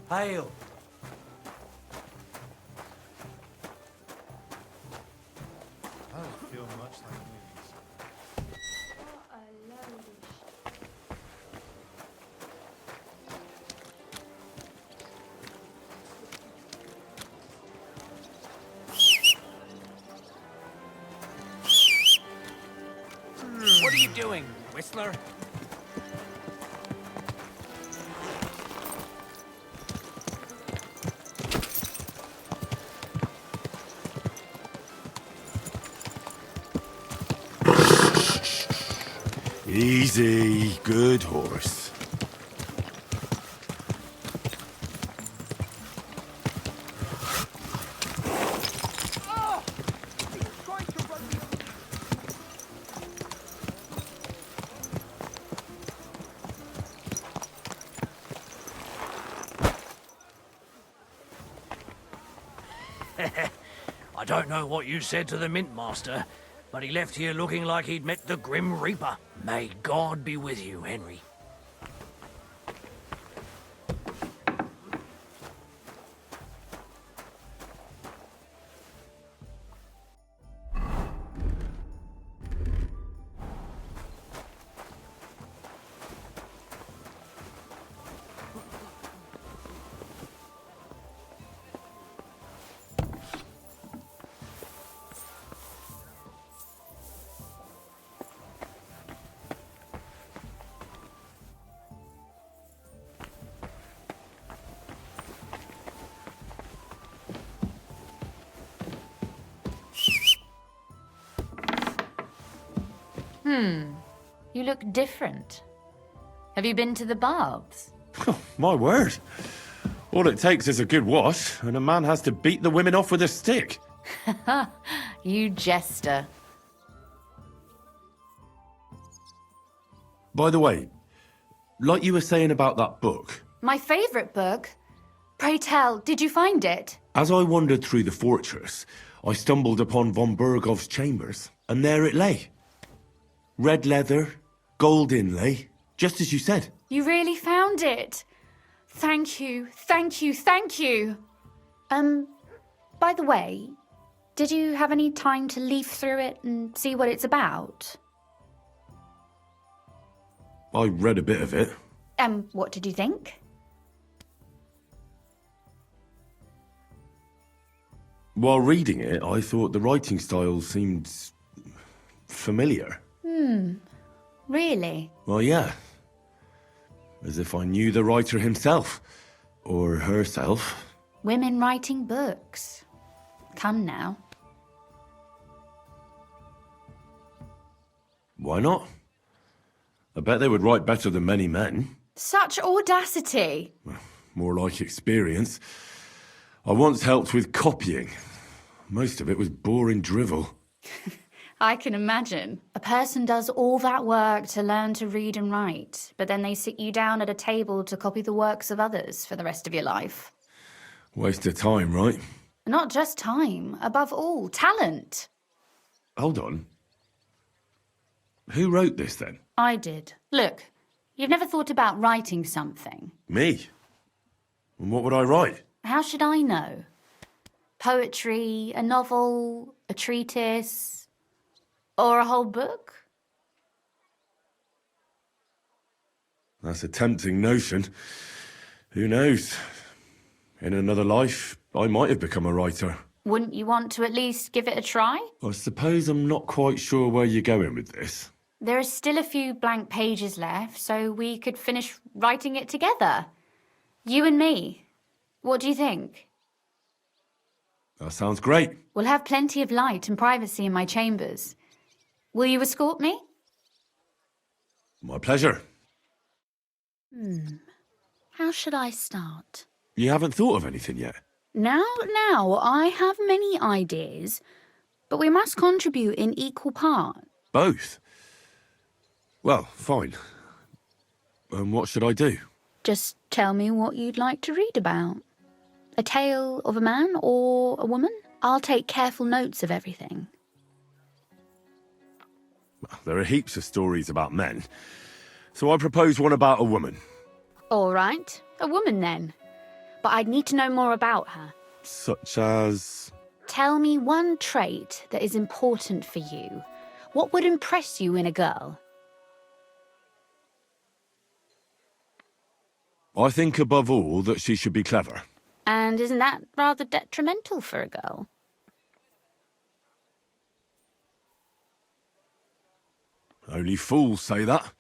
Hail. I don't feel much like movies. What are you doing, Whistler? Easy, good horse. I don't know what you said to the Mint Master, but he left here looking like he'd met the Grim Reaper. May God be with you, Henry. You look different. Have you been to the baths? My word. All it takes is a good wash, and a man has to beat the women off with a stick. You jester. By the way, like you were saying about that book, My favourite book? Pray tell, did you find it? as I wandered through the fortress, I stumbled upon von Burgov's chambers, and there it lay. Red leather, gold inlay, just as you said. You really found it. Thank you, thank you, thank you. By the way, did you have any time to leaf through it and see what it's about? I read a bit of it. What did you think? While reading it, I thought the writing style seemed familiar. Really? Well, yeah. As if I knew the writer himself. Or herself. Women writing books. Come now. Why not? I bet they would write better than many men. Such audacity. More like experience. I once helped with copying. Most of it was boring drivel. I can imagine. A person does all that work to learn to read and write, but then they sit you down at a table to copy the works of others for the rest of your life. Waste of time, right? Not just time, above all, talent. Hold on. Who wrote this then? I did. Look, you've never thought about writing something. Me? And what would I write? How should I know? Poetry, a novel, a treatise, or a whole book? That's a tempting notion. Who knows? In another life, I might have become a writer. Wouldn't you want to at least give it a try? I suppose I'm not quite sure where you're going with this. There are still a few blank pages left, so we could finish writing it together. You and me. What do you think? That sounds great. We'll have plenty of light and privacy in my chambers. Will you escort me? My pleasure. How should I start? You haven't thought of anything yet? Now, I have many ideas, but we must contribute in equal part. Both? Well, fine. And what should I do? Just tell me what you'd like to read about. A tale of a man or a woman? I'll take careful notes of everything. There are heaps of stories about men. So I propose one about a woman. All right, a woman then. but I'd need to know more about her. Such as... Tell me one trait that is important for you. What would impress you in a girl? I think above all that she should be clever. And isn't that rather detrimental for a girl? Only fools say that.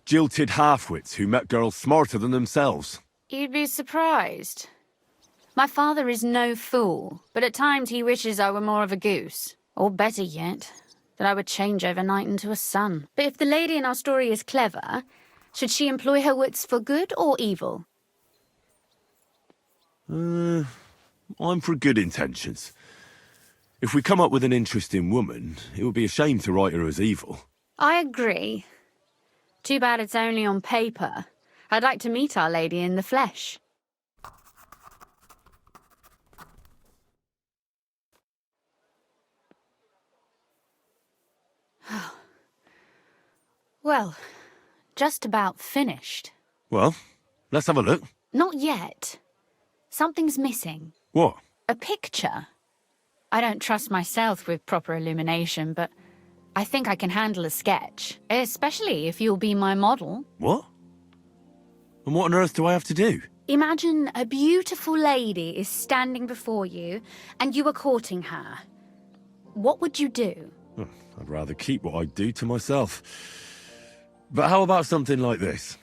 Jilted half-wits who met girls smarter than themselves. You'd be surprised. My father is no fool, but at times he wishes I were more of a goose. Or better yet, that I would change overnight into a sun. But if the lady in our story is clever, should she employ her wits for good or evil? I'm for good intentions. If we come up with an interesting woman, it would be a shame to write her as evil. I agree. Too bad it's only on paper. I'd like to meet Our Lady in the flesh. Well, just about finished. Well, let's have a look. Not yet. Something's missing. What? A picture. I don't trust myself with proper illumination, but I think I can handle a sketch, especially if you'll be my model. What? And what on earth do I have to do? Imagine a beautiful lady is standing before you, and you are courting her. What would you do? I'd rather keep what I do to myself. But how about something like this?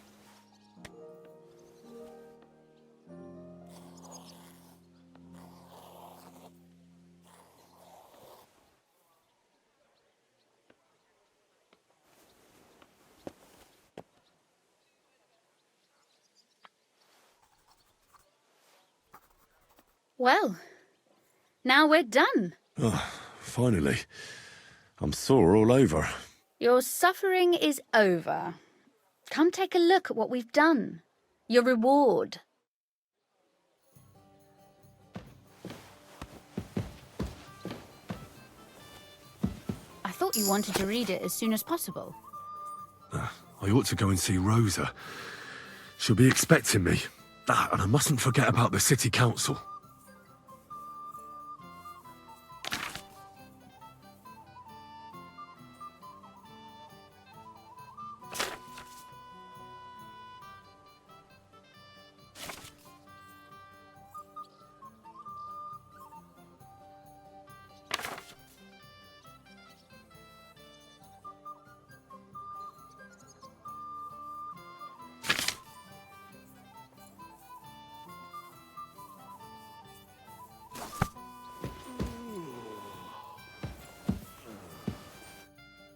Well, now we're done. Finally. I'm sore all over. Your suffering is over. Come take a look at what we've done. Your reward. I thought you wanted to read it as soon as possible. I ought to go and see Rosa. She'll be expecting me. And I mustn't forget about the city council.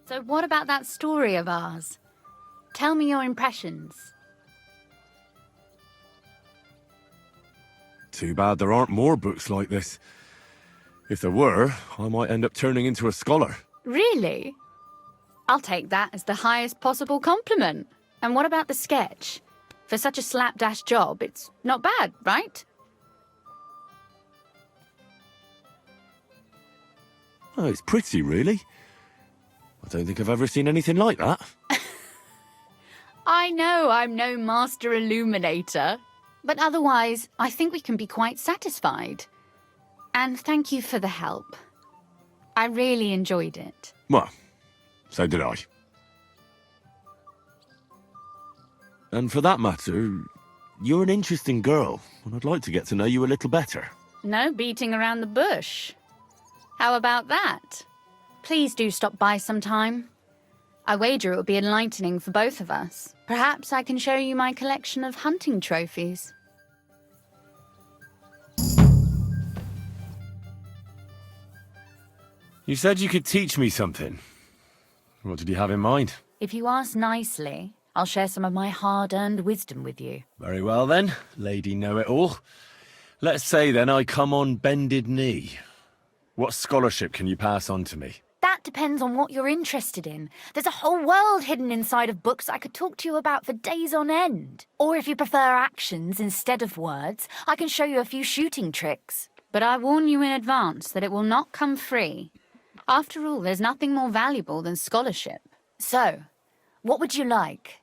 So what about that story of ours? Tell me your impressions. Too bad there aren't more books like this. If there were, I might end up turning into a scholar. Really? I'll take that as the highest possible compliment. And what about the sketch? For such a slapdash job, it's not bad, right? Oh, it's pretty, really. I don't think I've ever seen anything like that. I know I'm no master illuminator, but otherwise, I think we can be quite satisfied. And thank you for the help. I really enjoyed it. Well, so did I. And for that matter, you're an interesting girl, and I'd like to get to know you a little better. No beating around the bush. How about that? Please do stop by sometime. I wager it will be enlightening for both of us. Perhaps I can show you my collection of hunting trophies. You said you could teach me something. What did you have in mind? If you ask nicely, I'll share some of my hard-earned wisdom with you. Very well then, Lady Know-It-All. Let's say then I come on bended knee. What scholarship can you pass on to me? That depends on what you're interested in. There's a whole world hidden inside of books I could talk to you about for days on end. Or if you prefer actions instead of words, I can show you a few shooting tricks. But I warn you in advance that it will not come free. After all, there's nothing more valuable than scholarship. So, what would you like?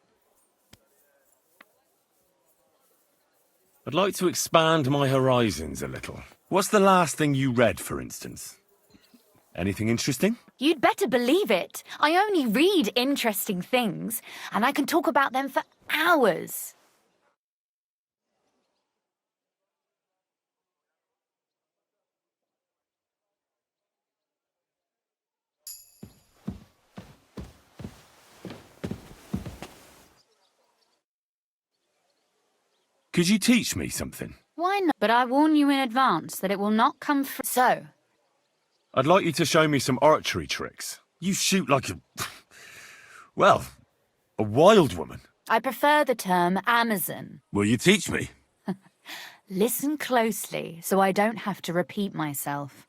I'd like to expand my horizons a little. What's the last thing you read, for instance? Anything interesting? You'd better believe it. I only read interesting things, and I can talk about them for hours. Could you teach me something? Why not? But I warn you in advance that it will not come free. So, I'd like you to show me some archery tricks. You shoot like a... well, a wild woman. I prefer the term Amazon. Will you teach me? Listen closely so I don't have to repeat myself.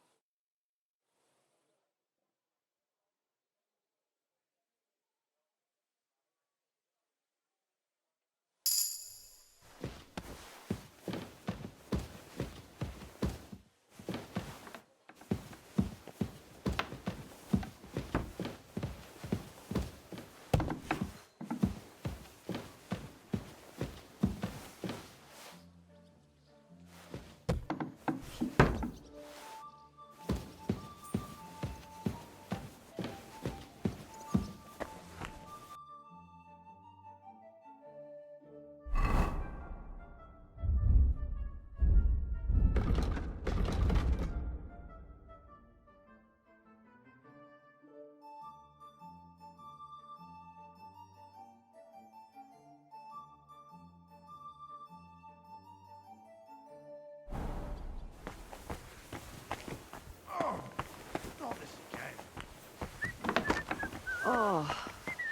Oh,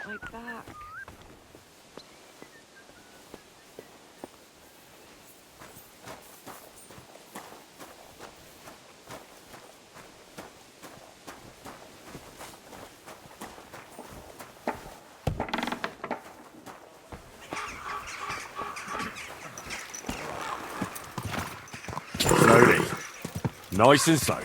my back. Slowly. Nice and slow.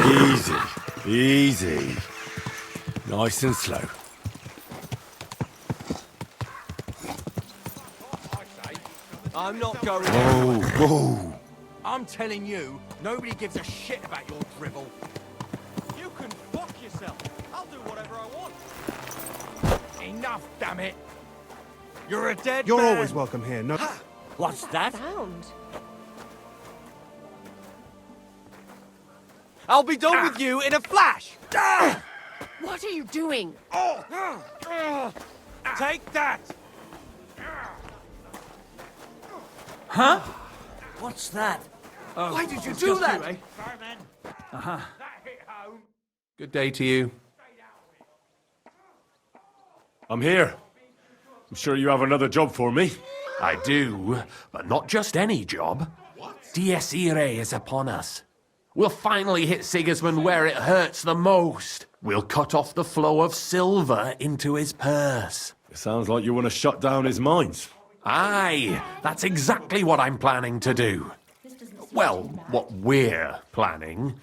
Easy, easy. Nice and slow. I'm not going. Whoa, whoa. I'm telling you, nobody gives a shit about your drivel. You can fuck yourself. I'll do whatever I want. Enough, damn it! You're a dead You're man. always welcome here. No. What's that? Sound. I'll be done with you in a flash. What are you doing? Take that. Huh? What's that? Why did you do that? Good day to you. I'm here. I'm sure you have another job for me. I do, but not just any job. Dies Irae is upon us. We'll finally hit Sigismund where it hurts the most. We'll cut off the flow of silver into his purse. It sounds like you want to shut down his mines. Aye, that's exactly what I'm planning to do. Well, what we're planning.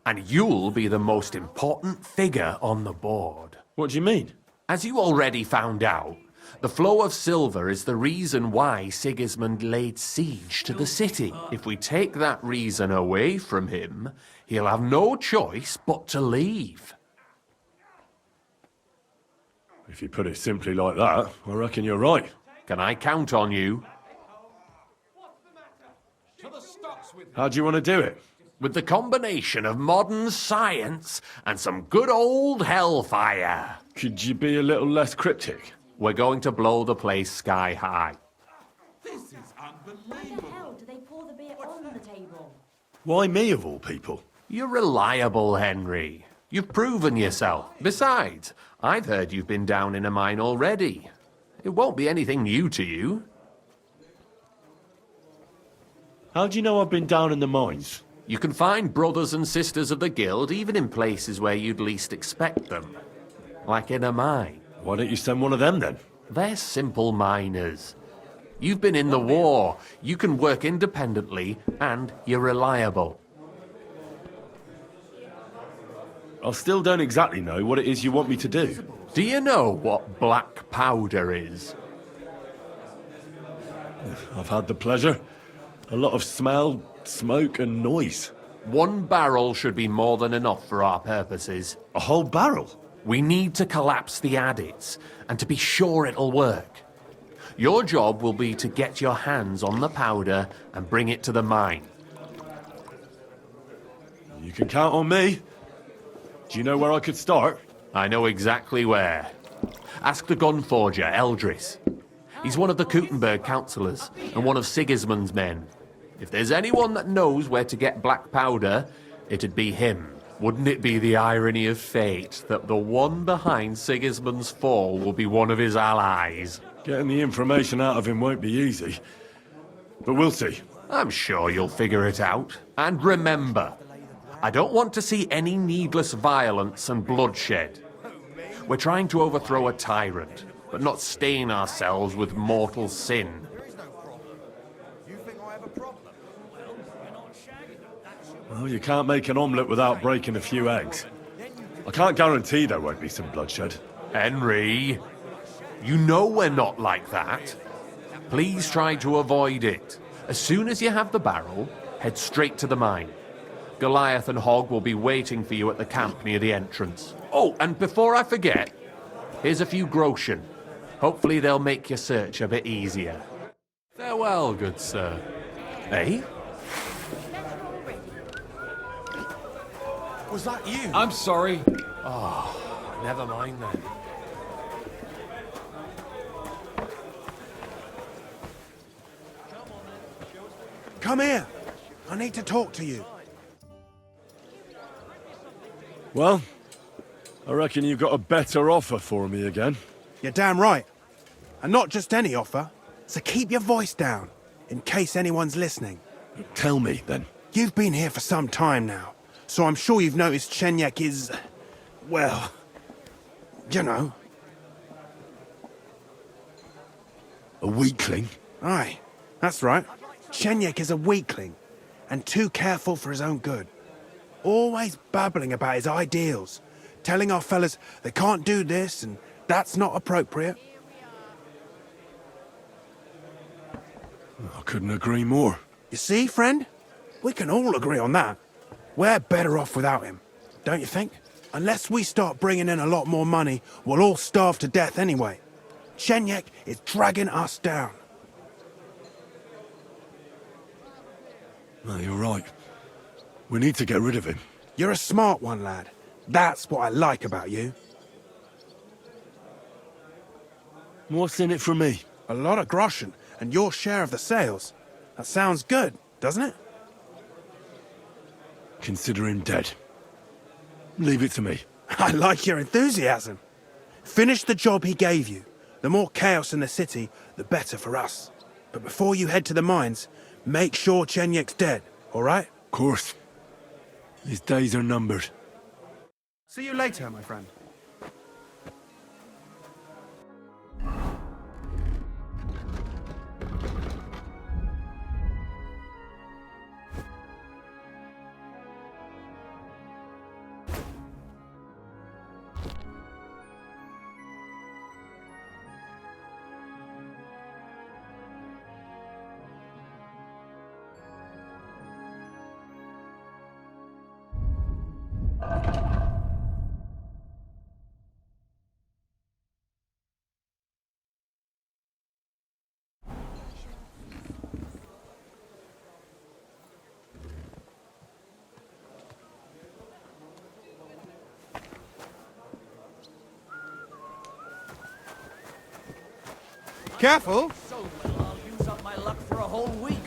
And you'll be the most important figure on the board. What do you mean? As you already found out, the flow of silver is the reason why Sigismund laid siege to the city. If we take that reason away from him, he'll have no choice but to leave. If you put it simply like that, I reckon you're right. Can I count on you? How do you want to do it? With the combination of modern science and some good old hellfire. Could you be a little less cryptic? We're going to blow the place sky high. Why the hell do they pour the beer on the table? Why me of all people? You're reliable, Henry. You've proven yourself. Besides, I've heard you've been down in a mine already. It won't be anything new to you. How do you know I've been down in the mines? You can find brothers and sisters of the guild even in places where you'd least expect them. Like in a mine. Why don't you send one of them then? They're simple miners. You've been in the war. You can work independently, and you're reliable. I still don't exactly know what it is you want me to do. Do you know what black powder is? I've had the pleasure. A lot of smell, smoke and noise. 1 barrel should be more than enough for our purposes. A whole barrel? We need to collapse the adits, and to be sure it'll work. Your job will be to get your hands on the powder and bring it to the mine. You can count on me. Do you know where I could start? I know exactly where. Ask the gun forger, Eldris. He's one of the Kuttenberg councillors, and one of Sigismund's men. If there's anyone that knows where to get black powder, it'd be him. Wouldn't it be the irony of fate that the one behind Sigismund's fall will be one of his allies? Getting the information out of him won't be easy. But we'll see. I'm sure you'll figure it out. And remember, I don't want to see any needless violence and bloodshed. We're trying to overthrow a tyrant, but not stain ourselves with mortal sin. You think I have a problem? Well, you can't make an omelette without breaking a few eggs. I can't guarantee there won't be some bloodshed. Henry, you know we're not like that. Please try to avoid it. As soon as you have the barrel, head straight to the mine. Goliath and Hogg will be waiting for you at the camp near the entrance. Oh, and before I forget, here's a few groschen. Hopefully they'll make your search a bit easier. Farewell, good sir. Eh? Was that you? I'm sorry. Oh, never mind then. Come here. I need to talk to you. Well, I reckon you've got a better offer for me again. You're damn right. And not just any offer. So keep your voice down, in case anyone's listening. Tell me, then. You've been here for some time now, so I'm sure you've noticed Chenyek is... well... you know. A weakling? Aye, that's right. Chenyek is a weakling, and too careful for his own good. Always babbling about his ideals, telling our fellas they can't do this and that's not appropriate. I couldn't agree more. You see, friend? We can all agree on that. We're better off without him, don't you think? Unless we start bringing in a lot more money, we'll all starve to death anyway. Chenyek is dragging us down. No, you're right. We need to get rid of him. You're a smart one, lad. That's what I like about you. What's in it for me? A lot of groschen and your share of the sales. That sounds good, doesn't it? Consider him dead. Leave it to me. I like your enthusiasm. Finish the job he gave you. The more chaos in the city, the better for us. But before you head to the mines, make sure Chenyek's dead, all right? Of course. His days are numbered. See you later, my friend. Careful! So well, I'll use up my luck for a whole week.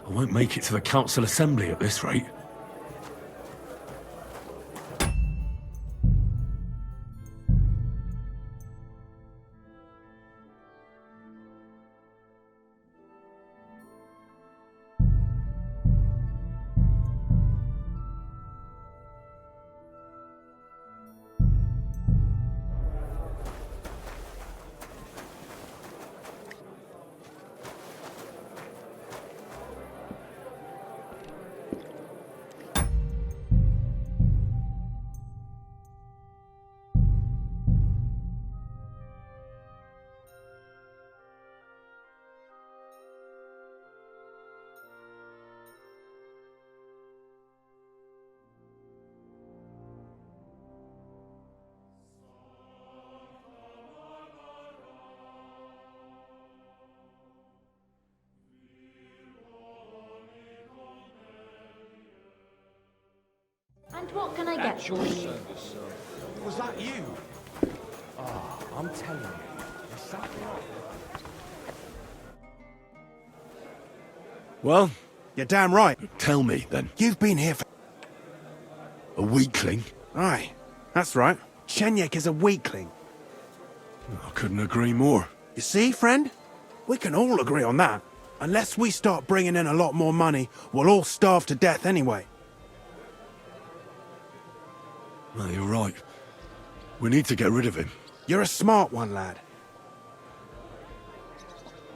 I won't make it to the council assembly at this rate. And what can I get for you? Was that you? I'm telling you, there's something. Well, you're damn right. Tell me, then. You've been here for... A weakling? Aye, that's right. Chenyek is a weakling. I couldn't agree more. You see, friend? We can all agree on that. Unless we start bringing in a lot more money, we'll all starve to death anyway. No, you're right. We need to get rid of him. You're a smart one, lad.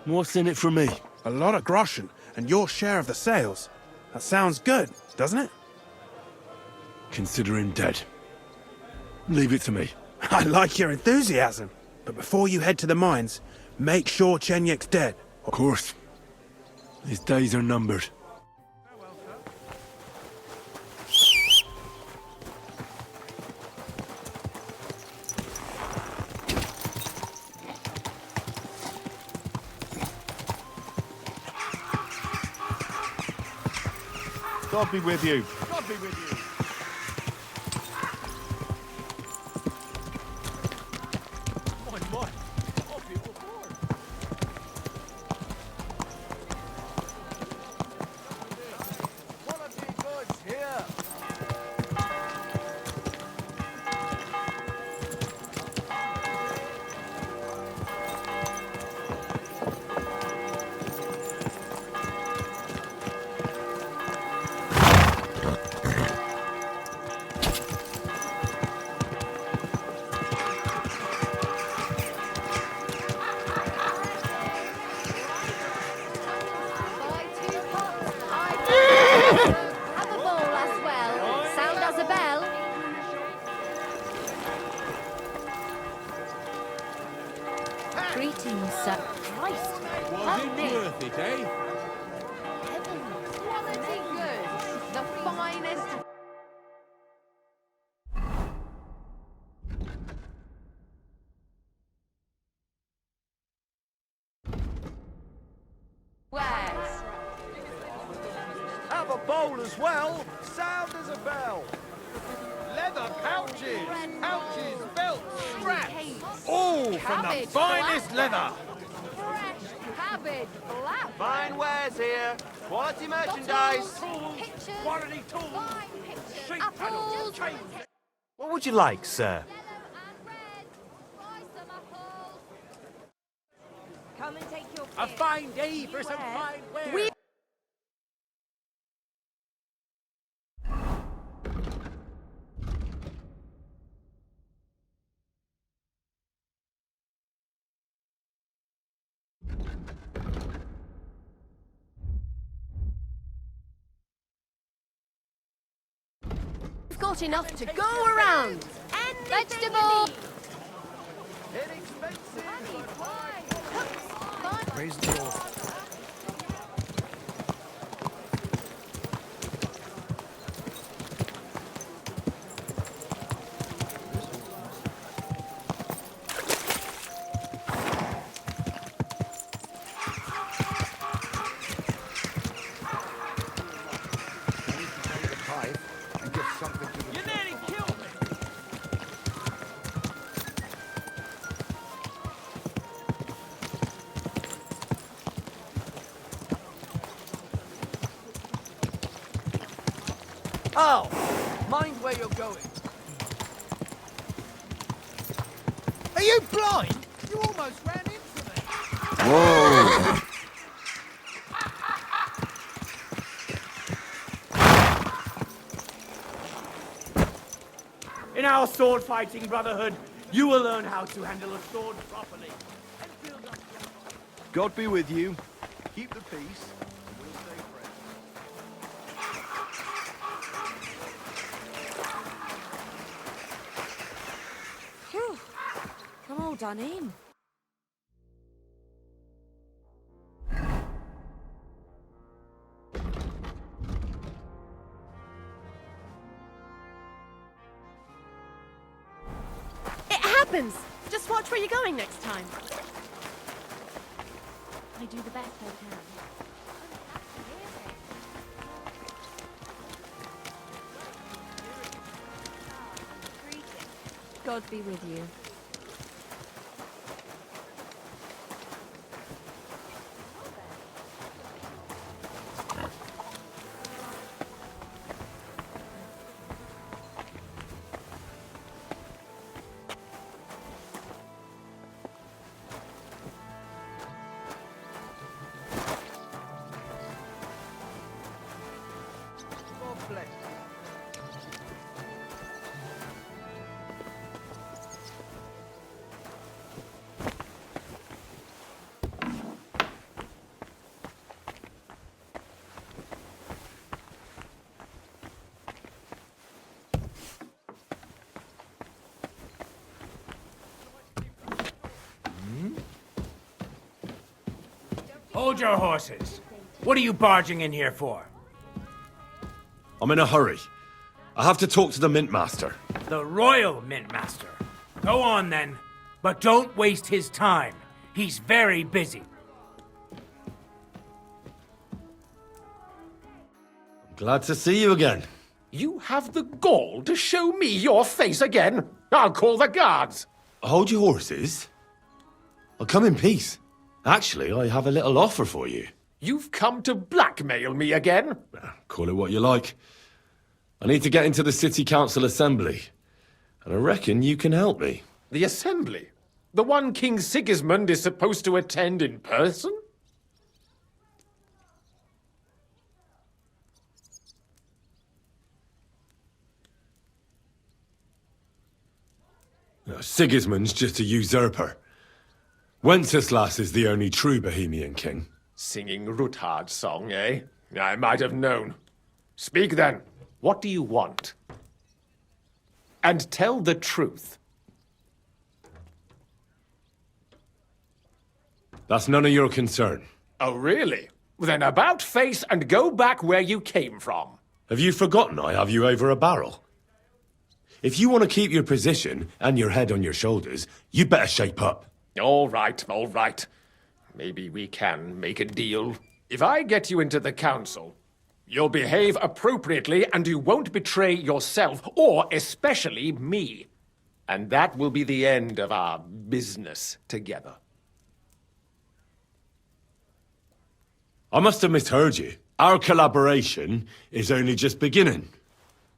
What's in it for me? A lot of groschen, and your share of the sales. That sounds good, doesn't it? Consider him dead. Leave it to me. I like your enthusiasm. But before you head to the mines, make sure Chenyek's dead. Of course. His days are numbered. God be with you. God be with you. Greetings, sir. Christ. Help me. Worth it, eh? Quality goods. The finest. Wares. Have a bowl as well. Sound as a bell. Leather pouches, belts, straps. All from the Cabbage finest black. leather. Fresh cabbage black. Fine wares here. Quality merchandise. Pictures. Quality tools. Fine pictures. Apples. What would you like, sir? Come and take your A pick. fine day for some fine wares. We've got enough to go around. Vegetable. Inexpensive. Raise the door. You nearly killed me. Oh, mind where you're going. Are you blind? You almost ran into me. Whoa! In our sword-fighting brotherhood, you will learn how to handle a sword properly. God be with you. Keep the peace. And we'll stay friends. Phew. I'm all done in. It happens! Just watch where you're going next time. I do the best I can. God be with you. God bless. Hold your horses. What are you barging in here for? I'm in a hurry. I have to talk to the Mint Master. The Royal Mint Master. Go on then, but don't waste his time. He's very busy. Glad to see you again. You have the gall to show me your face again? I'll call the guards. Hold your horses. I'll come in peace. Actually, I have a little offer for you. You've come to blackmail me again? Call it what you like. I need to get into the City Council Assembly, and I reckon you can help me. The assembly? The one King Sigismund is supposed to attend in person? Sigismund's just a usurper. Wenceslas is the only true Bohemian king. Singing Ruthard's song, eh? I might have known. Speak then. What do you want? And tell the truth. That's none of your concern. Oh, really? Then about face and go back where you came from. Have you forgotten I have you over a barrel? If you want to keep your position and your head on your shoulders, you better shape up. All right, all right. Maybe we can make a deal. If I get you into the council, you'll behave appropriately and you won't betray yourself, or especially me. And that will be the end of our business together. I must have misheard you. Our collaboration is only just beginning.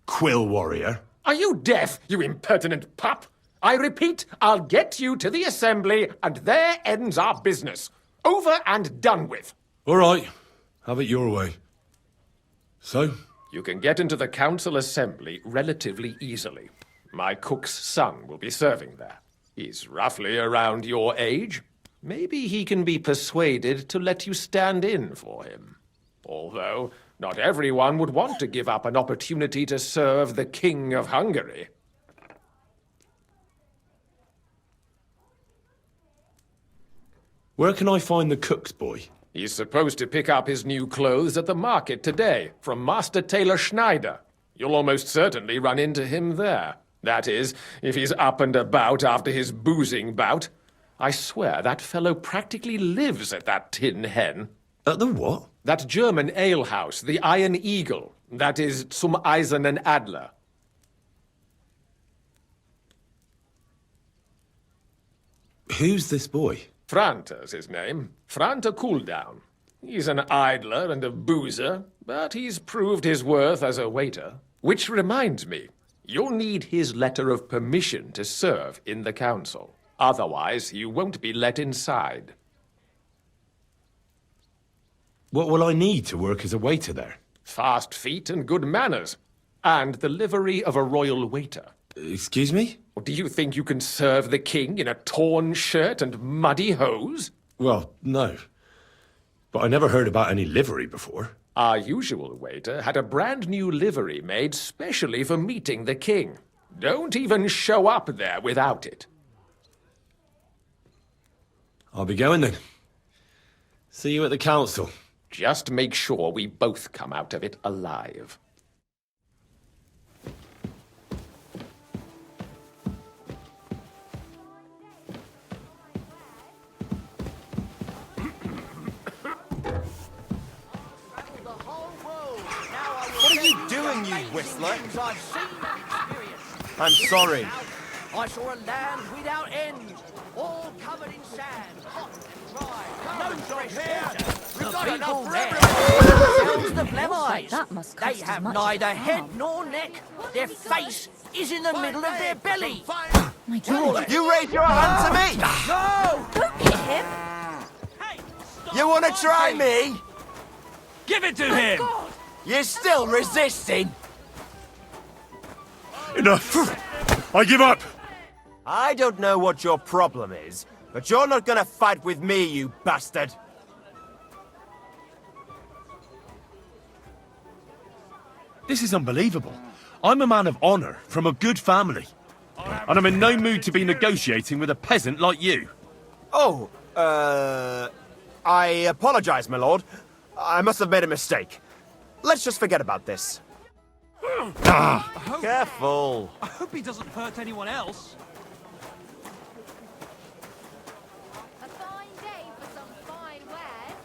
Quill warrior. Are you deaf, you impertinent pup? I repeat, I'll get you to the assembly, and there ends our business. Over and done with. All right. Have it your way. So? You can get into the council assembly relatively easily. My cook's son will be serving there. He's roughly around your age. Maybe he can be persuaded to let you stand in for him. Although, not everyone would want to give up an opportunity to serve the King of Hungary. Where can I find the cook's boy? He's supposed to pick up his new clothes at the market today from Master Tailor Schneider. You'll almost certainly run into him there. That is, if he's up and about after his boozing bout. I swear that fellow practically lives at that Tin Hen. At the what? That German alehouse, the Iron Eagle. That is Zum Eisernen Adler. Who's this boy? Franter's his name. Franter Cooldown. He's an idler and a boozer, but he's proved his worth as a waiter. Which reminds me, you'll need his letter of permission to serve in the council. Otherwise, you won't be let inside. What will I need to work as a waiter there? Fast feet and good manners. And the livery of a royal waiter. Excuse me? Or do you think you can serve the king in a torn shirt and muddy hose? Well, no. But I never heard about any livery before. Our usual waiter had a brand new livery made specially for meeting the king. Don't even show up there without it. I'll be going then. See you at the council. Just make sure we both come out of it alive. What are you doing, you whistler? I'm sorry. I saw a land without end, all covered in sand, hot, dry, no fresh water. We've got enough for everyone. The Flemites. That must They cost as have much neither as head harm. nor neck. Their face is in the middle of their belly. My God. You raise your hand to me? No! Don't hit him. You want to try me? Give it to him! You're still resisting? Enough! I give up! I don't know what your problem is, but you're not gonna fight with me, you bastard! This is unbelievable. I'm a man of honor from a good family. And I'm in no mood to be negotiating with a peasant like you. Oh, I apologize, my lord. I must have made a mistake. Let's just forget about this. Careful. I hope he doesn't hurt anyone else. A fine day for some fine wares.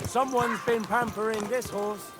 Someone's been pampering this horse.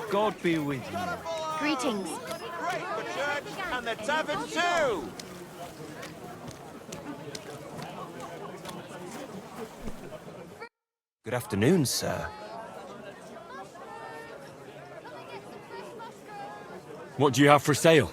God be with you. Greetings. Great for church and the tavern too! Good afternoon, sir. What do you have for sale?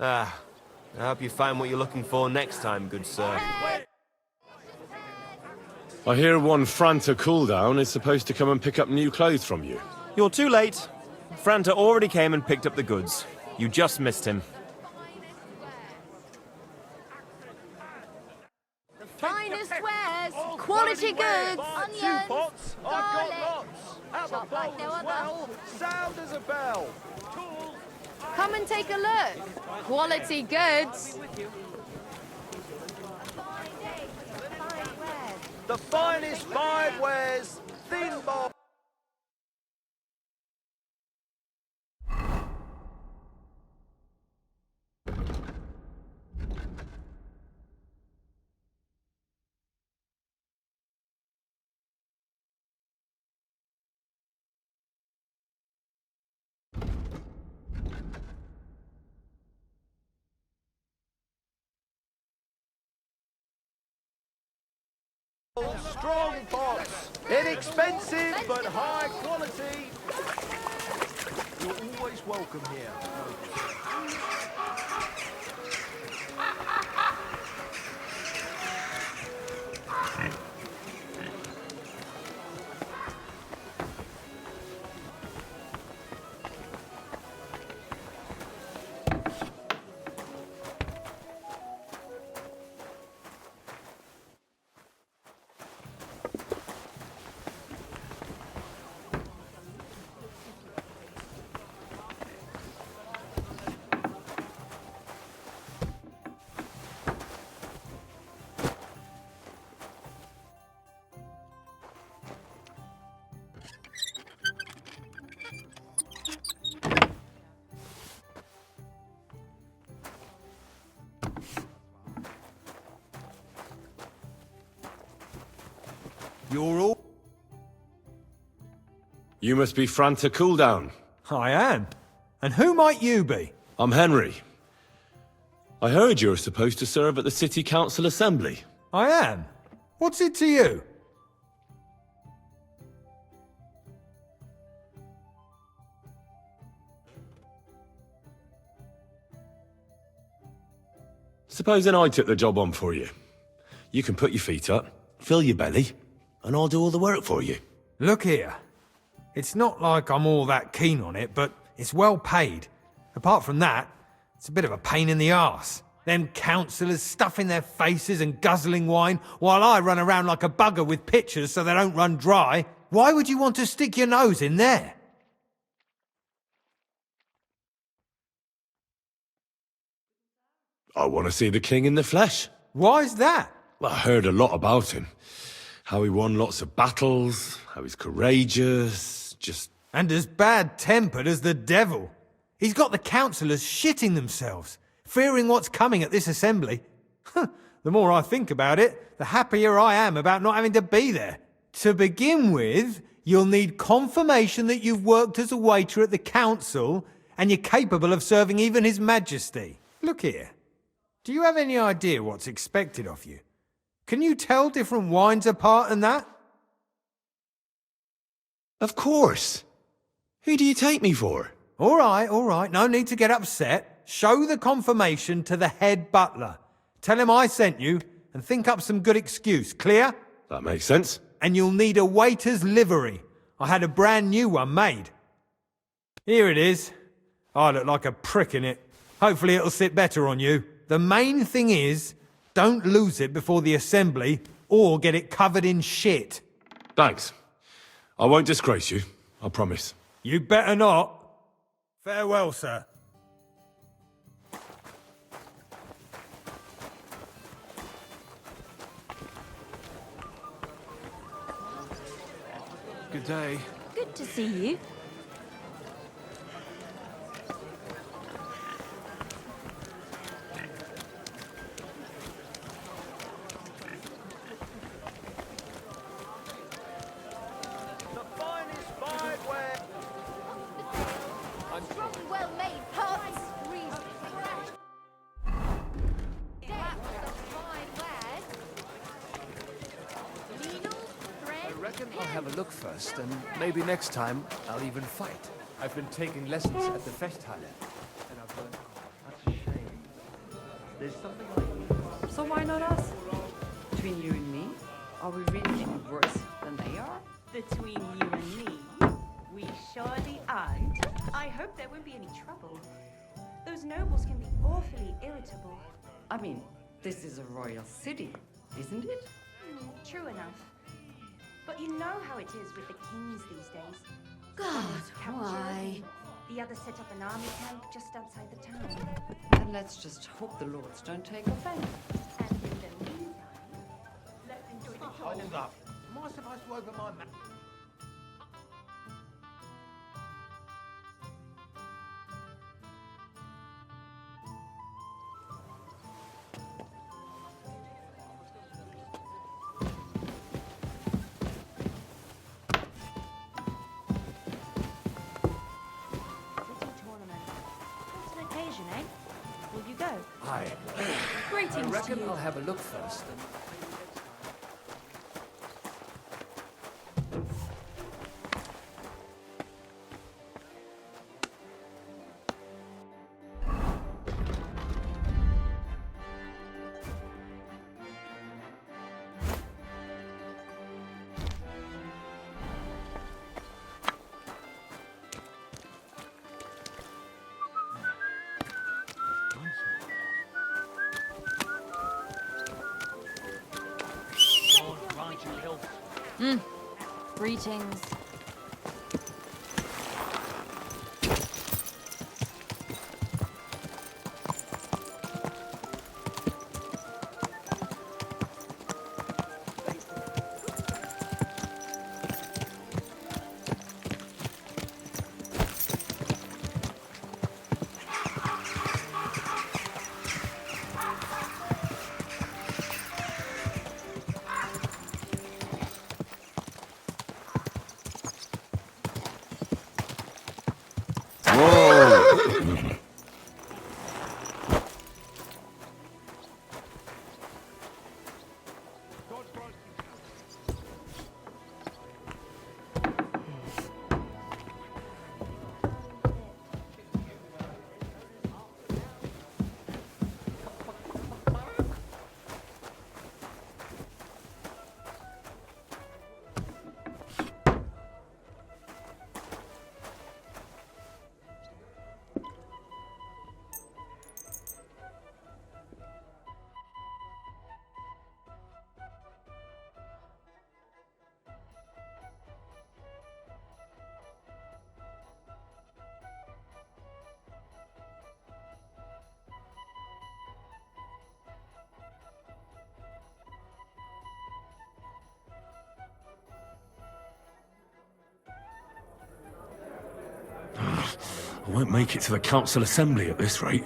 I hope you find what you're looking for next time, good sir. I hear one Franta Cooldown is supposed to come and pick up new clothes from you. You're too late. Franta already came and picked up the goods. You just missed him. The finest wares, quality goods, onions, Pots, I've got garlic. lots. Have a Shop bowl like no as other. well. Sound as a bell. Come and take a look. Quality goods. The finest fine wares, thin bar. Strong pots, inexpensive but high quality. You're always welcome here. You're all... You must be Franta Cooldown. I am. And who might you be? I'm Henry. I heard you're supposed to serve at the City Council Assembly. I am. What's it to you? Supposing I took the job on for you. You can put your feet up, fill your belly, and I'll do all the work for you. Look here. It's not like I'm all that keen on it, but it's well paid. Apart from that, it's a bit of a pain in the arse. Them councillors stuffing their faces and guzzling wine, while I run around like a bugger with pitchers so they don't run dry. Why would you want to stick your nose in there? I want to see the king in the flesh. Why's that? Well, I heard a lot about him. How he won lots of battles, how he's courageous, just... And as bad-tempered as the devil. He's got the councillors shitting themselves, fearing what's coming at this assembly. The more I think about it, the happier I am about not having to be there. To begin with, you'll need confirmation that you've worked as a waiter at the council and you're capable of serving even His Majesty. Look here. Do you have any idea what's expected of you? Can you tell different wines apart and that? Of course. Who do you take me for? All right. No need to get upset. Show the confirmation to the head butler. Tell him I sent you and think up some good excuse. Clear? That makes sense. And you'll need a waiter's livery. I had a brand new one made. Here it is. I look like a prick in it. Hopefully it'll sit better on you. The main thing is, don't lose it before the assembly or get it covered in shit. Thanks. I won't disgrace you, I promise. You better not. Farewell, sir. Good day. Good to see you. The finest fineware. Strong, well-made pots. That was a fine lad. Needles, thread, I reckon I'll have a look first, and maybe next time I'll even fight. I've been taking lessons at the Fechthalle, and I've learned. That's a shame. There's something like. So why not us? Between you and me, are we really any worse than they are? Between you and me, we surely aren't. I hope there won't be any trouble. Those nobles can be awfully irritable. I mean, this is a royal city, isn't it? True enough. But you know how it is with the kings these days. God, Capture why? them. The others set up an army camp just outside the town. And let's just hope the lords don't take offense. And in the meantime, let's enjoy the show. Hold up. Am I supposed to open my mouth? What's an occasion, eh? Will you go? Aye. Greetings I reckon to you. I'll have a look first. And... Greetings. I won't make it to the council assembly at this rate.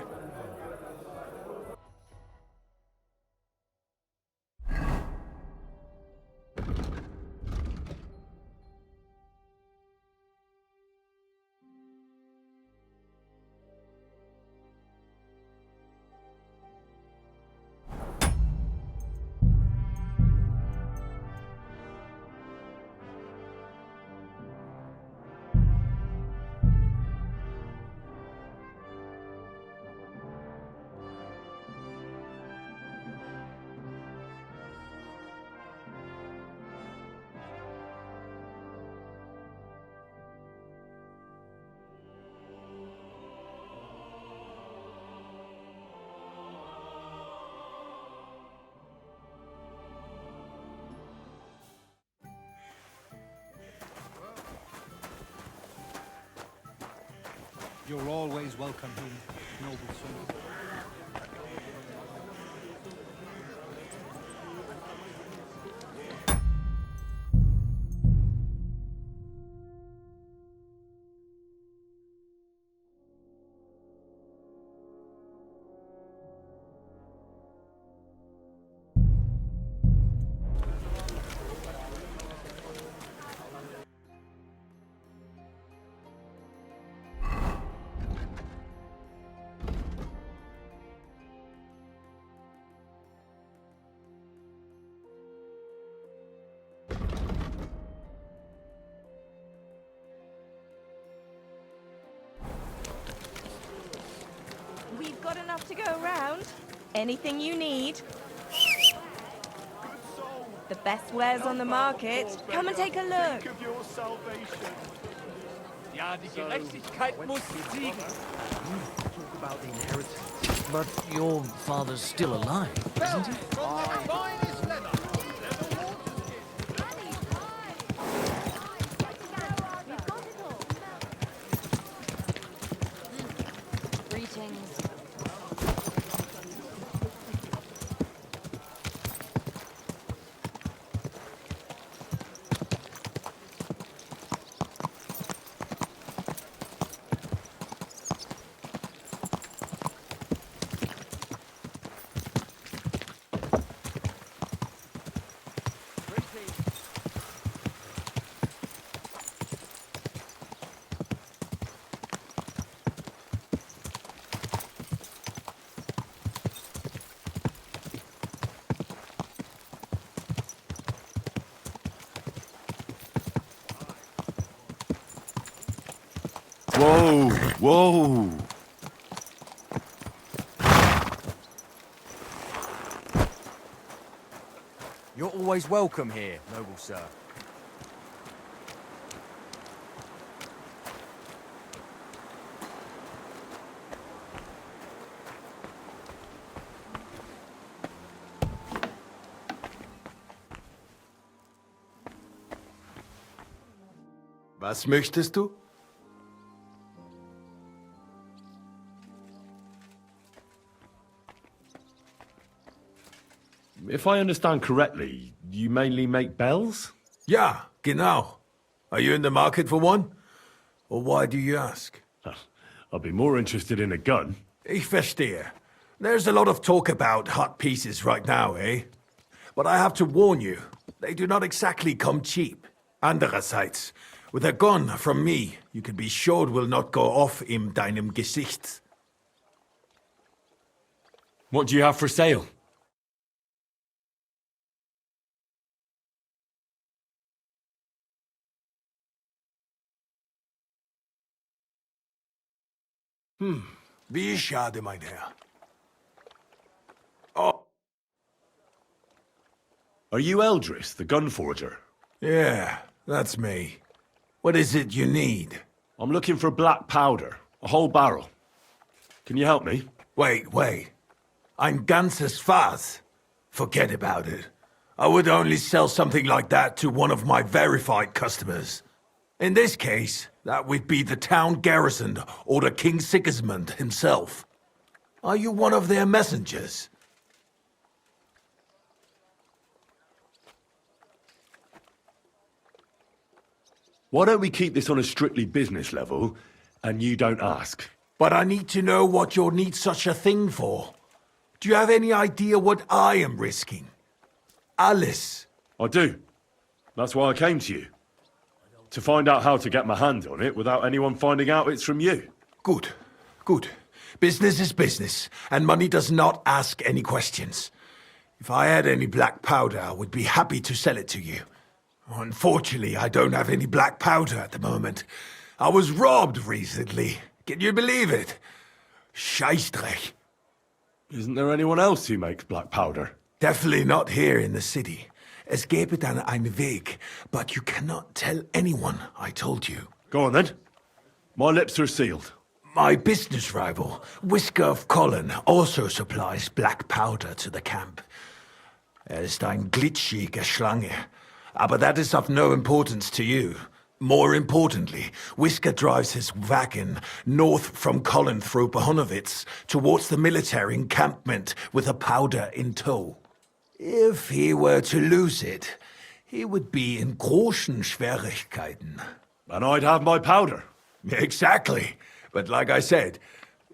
You're always welcome here, noble son. enough to go around. Anything you need. The best wares on the market. Come and take a look. Ja, die Gerechtigkeit muss siegen. Talk about the inheritance. But your father's still alive, isn't he? Greetings. Whoa, whoa. You're always welcome here, noble sir. Was möchtest du? If I understand correctly, you mainly make bells? Ja, genau. Are you in the market for one? Or why do you ask? I'd be more interested in a gun. Ich verstehe. There's a lot of talk about hot pieces right now, eh? But I have to warn you, they do not exactly come cheap. Andererseits, with a gun from me, you can be sure it will not go off in deinem Gesicht. What do you have for sale? Wie schade, mein Herr. Oh. Are you Eldris, the gun forger? Yeah, that's me. What is it you need? I'm looking for black powder, a whole barrel. Can you help me? Wait. Ein ganzes Fass? Forget about it. I would only sell something like that to one of my verified customers. In this case, that would be the town garrison or the King Sigismund himself. Are you one of their messengers? Why don't we keep this on a strictly business level, and you don't ask? But I need to know what you'll need such a thing for. Do you have any idea what I am risking? Alice. I do. That's why I came to you. To find out how to get my hands on it without anyone finding out it's from you. Good. Business is business, and money does not ask any questions. If I had any black powder, I would be happy to sell it to you. Unfortunately, I don't have any black powder at the moment. I was robbed recently. Can you believe it? Scheißdreck. Isn't there anyone else who makes black powder? Definitely not here in the city. Es gäbe dann einen Weg, but you cannot tell anyone I told you. Go on then. My lips are sealed. My business rival, Whisker of Colin, also supplies black powder to the camp. Ist ein glitschige Schlange, aber that is of no importance to you. More importantly, Whisker drives his wagon north from Colin through Bohunowitz towards the military encampment with a powder in tow. If he were to lose it, he would be in großen Schwierigkeiten. And I'd have my powder. Exactly. But like I said,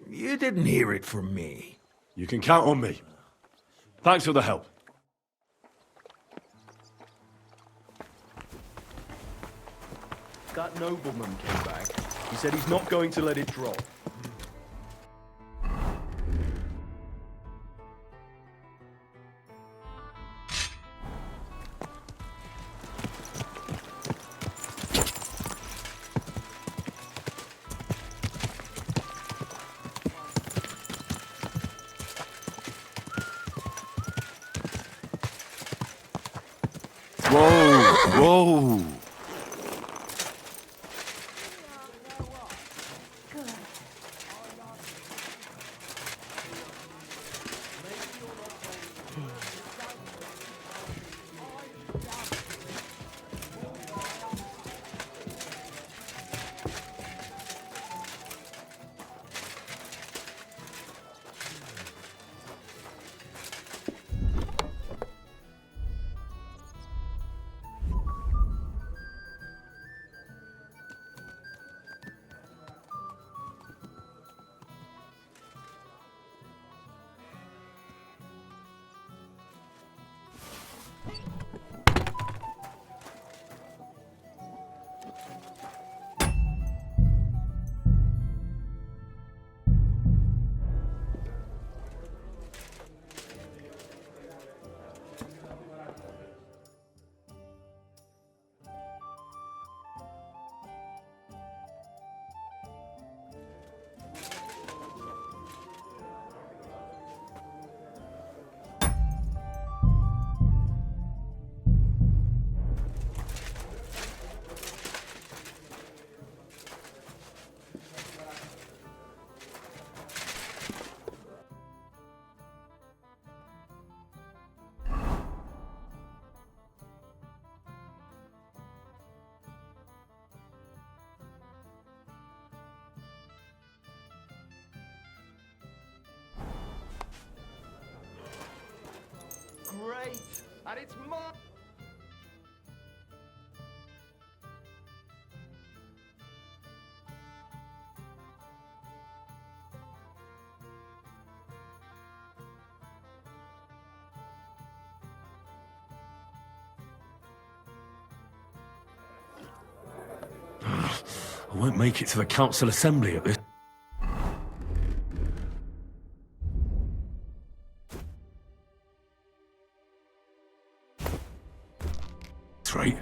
you didn't hear it from me. You can count on me. Thanks for the help. That nobleman came back. He said he's not going to let it drop. Whoa, whoa. Great! And it's my... I won't make it to the council assembly at this. That's right.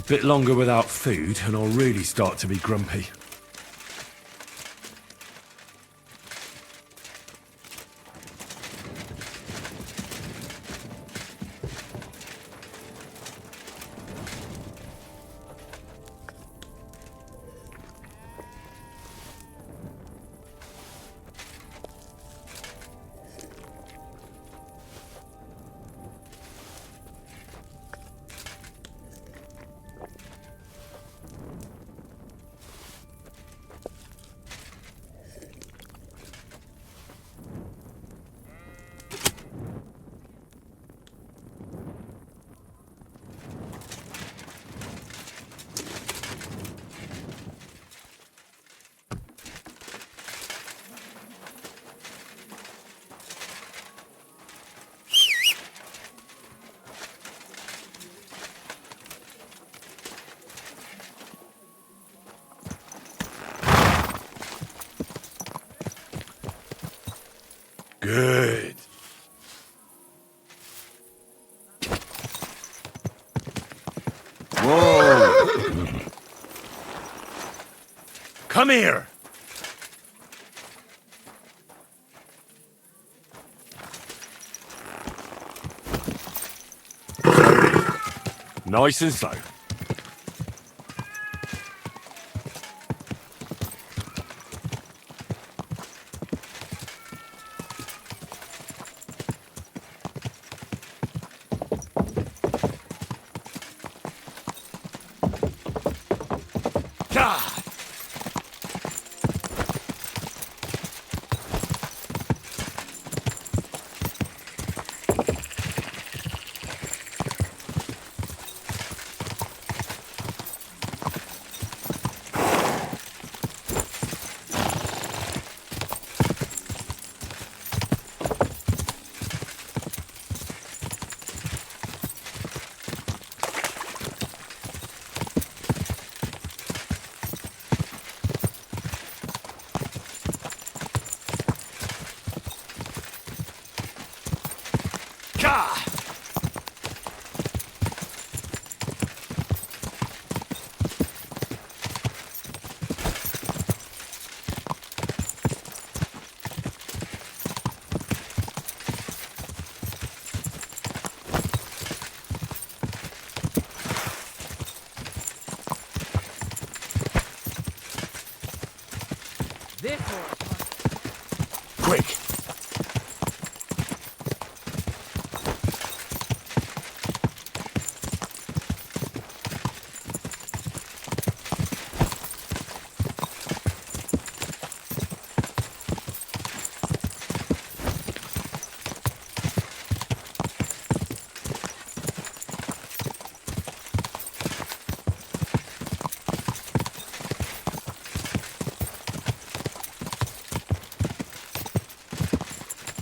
Bit longer without food, and I'll really start to be grumpy. Good. Whoa! Come here! Nice and slow. Quick!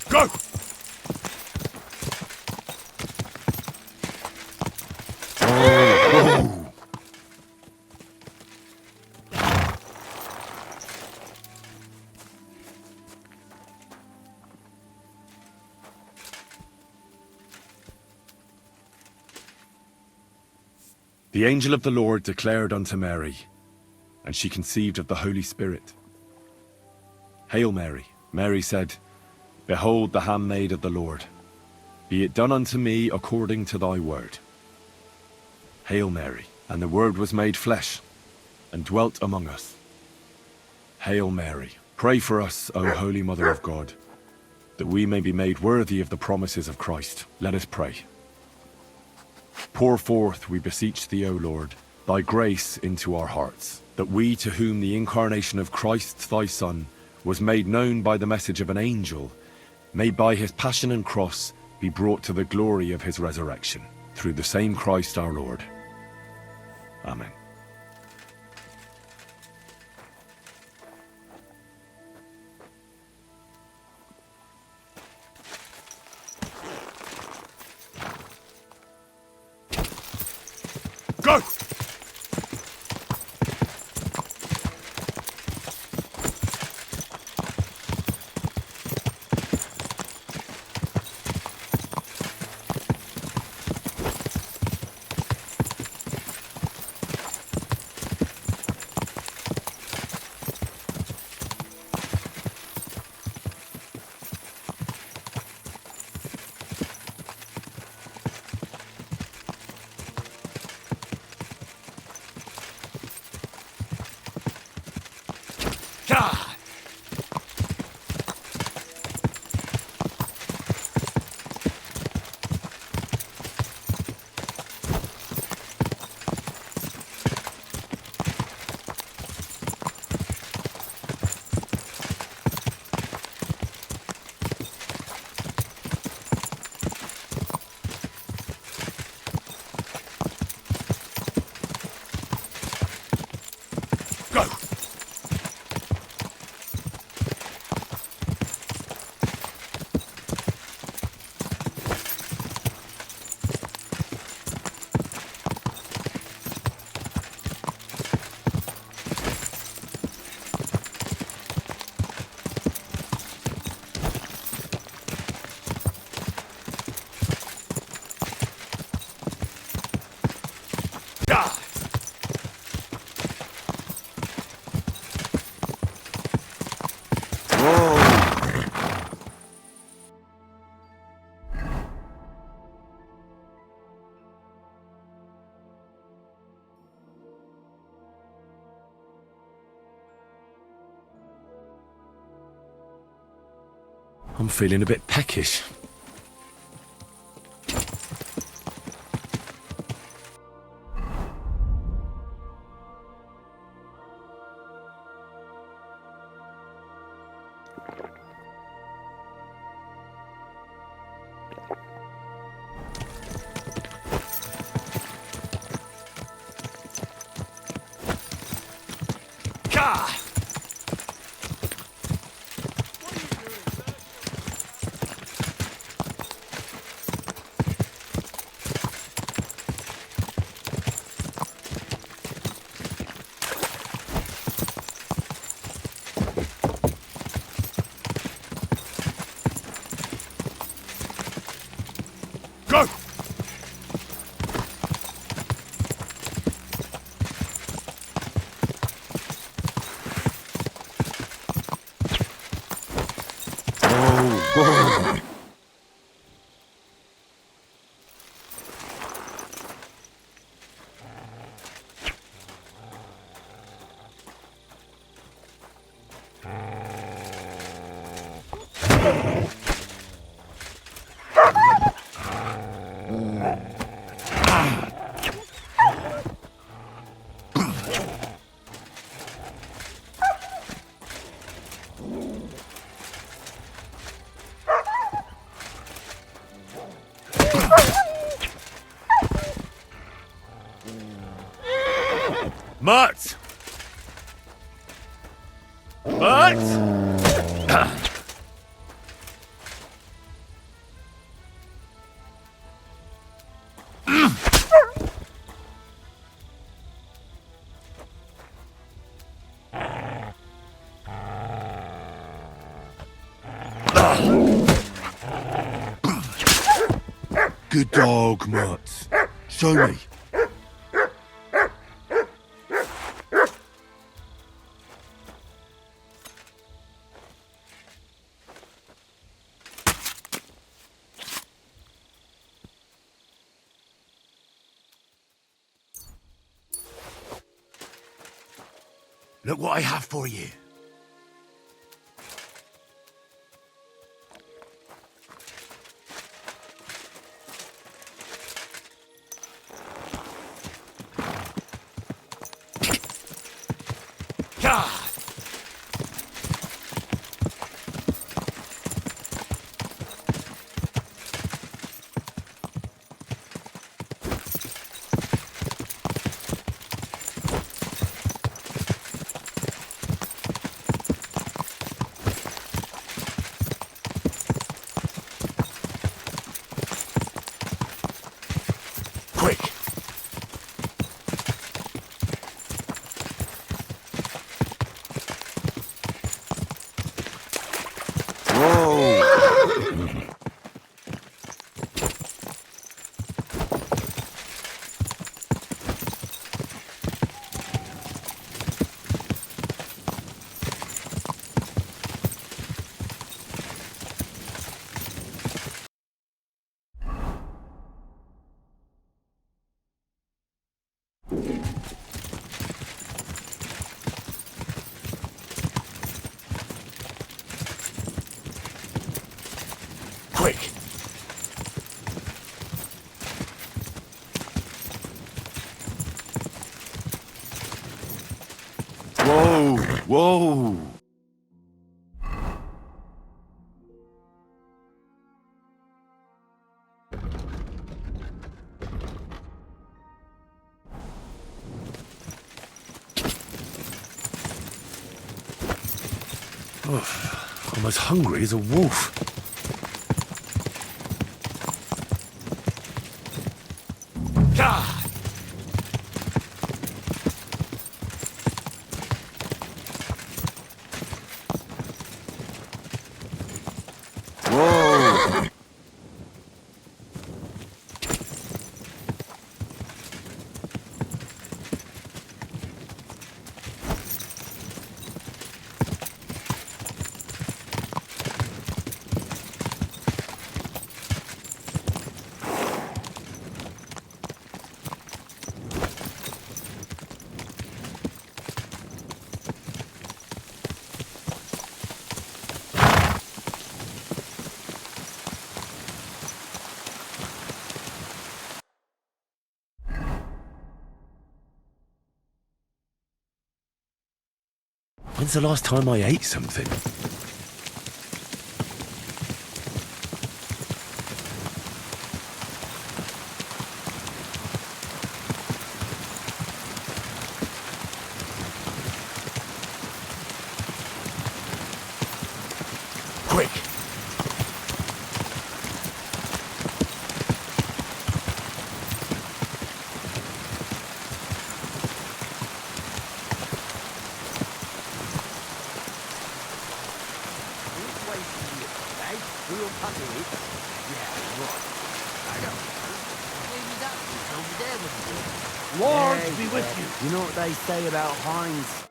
Go! Oh. The angel of the Lord declared unto Mary, and she conceived of the Holy Spirit. Hail Mary, Mary said, Behold the handmaid of the Lord. Be it done unto me according to thy word. Hail Mary, and the Word was made flesh, and dwelt among us. Hail Mary, pray for us, O Holy Mother of God, that we may be made worthy of the promises of Christ. Let us pray. Pour forth, we beseech thee, O Lord, thy grace into our hearts, that we, to whom the incarnation of Christ thy Son was made known by the message of an angel, may by his passion and cross be brought to the glory of his resurrection, through the same Christ our Lord. Amen. Go! I'm feeling a bit peckish. Go! Oh, Mutt! Mutt! Good dog, Mutt. Show me. Look what I have for you. Quick! Whoa! Quick! Whoa! Whoa! Oh, I'm as hungry as a wolf. Whoa! When's the last time I ate something? Quick! We'll cut to it. Yeah, right. I don't know. Maybe that was over there with you. Lord be with You know what they say about hinds?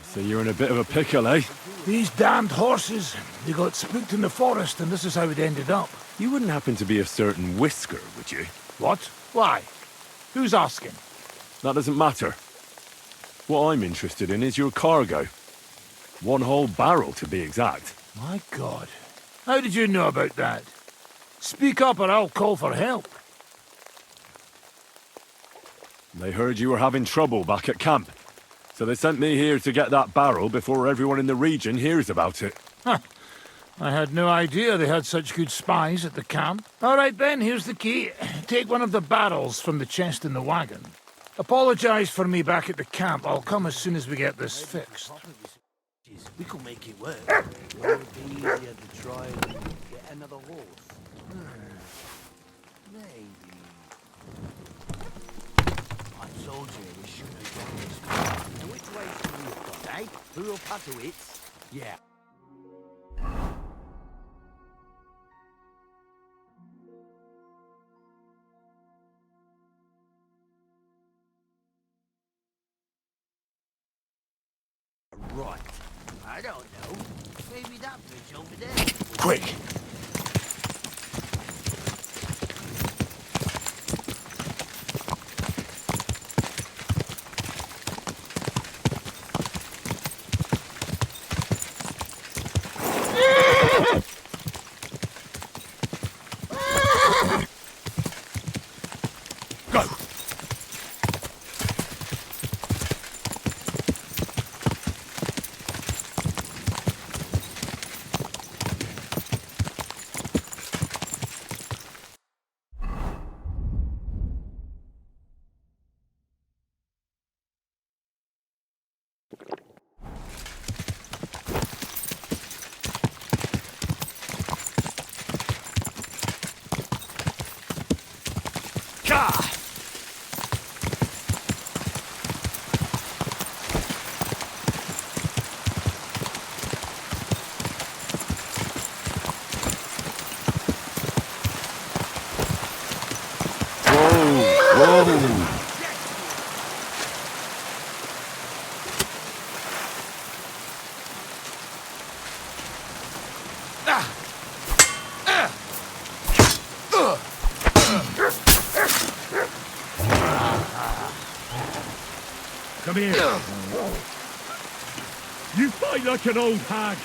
So you're in a bit of a pickle, eh? These damned horses, they got spooked in the forest and this is how it ended up. You wouldn't happen to be a certain Whisker, would you? What? Why? Who's asking? That doesn't matter. What I'm interested in is your cargo. 1 whole barrel, to be exact. My God. How did you know about that? Speak up or I'll call for help. They heard you were having trouble back at camp. So they sent me here to get that barrel before everyone in the region hears about it. Huh. I had no idea they had such good spies at the camp. All right then, here's the key. Take one of the barrels from the chest in the wagon. Apologize for me back at the camp. I'll come as soon as we get this fixed. We could make it work. It would be easier to try and get another horse. Maybe. I told you we should have done this. So which way should we have gone, eh? Through Patuitz? Yeah. Right. I don't know. Maybe that bridge over there. Quick! Come here. You fight like an old hag.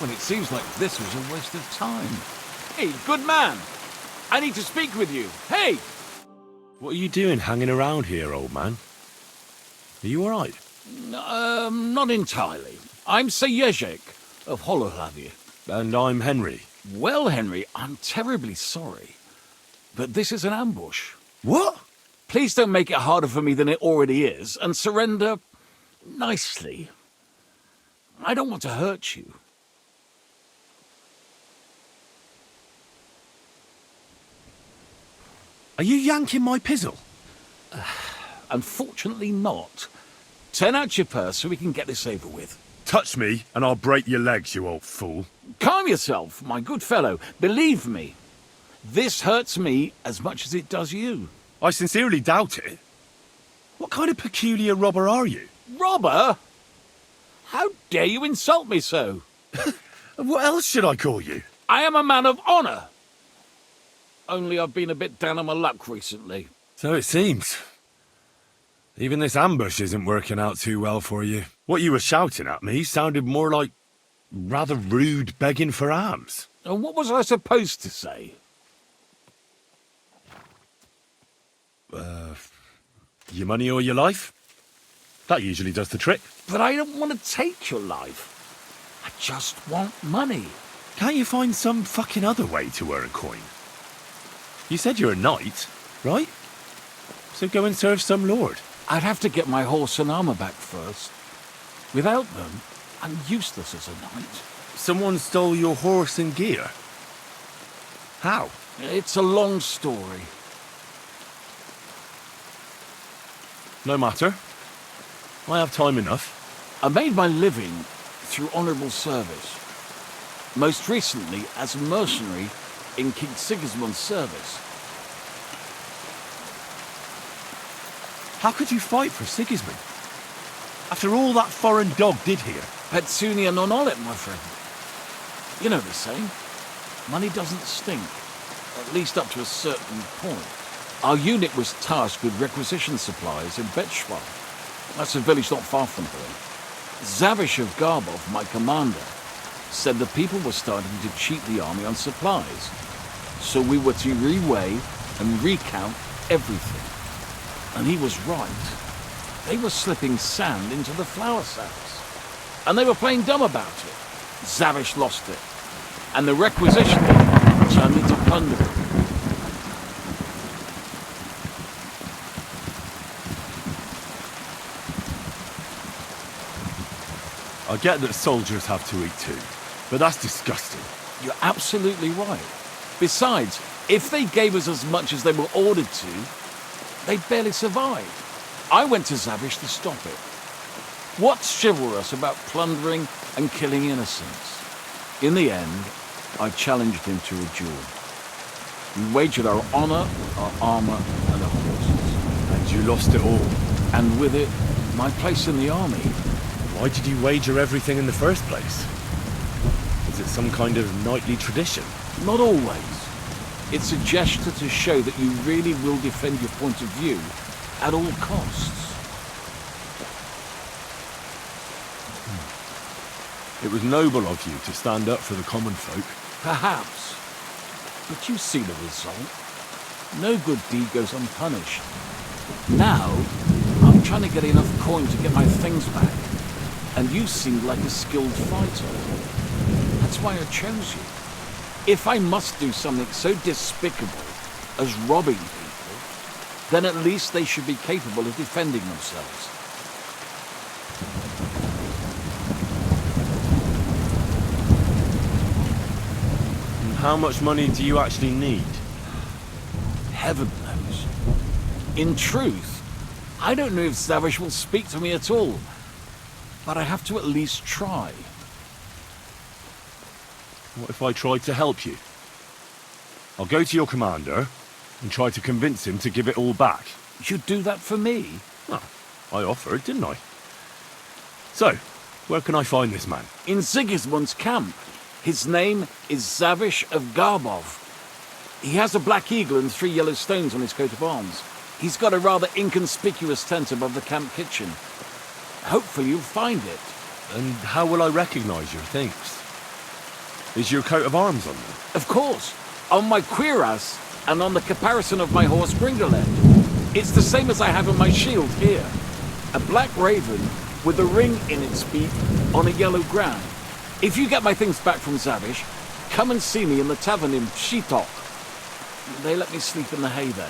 Well, it seems like this was a waste of time. Hey, good man! I need to speak with you. Hey! What are you doing hanging around here, old man? Are you alright? Not entirely. I'm Sejezek of Holohlavi. And I'm Henry. Well, Henry, I'm terribly sorry, but this is an ambush. What? Please don't make it harder for me than it already is, and surrender nicely. I don't want to hurt you. Are you yanking my pizzle? Unfortunately not. Turn out your purse so we can get this over with. Touch me, and I'll break your legs, you old fool. Calm yourself, my good fellow. Believe me, this hurts me as much as it does you. I sincerely doubt it. What kind of peculiar robber are you? Robber? How dare you insult me so? What else should I call you? I am a man of honor. Only I've been a bit down on my luck recently. So it seems. Even this ambush isn't working out too well for you. What you were shouting at me sounded more like rather rude begging for alms. And what was I supposed to say? Your money or your life? That usually does the trick. But I don't want to take your life. I just want money. Can't you find some fucking other way to earn coin? You said you're a knight, right? So go and serve some lord. I'd have to get my horse and armor back first. Without them, I'm useless as a knight. Someone stole your horse and gear? How? It's a long story. No matter. I have time enough. I made my living through honourable service. Most recently as a mercenary in King Sigismund's service. How could you fight for Sigismund? After all that foreign dog did here? Petsunia non olet, my friend. You know the saying. Money doesn't stink. At least up to a certain point. Our unit was tasked with requisition supplies in Betschwar. That's a village not far from here. Zavish of Garbov, my commander, said the people were starting to cheat the army on supplies. So we were to reweigh and recount everything. And he was right. They were slipping sand into the flour sacks. And they were playing dumb about it. Zavish lost it. And the requisition turned into plundering. I get that soldiers have to eat too, but that's disgusting. You're absolutely right. Besides, if they gave us as much as they were ordered to, they'd barely survive. I went to Zavish to stop it. What's chivalrous about plundering and killing innocents? In the end, I challenged him to a duel. We wagered our honor, our armor, and our horses. And you lost it all. And with it, my place in the army. Why did you wager everything in the first place? Is it some kind of knightly tradition? Not always. It's a gesture to show that you really will defend your point of view at all costs. It was noble of you to stand up for the common folk. Perhaps. But you see the result. No good deed goes unpunished. Now, I'm trying to get enough coin to get my things back. And you seemed like a skilled fighter. That's why I chose you. If I must do something so despicable as robbing people, then at least they should be capable of defending themselves. And how much money do you actually need? Heaven knows. In truth, I don't know if Zavish will speak to me at all. But I have to at least try. What if I tried to help you? I'll go to your commander and try to convince him to give it all back. You'd do that for me? Well, I offered, didn't I? So, where can I find this man? In Sigismund's camp. His name is Zavish of Garbov. He has a black eagle and 3 yellow stones on his coat of arms. He's got a rather inconspicuous tent above the camp kitchen. Hopefully you'll find it. And how will I recognize your things? Is your coat of arms on them? Of course. On my cuirass and on the caparison of my horse Gringolet. It's the same as I have on my shield here. A black raven with a ring in its beak on a yellow ground. If you get my things back from Zavish, come and see me in the tavern in Pshitok. They let me sleep in the hay there.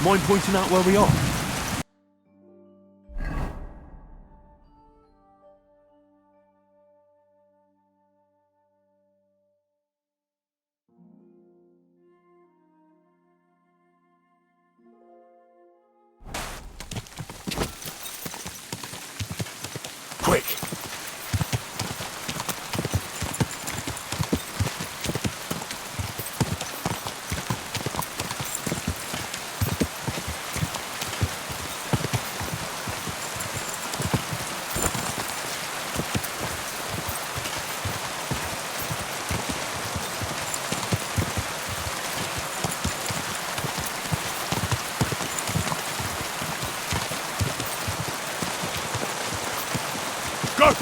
Mind pointing out where we are? Quick! Go!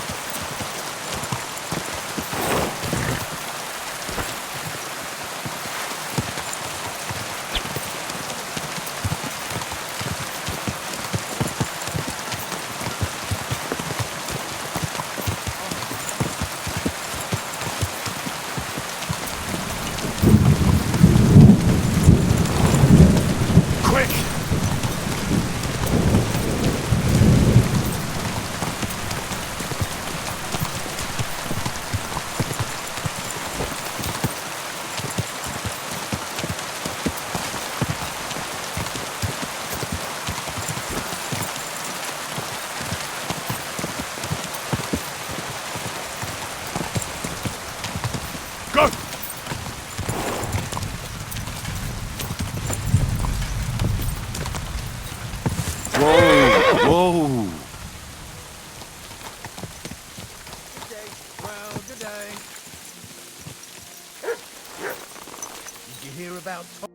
Quick! Go! Whoa! Whoa! Well, good day. Did you hear about Tom?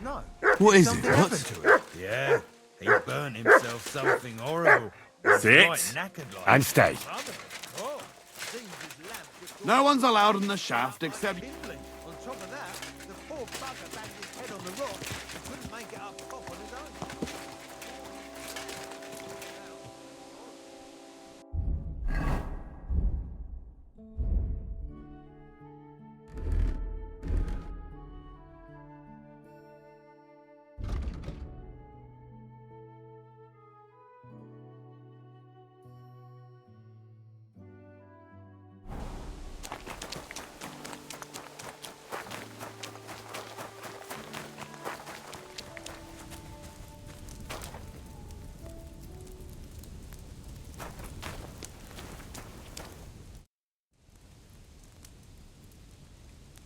No. What is it? Something What? happened to him. Yeah, he burnt himself something horrible. He's Sit quite knackered like. and stay. Oh, seems his lamp just No one's allowed in the shaft except... kindling. On top of that, the poor bugger banged his head on the rock and couldn't make it up top on his own.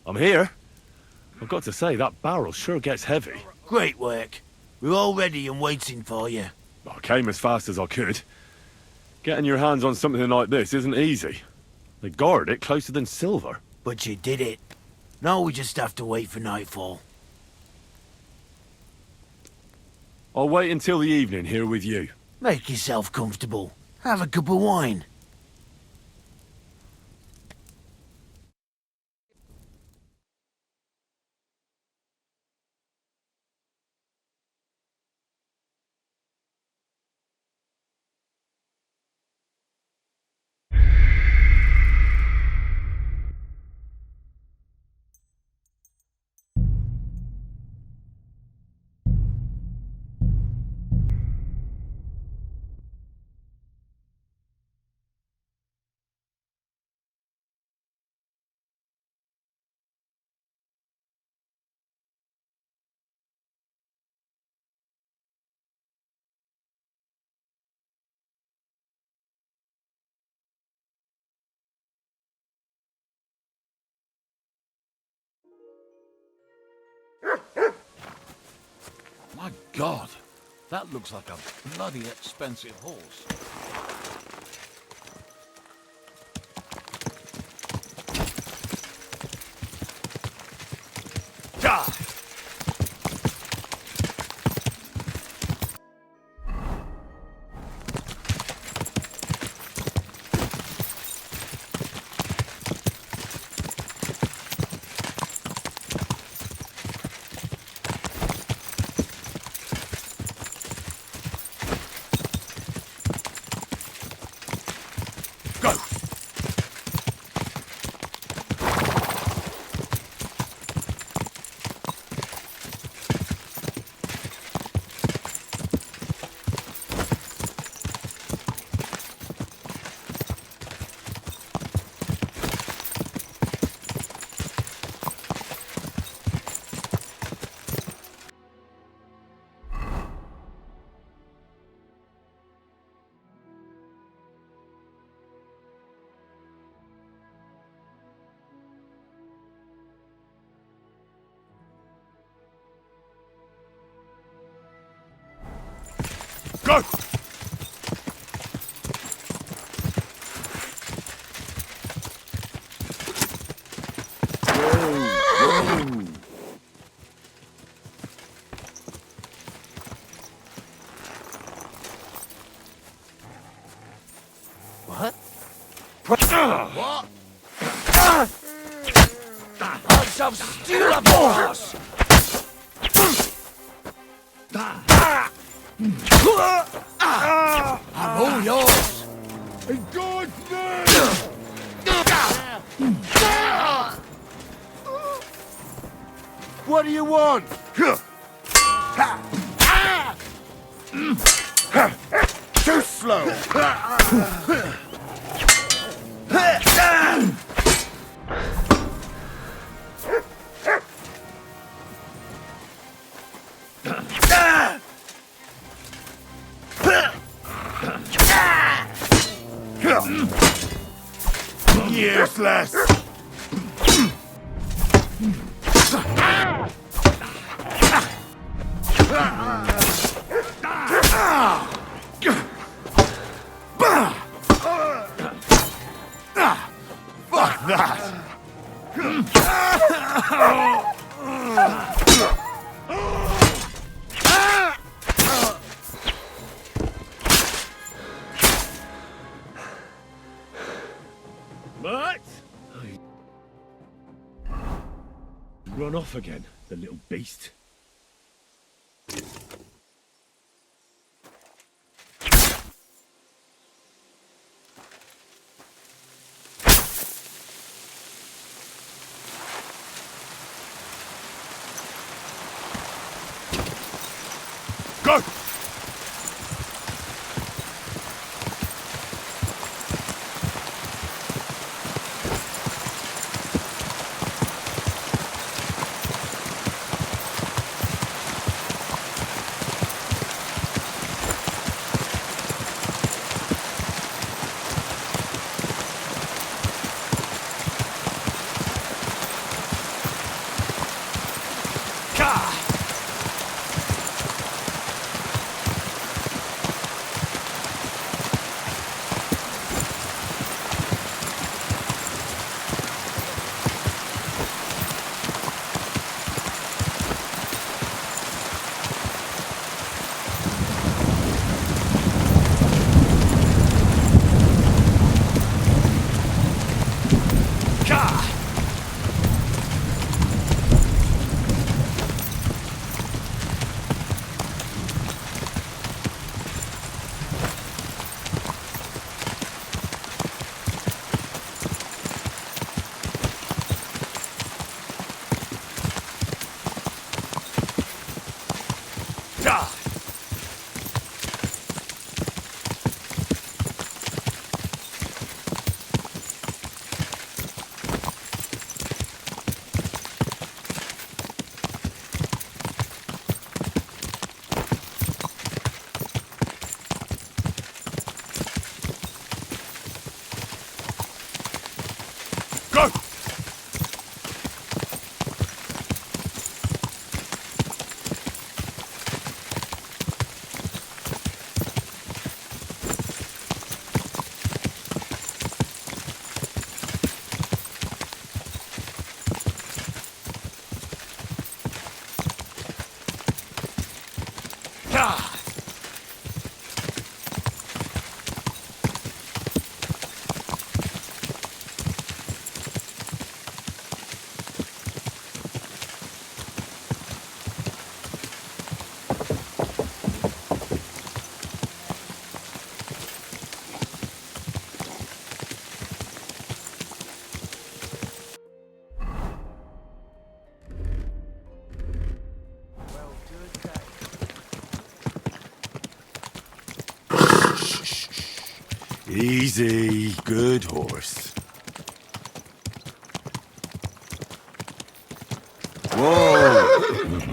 I'm here. I've got to say, that barrel sure gets heavy. Great work. We're all ready and waiting for you. I came as fast as I could. Getting your hands on something like this isn't easy. They guard it closer than silver. But you did it. Now we just have to wait for nightfall. I'll wait until the evening here with you. Make yourself comfortable. Have a cup of wine. My God, that looks like a bloody expensive horse. Go! What? What? I'm some stealer boss! I'm all yours! In God's What do you want? Too slow! Useless! Fuck that! What? Run off again, the little beast. Go! Easy, good horse. Whoa!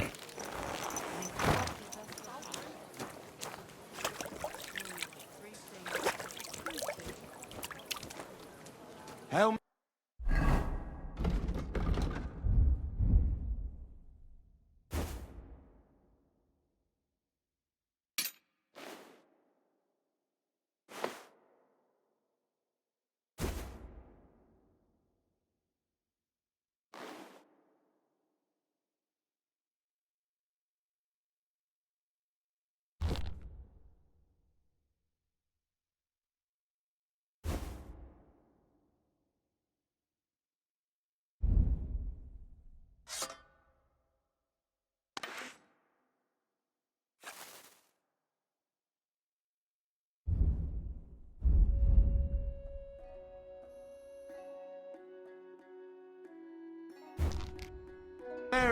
Helm.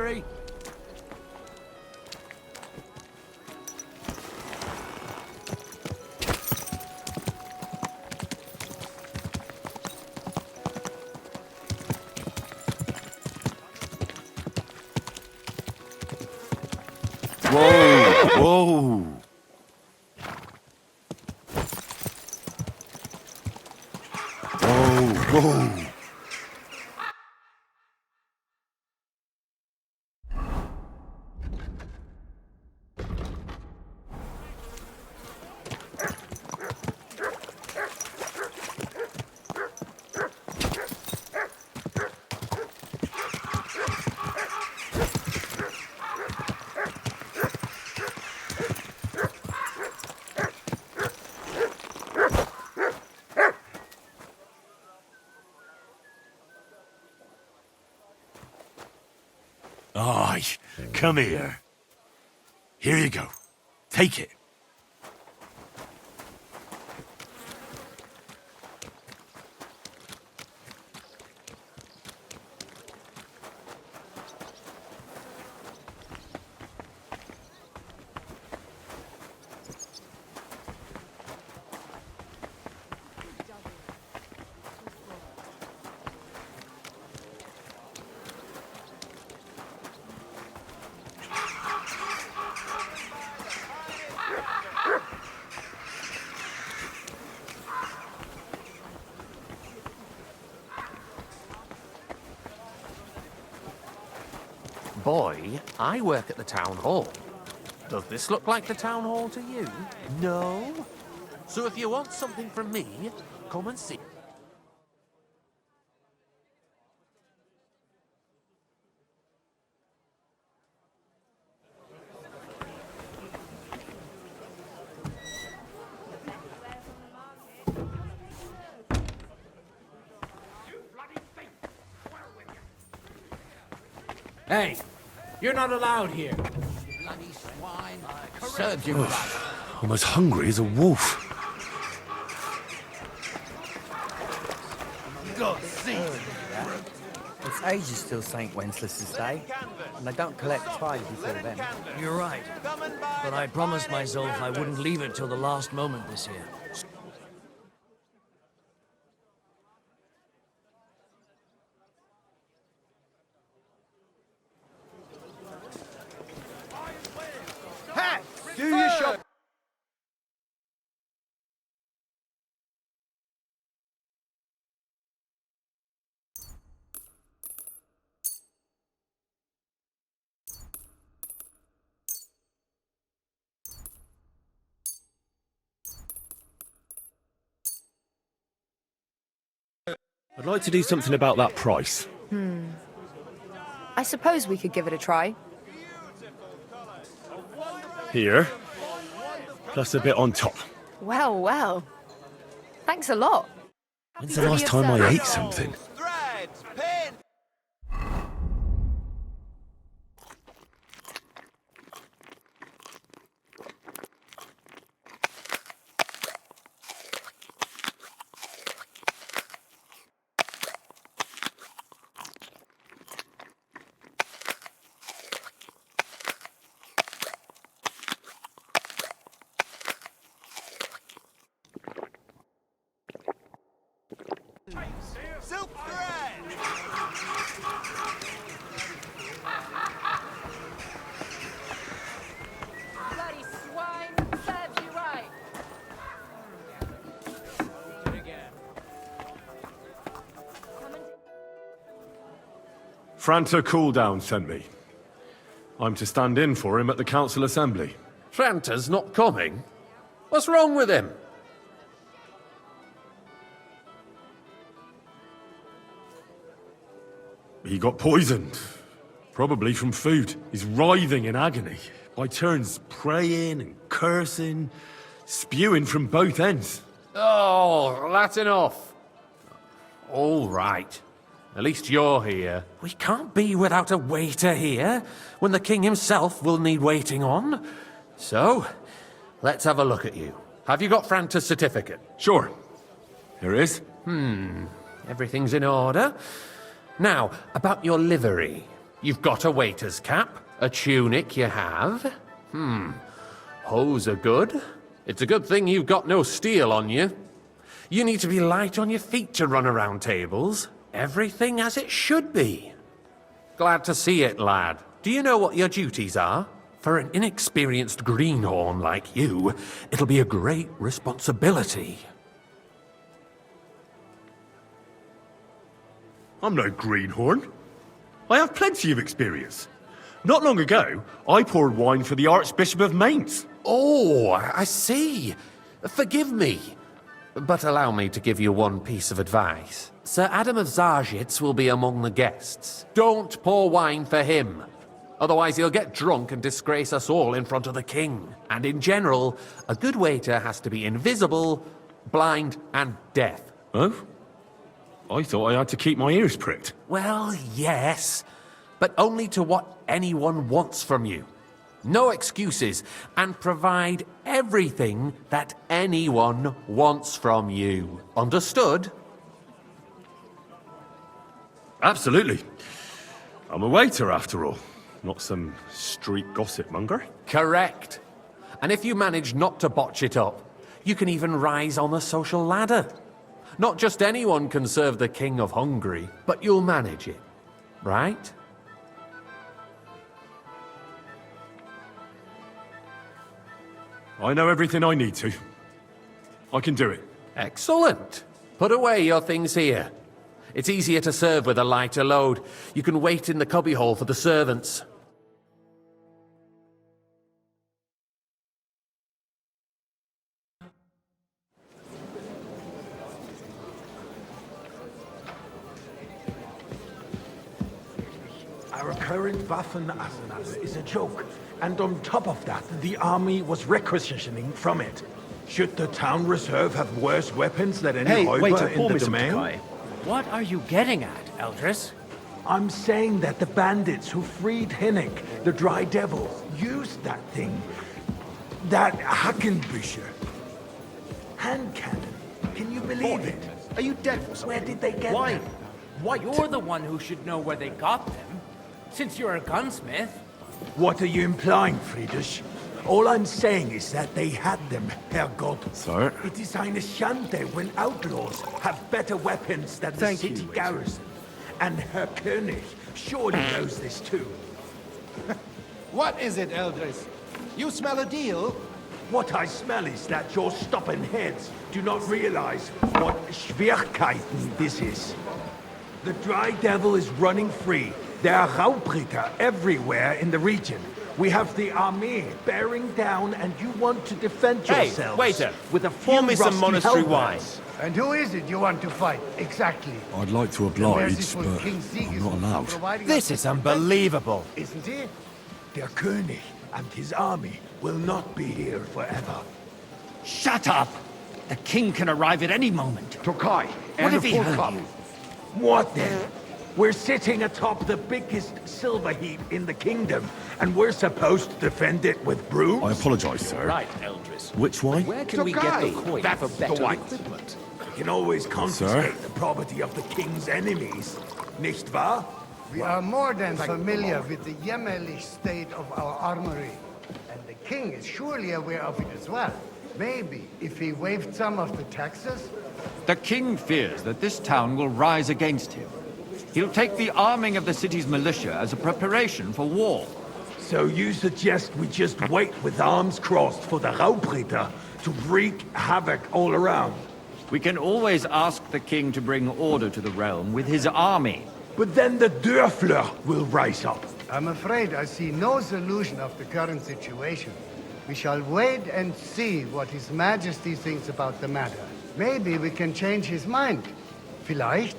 Mary. Whoa! Whoa! Whoa! Whoa! Aye, come here. Here you go. Take it. Boy, I work at the town hall. Does this look like the town hall to you? No? So if you want something from me, come and see. Hey, you're not allowed here. Bloody swine. Served you right. I'm as hungry as a wolf. It's ages till St. Wenceslas's Day, and they don't collect tithe before then. You're right. But I promised myself I wouldn't leave it till the last moment this year. Do your shop. I'd like to do something about that price. I suppose we could give it a try. Here. Plus a bit on top. Well, well. Thanks a lot. When's the last time I ate something? Silk thread! Bloody swine, serves you right. Franta Cooldown sent me. I'm to stand in for him at the council assembly. Franta's not coming? What's wrong with him? He got poisoned. Probably from food. He's writhing in agony. By turns praying and cursing, spewing from both ends. Oh, that's enough. All right. At least you're here. We can't be without a waiter here, when the king himself will need waiting on. So, let's have a look at you. Have you got Franta's certificate? Sure. Here it is. Everything's in order. Now, about your livery. You've got a waiter's cap. A tunic you have. Hose are good. It's a good thing you've got no steel on you. You need to be light on your feet to run around tables. Everything as it should be. Glad to see it, lad. Do you know what your duties are? For an inexperienced greenhorn like you, it'll be a great responsibility. I'm no greenhorn. I have plenty of experience. Not long ago, I poured wine for the Archbishop of Mainz. Oh, I see. Forgive me. But allow me to give you one piece of advice. Sir Adam of Zarzhitz will be among the guests. Don't pour wine for him. Otherwise he'll get drunk and disgrace us all in front of the king. And in general, a good waiter has to be invisible, blind, and deaf. Oh? I thought I had to keep my ears pricked. Well, yes, but only to what anyone wants from you. No excuses, and provide everything that anyone wants from you. Understood? Absolutely. I'm a waiter, after all. Not some street gossip monger. Correct. And if you manage not to botch it up, you can even rise on the social ladder. Not just anyone can serve the King of Hungary, but you'll manage it, right? I know everything I need to. I can do it. Excellent. Put away your things here. It's easier to serve with a lighter load. You can wait in the cubbyhole for the servants. Our current Waffen-arsenal is a joke. And on top of that, the army was requisitioning from it. Should the town reserve have worse weapons than any Räuber in the domain? What are you getting at, Eldris? I'm saying that the bandits who freed Hinnik, the Dry Devil, used that thing. That Hackenbücher. Hand cannon. Can you believe it? Are you deaf or something? Where did they get Why? them? Why? You're the one who should know where they got them. Since you're a gunsmith. What are you implying, Friedrich? All I'm saying is that they had them, Herrgott. Sir? It is eine Schande when outlaws have better weapons than the city garrison. And Herr König surely knows this too. What is it, Eldris? You smell a deal? What I smell is that your stubborn heads do not realize what Schwierigkeiten this is. The Dry Devil is running free. There are Raubritter everywhere in the region. We have the army bearing down, and you want to defend yourselves. Waiter, with a pour me some monastery wine. And who is it you want to fight, exactly? I'd like to oblige, but I'm not allowed. This is unbelievable. Isn't it? Der König and his army will not be here forever. Shut up! The king can arrive at any moment. Tokai, What if he heard you? What then? We're sitting atop the biggest silver heap in the kingdom, and we're supposed to defend it with brooms? I apologize, sir. Right, Eldris. Which way? Where can we get the coin That's for better the white. equipment? We can always confiscate the property of the king's enemies, nicht wahr? We are more than familiar with the jämmerlich state of our armory. And the king is surely aware of it as well. Maybe if he waived some of the taxes? The king fears that this town will rise against him. He'll take the arming of the city's militia as a preparation for war. So you suggest we just wait with arms crossed for the Raubritter to wreak havoc all around? We can always ask the king to bring order to the realm with his army. But then the Dörfler will rise up. I'm afraid I see no solution of the current situation. We shall wait and see what His Majesty thinks about the matter. Maybe we can change his mind. Vielleicht?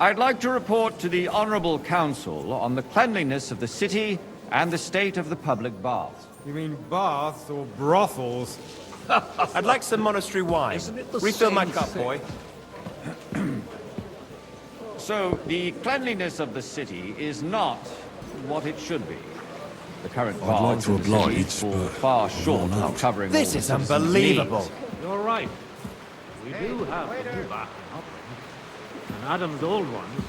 I'd like to report to the Honorable Council on the cleanliness of the city and the state of the public baths. You mean baths or brothels? I'd like some monastery wine. Isn't it the Refill my same cup, thing? boy. So, the cleanliness of the city is not what it should be. The current I'd like baths to in the city oblige, fall but far I'm short not of allowed. covering This all the is citizens' unbelievable. needs. You're right. We do have the new backing up. And Adam's old ones.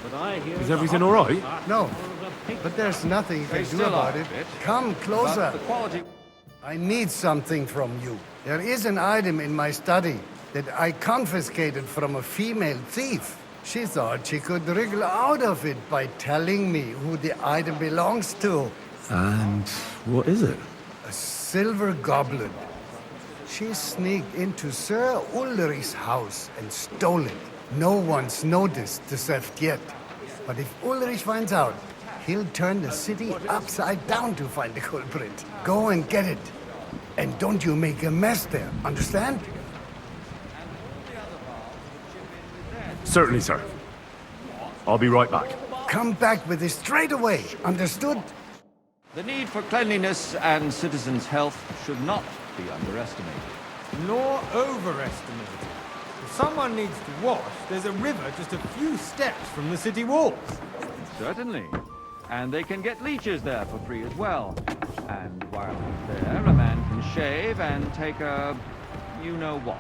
But I hear... Is everything all right? No. But there's nothing you They can do still about are it. a bit, Come closer. but the quality... I need something from you. There is an item in my study that I confiscated from a female thief. She thought she could wriggle out of it by telling me who the item belongs to. And what is it? A silver goblet. She sneaked into Sir Ulrich's house and stole it. No one's noticed the theft yet. But if Ulrich finds out, he'll turn the city upside down to find the culprit. Go and get it. And don't you make a mess there, understand? Certainly, sir. I'll be right back. Come back with it straight away, understood? The need for cleanliness and citizens' health should not be underestimated. Nor overestimated. If someone needs to wash, there's a river just a few steps from the city walls. Certainly. And they can get leeches there for free as well. And while he's there, a man can shave and take a... you-know-what.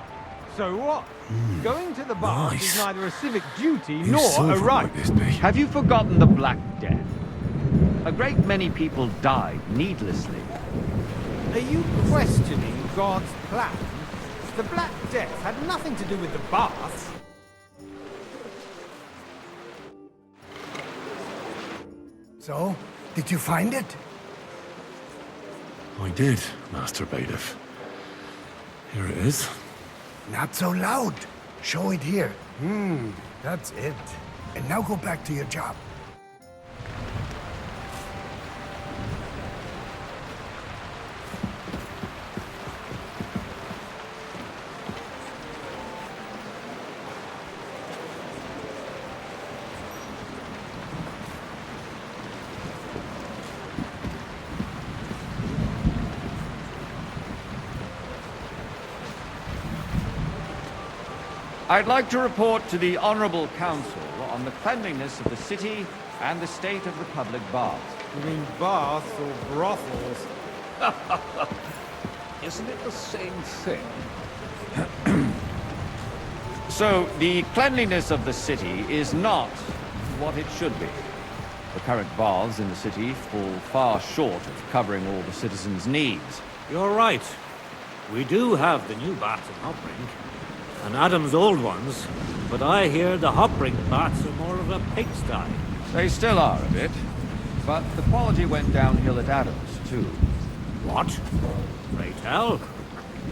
So what? Going to the bath is neither a civic duty Whose nor a silver right. might this be? Have you forgotten the Black Death? A great many people died needlessly. Are you questioning God's plan? The Black Death had nothing to do with the baths. So, did you find it? I did, Master Bailiff. Here it is. Not so loud. Show it here. That's it. And now go back to your job. I'd like to report to the Honorable Council on the cleanliness of the city and the state of the public baths. You mean baths or brothels? Isn't it the same thing? So, the cleanliness of the city is not what it should be. The current baths in the city fall far short of covering all the citizens' needs. You're right. We do have the new baths in Hopbrink, and Adam's old ones, but I hear the Hopbrink baths are more of a pigsty. They still are a bit, but the quality went downhill at Adams, too. What? Pray tell.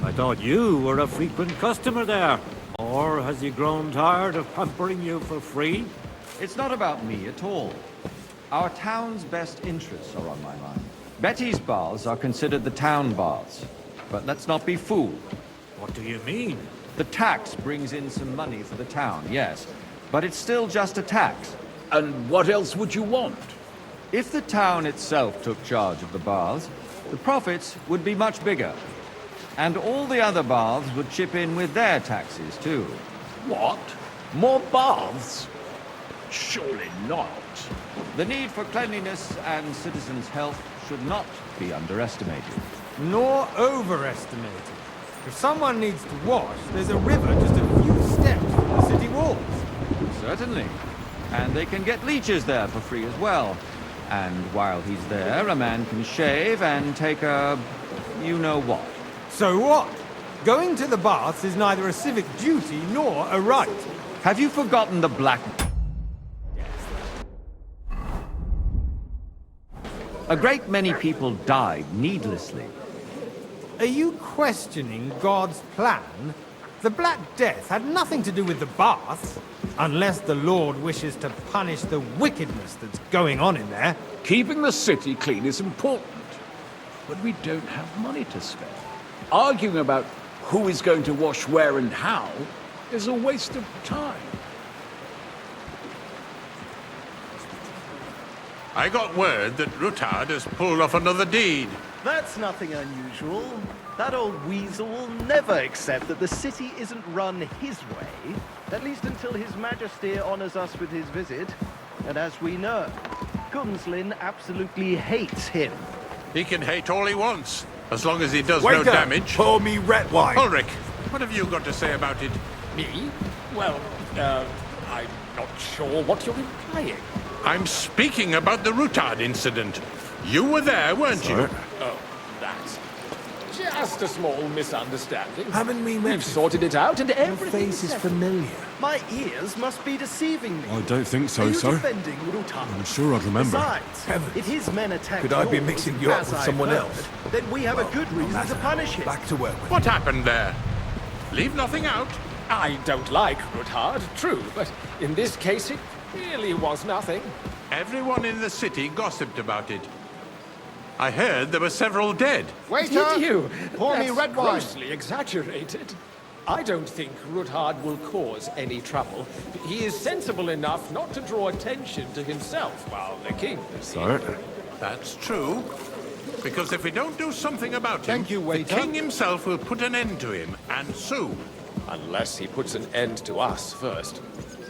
I thought you were a frequent customer there. Or has he grown tired of pampering you for free? It's not about me at all. Our town's best interests are on my mind. Betty's baths are considered the town baths. But let's not be fooled. What do you mean? The tax brings in some money for the town, yes. But it's still just a tax. And what else would you want? If the town itself took charge of the baths, the profits would be much bigger. And all the other baths would chip in with their taxes, too. What? More baths? Surely not. The need for cleanliness and citizens' health should not be underestimated. Nor overestimated. If someone needs to wash, there's a river just a few steps from the city walls. Certainly. And they can get leeches there for free as well. And while he's there, a man can shave and take a... you-know-what. So what? Going to the baths is neither a civic duty nor a right. Have you forgotten the Black... A great many people died needlessly. Are you questioning God's plan? The Black Death had nothing to do with the baths, unless the Lord wishes to punish the wickedness that's going on in there. Keeping the city clean is important, but we don't have money to spare. Arguing about who is going to wash where and how is a waste of time. I got word that Rutard has pulled off another deed. That's nothing unusual. That old weasel will never accept that the city isn't run his way, at least until His Majesty honors us with his visit. And as we know, Gunslin absolutely hates him. He can hate all he wants, as long as he does Waiter, no damage. pour me red wine. Ulrich, what have you got to say about it? Me? Well, I'm not sure what you're implying. I'm speaking about the Rutard incident. You were there, weren't you? Oh, that's just a small misunderstanding. Haven't we met? We've sorted it out and Your everything. face is familiar. My ears must be deceiving me. I don't think Are so, you sir. defending Rutard? I'm sure I'd remember. Besides, if his men attack Could I be yours, mixing you up as with I've someone heard, else? then we have a good reason to punish him. Back to work. What happened there? Leave nothing out. I don't like Rutard, true, but in this case it really was nothing. Everyone in the city gossiped about it. I heard there were several dead. Did you? Pour me That's red wine. grossly exaggerated. I don't think Rutard will cause any trouble. He is sensible enough not to draw attention to himself while the king is here. Sir? That's true. Because if we don't do something about him, Thank you, the waiter. king himself will put an end to him, and soon. Unless he puts an end to us first.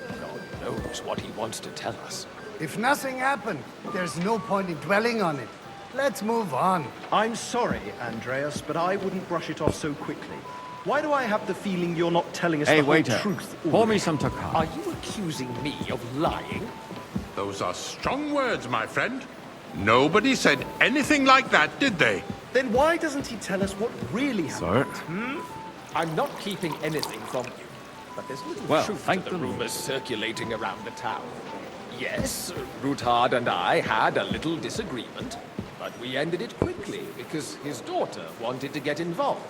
God knows what he wants to tell us. If nothing happened, there's no point in dwelling on it. Let's move on. I'm sorry, Andreas, but I wouldn't brush it off so quickly. Why do I have the feeling you're not telling us Hey, the whole waiter. truth? Pour me some Takar. Are you accusing me of lying? Those are strong words, my friend. Nobody said anything like that, did they? Then why doesn't he tell us what really happened? Sir? I'm not keeping anything from you. But there's little Well, truth thank to the the Lord. rumors circulating around the town. Yes, Rutard and I had a little disagreement, but we ended it quickly because his daughter wanted to get involved.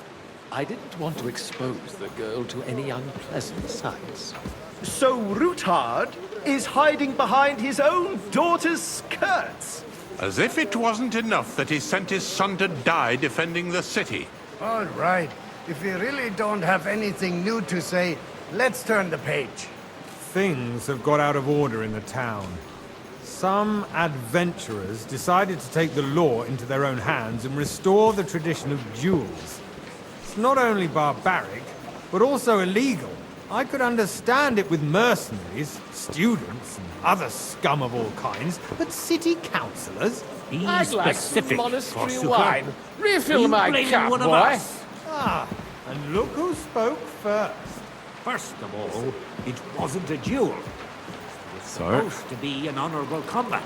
I didn't want to expose the girl to any unpleasant sights. So Rutard is hiding behind his own daughter's skirts? As if it wasn't enough that he sent his son to die defending the city. All right. If we really don't have anything new to say, let's turn the page. Things have got out of order in the town. Some adventurers decided to take the law into their own hands and restore the tradition of duels. It's not only barbaric, but also illegal. I could understand it with mercenaries, students, and other scum of all kinds, but city councillors? I'd like some monastery wine. Are Refill you my blaming cup, one of boy. us? Ah, and look who spoke first. First of all, it wasn't a duel. It was Sir? supposed to be an honourable combat.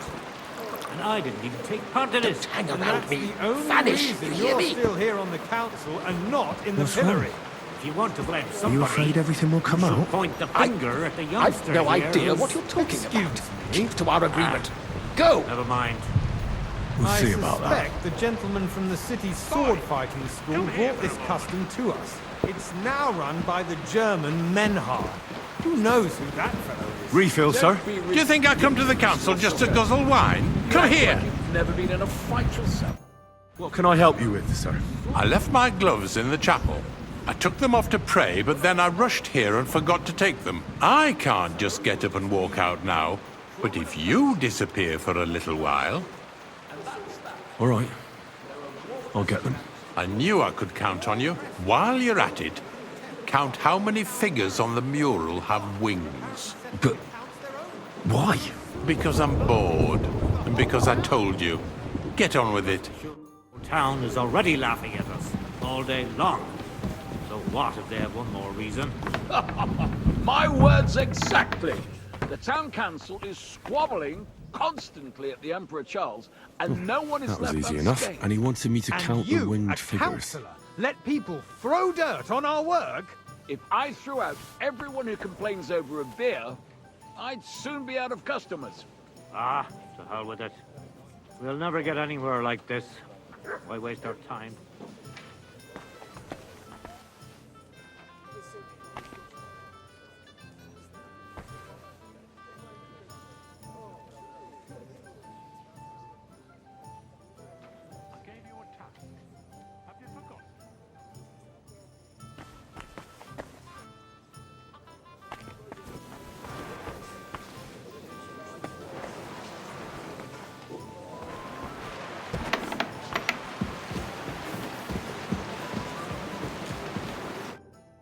And I didn't even take part in it. Hang And around that's me. the only Vanish. reason You hear you're me? still here on the council and not in the What's wrong? pillory. If you want to blame Are somebody, you afraid everything will come you should out? point the finger at the youngster I've no here idea who's- what you're talking about. Keep to our agreement. Go! Never mind. We'll I see about that. suspect the gentleman from the city's sword fighting school brought this custom to us. It's now run by the German Menhard. Who knows who that fellow is? Refill, sir? Do you think I come to the council just to guzzle wine? Come here! You've never been in a fight yourself. What can I help you with, sir? I left my gloves in the chapel. I took them off to pray, but then I rushed here and forgot to take them. I can't just get up and walk out now. But if you disappear for a little while... All right. I'll get them. I knew I could count on you. While you're at it, count how many figures on the mural have wings. But why? Because I'm bored, and because I told you. Get on with it. The town is already laughing at us all day long. So what if they have one more reason? My words exactly. The town council is squabbling constantly at the Emperor Charles, and no one is That was left easy enough. unscathed. And he wanted me to And count you, the winged a figures. councillor, let people throw dirt on our work? If I threw out everyone who complains over a beer, I'd soon be out of customers. Ah, to hell with it. We'll never get anywhere like this. Why waste our time?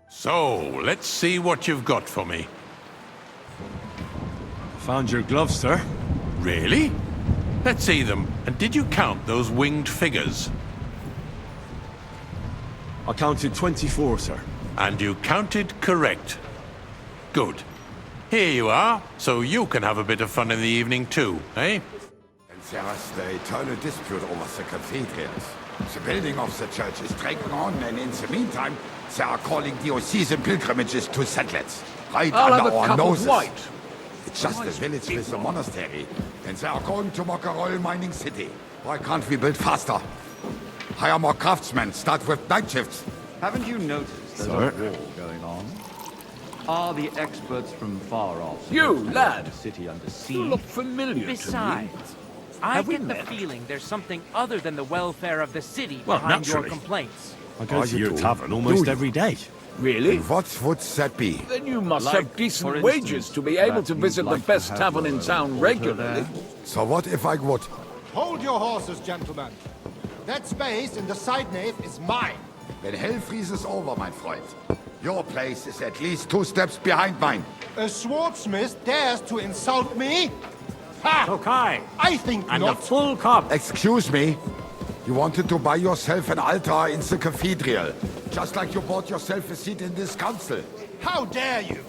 So, let's see what you've got for me. Found your gloves, sir. Really? Let's see them. And did you count those winged figures? I counted 24, sir. And you counted correct. Good. Here you are, so you can have a bit of fun in the evening too, eh? And there is the eternal dispute over the cathedrals. The building of the church is dragging on, and in the meantime, they are calling diocesan pilgrimages to settlers. Right I'll under have a our cup noses. of white. It's just a village with a monastery, and they are going to make a royal mining city. Why can't we build faster? Hire more craftsmen, start with night shifts. Haven't you noticed there's a war going on? Are the experts from far off? You, lad! The city under siege. You look familiar to me. Besides, I Have we get the met? feeling there's something other than the welfare of the city Well, behind your naturally. complaints. I go to your tavern almost every day. Really? And what would that be? Then you must Like, have for decent instance, wages to be able that to you'd visit the like to best have tavern in your town daughter regularly. there? So what if I would? Hold your horses, gentlemen. That space in the side nave is mine. When hell freezes over, my friend, your place is at least 2 steps behind mine. A swordsmith dares to insult me? Ha! Tokai! I think And a not. full cup! Excuse me? You wanted to buy yourself an altar in the cathedral, just like you bought yourself a seat in this council. How dare you?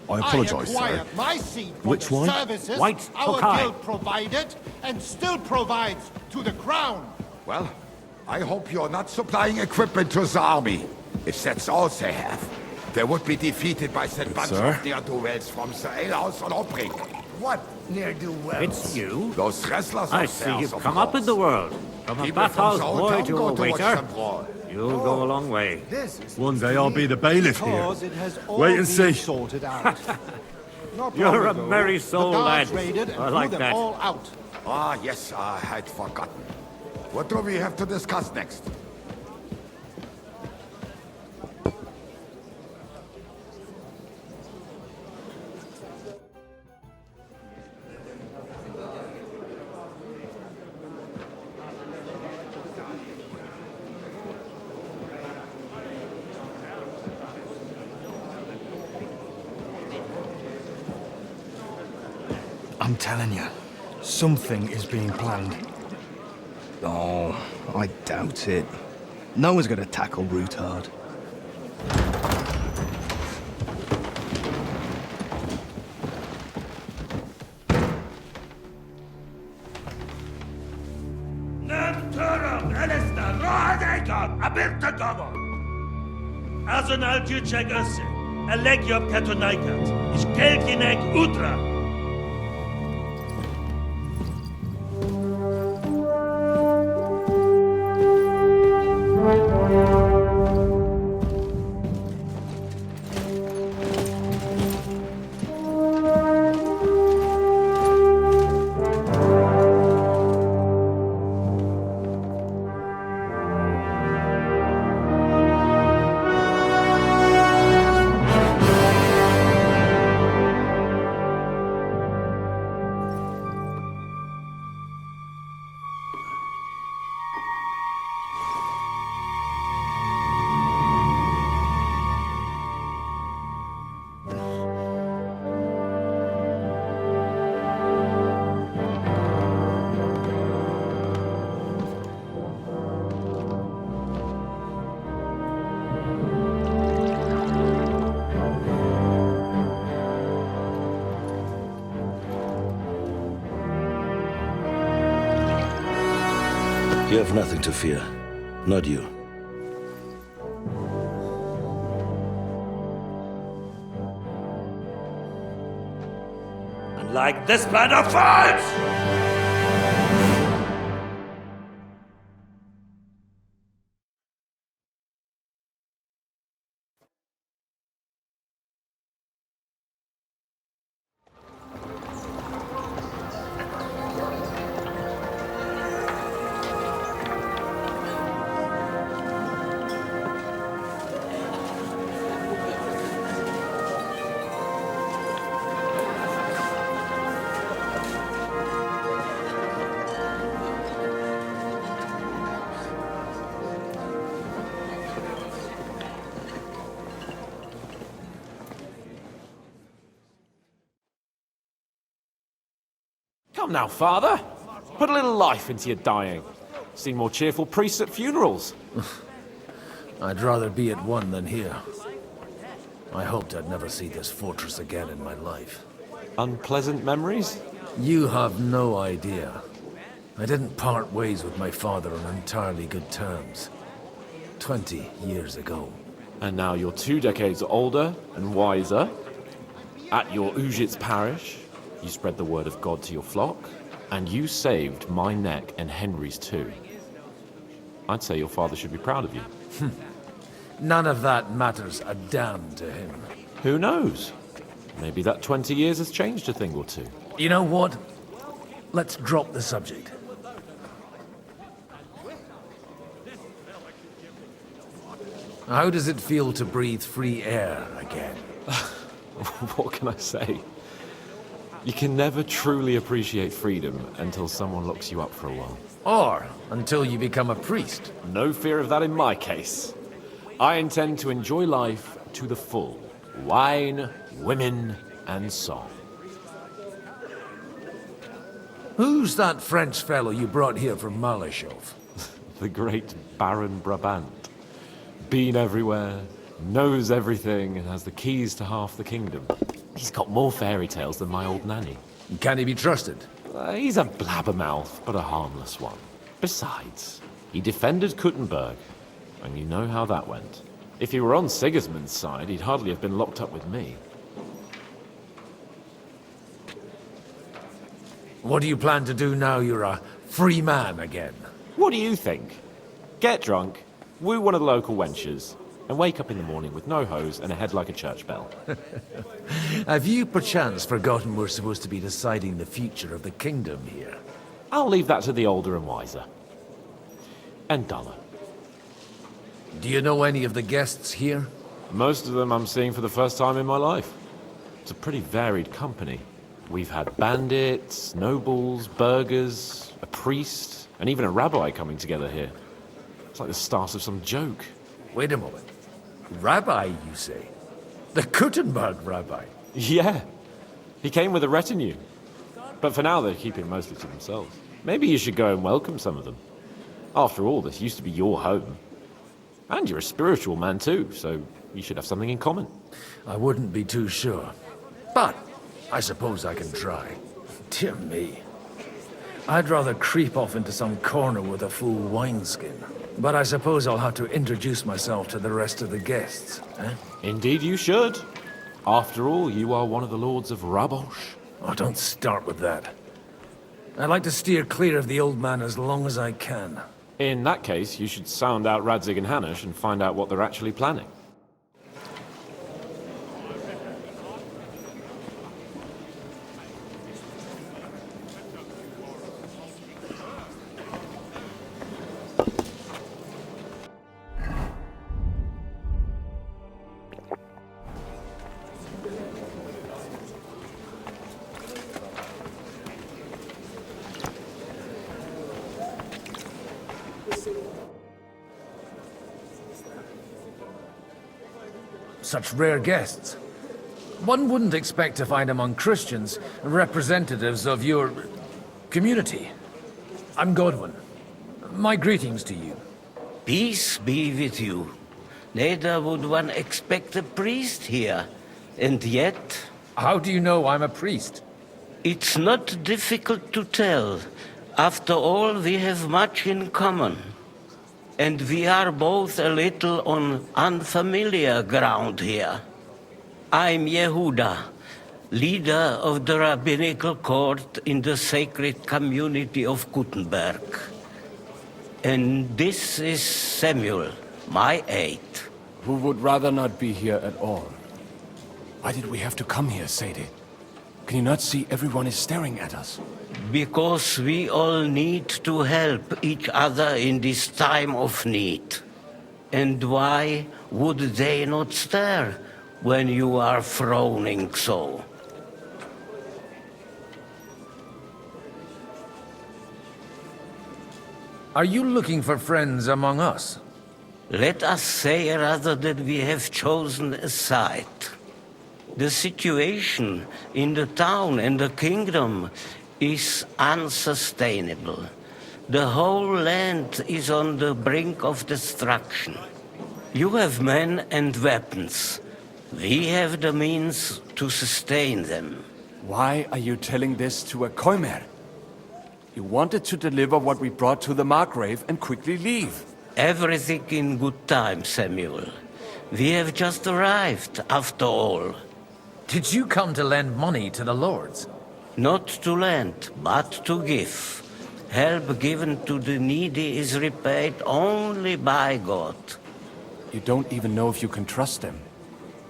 I apologise, acquired sir. my seat for Which the one? services White our Tokai. guild provided and still provides to the crown. Well, I hope you're not supplying equipment to the army. If that's all they have, they would be defeated by that bunch Sir? of ne'er-do-wells from the alehouse on Opring. What? Ne'er-do-well. It's you? Those wrestlers I of see theirs, you've of come up in course. the world. From a People from bathhouse the whole boy town to go a to watch waiter. them brawl. You'll go a long way. This is One day I'll be the bailiff here. Because it has all Wait and been see. sorted out. Not You're long a ago, merry the soul, guards lad. raided and I threw like them that. all out. Ah, yes, I had forgotten. What do we have to discuss next? I'm telling you, something is being planned. Oh, I doubt it. No one's going to tackle Rootard. Azonal Gyurcsák össze! A legjobb katonákat, és keljenek útra! You have nothing to fear. Not you. And like this plan of fight! Come now, father. Put a little life into your dying. See more cheerful priests at funerals. I'd rather be at one than here. I hoped I'd never see this fortress again in my life. Unpleasant memories? You have no idea. I didn't part ways with my father on entirely good terms. 20 years ago. And now you're 2 decades older and wiser. At your Ujitz parish, you spread the word of God to your flock, and you saved my neck and Henry's too. I'd say your father should be proud of you. None of that matters a damn to him. Who knows? Maybe that 20 years has changed a thing or two. You know what? Let's drop the subject. How does it feel to breathe free air again? What can I say? You can never truly appreciate freedom until someone locks you up for a while. Or until you become a priest. No fear of that in my case. I intend to enjoy life to the full. Wine, women, and song. Who's that French fellow you brought here from Malashov? The great Baron Brabant. Been everywhere, knows everything, and has the keys to half the kingdom. He's got more fairy tales than my old nanny. Can he be trusted? He's a blabbermouth, but a harmless one. Besides, he defended Kuttenberg, and you know how that went. If he were on Sigismund's side, he'd hardly have been locked up with me. What do you plan to do now you're a free man again? What do you think? Get drunk, woo one of the local wenches, and wake up in the morning with no hose and a head like a church bell. Have you perchance forgotten we're supposed to be deciding the future of the kingdom here? I'll leave that to the older and wiser. And duller. Do you know any of the guests here? Most of them I'm seeing for the first time in my life. It's a pretty varied company. We've had bandits, nobles, burghers, a priest, and even a rabbi coming together here. It's like the start of some joke. Wait a moment. Rabbi, you say? The Kuttenberg rabbi? Yeah. He came with a retinue. But for now, they're keeping mostly to themselves. Maybe you should go and welcome some of them. After all, this used to be your home. And you're a spiritual man too, so you should have something in common. I wouldn't be too sure. But I suppose I can try. Dear me. I'd rather creep off into some corner with a full wineskin. But I suppose I'll have to introduce myself to the rest of the guests, eh? Indeed you should. After all, you are one of the lords of Rabosh. Oh, don't start with that. I'd like to steer clear of the old man as long as I can. In that case, you should sound out Radzig and Hanush and find out what they're actually planning. Such rare guests. One wouldn't expect to find among Christians representatives of your community. I'm Godwin. My greetings to you. Peace be with you. Neither would one expect a priest here. And yet... How do you know I'm a priest? It's not difficult to tell. After all, we have much in common. And we are both a little on unfamiliar ground here. I'm Yehuda, leader of the rabbinical court in the sacred community of Kuttenberg. And this is Samuel, my aide. Who would rather not be here at all. Why did we have to come here, Sadie? Can you not see everyone is staring at us? Because we all need to help each other in this time of need. And why would they not stare when you are frowning so? Are you looking for friends among us? Let us say rather that we have chosen a side. The situation in the town and the kingdom is unsustainable. The whole land is on the brink of destruction. You have men and weapons. We have the means to sustain them. Why are you telling this to a Koimer? You wanted to deliver what we brought to the Margrave and quickly leave. Everything in good time, Samuel. We have just arrived, after all. Did you come to lend money to the lords? Not to lend, but to give. Help given to the needy is repaid only by God. You don't even know if you can trust them.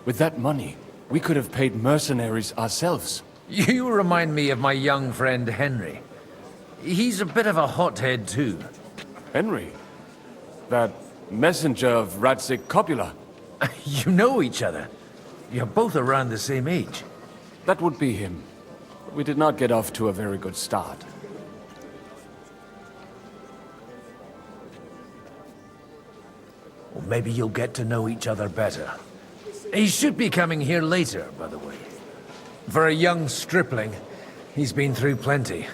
With that money, we could have paid mercenaries ourselves. You remind me of my young friend Henry. He's a bit of a hothead too. Henry? That messenger of Radzik Copula? You know each other. You're both around the same age. That would be him. We did not get off to a very good start. Well, maybe you'll get to know each other better. He should be coming here later, by the way. For a young stripling, he's been through plenty.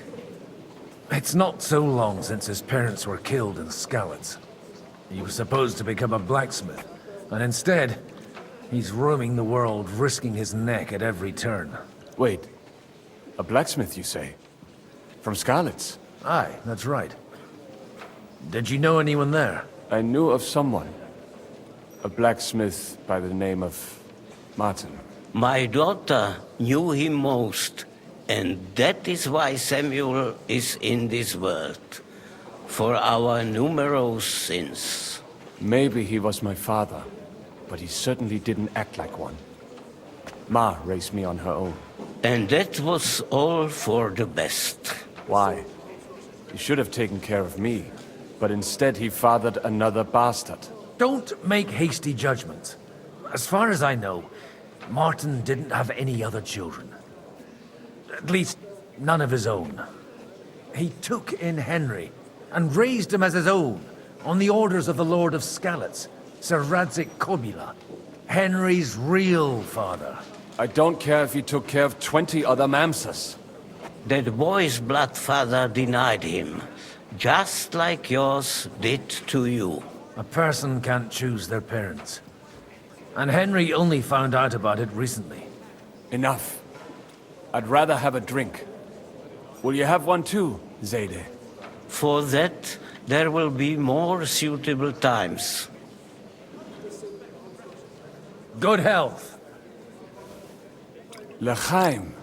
It's not so long since his parents were killed in Skalitz. He was supposed to become a blacksmith, and instead, he's roaming the world, risking his neck at every turn. Wait, a blacksmith, you say? From Skalitz? Aye, that's right. Did you know anyone there? I knew of someone. A blacksmith by the name of Martin. My daughter knew him most, and that is why Samuel is in this world. For our numerous sins. Maybe he was my father, but he certainly didn't act like one. Ma raised me on her own. And that was all for the best. Why? He should have taken care of me, but instead he fathered another bastard. Don't make hasty judgments. As far as I know, Martin didn't have any other children. At least, none of his own. He took in Henry and raised him as his own, on the orders of the Lord of Skalitz, Sir Radzik Copula, Henry's real father. I don't care if he took care of 20 other Mamsas. That boy's blood father denied him, just like yours did to you. A person can't choose their parents. And Henry only found out about it recently. Enough. I'd rather have a drink. Will you have one too, Zayde? For that, there will be more suitable times. Good health. L'chaim.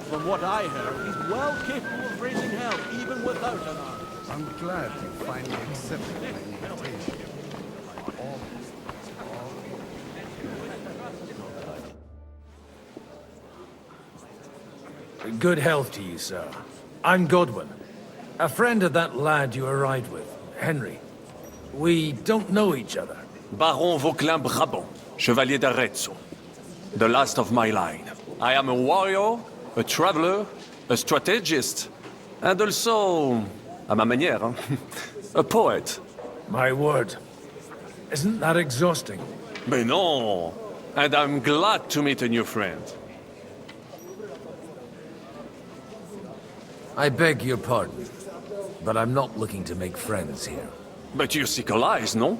From what I heard, he's well capable of raising hell, even without an army. I'm glad you finally accepted my invitation. Good health to you, sir. I'm Godwin, a friend of that lad you arrived with, Henry. We don't know each other. Baron Vauquelin Brabant, Chevalier d'Arezzo. The last of my line. I am a warrior, a traveler, a strategist, and also, à ma manière, a poet. My word. Isn't that exhausting? Mais non! And I'm glad to meet a new friend. I beg your pardon, but I'm not looking to make friends here. But you seek allies, no?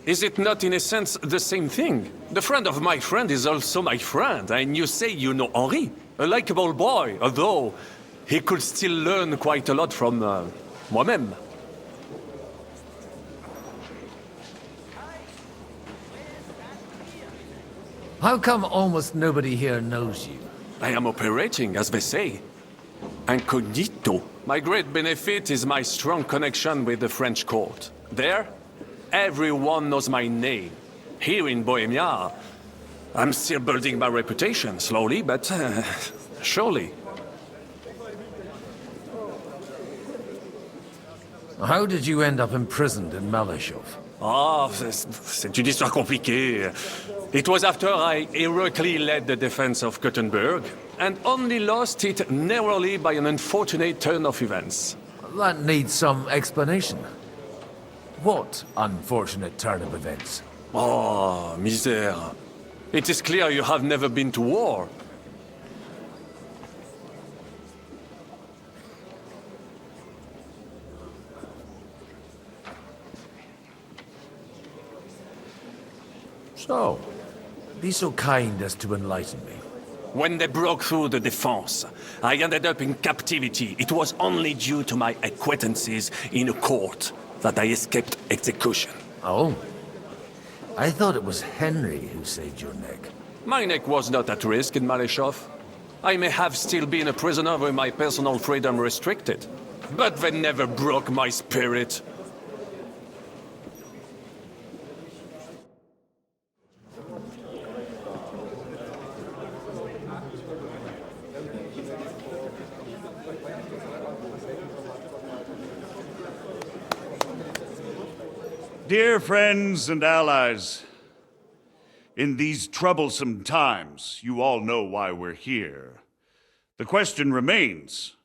Is it not in a sense the same thing? The friend of my friend is also my friend, and you say you know Henri, a likable boy, although he could still learn quite a lot from moi-même. How come almost nobody here knows you? I am operating, as they say. Incognito. My great benefit is my strong connection with the French court. There, everyone knows my name. Here in Bohemia, I'm still building my reputation, slowly, but surely. How did you end up imprisoned in Malashov? Ah, c'est une histoire compliquée. It was after I heroically led the defense of Gothenburg, and only lost it narrowly by an unfortunate turn of events. That needs some explanation. What unfortunate turn of events? Oh, misère. It is clear you have never been to war. So, be so kind as to enlighten me. When they broke through the defense, I ended up in captivity. It was only due to my acquaintances in a court that I escaped execution. Oh? I thought it was Henry who saved your neck. My neck was not at risk in Maleshov. I may have still been a prisoner with my personal freedom restricted, but they never broke my spirit. Dear friends and allies, in these troublesome times, you all know why we're here. The question remains,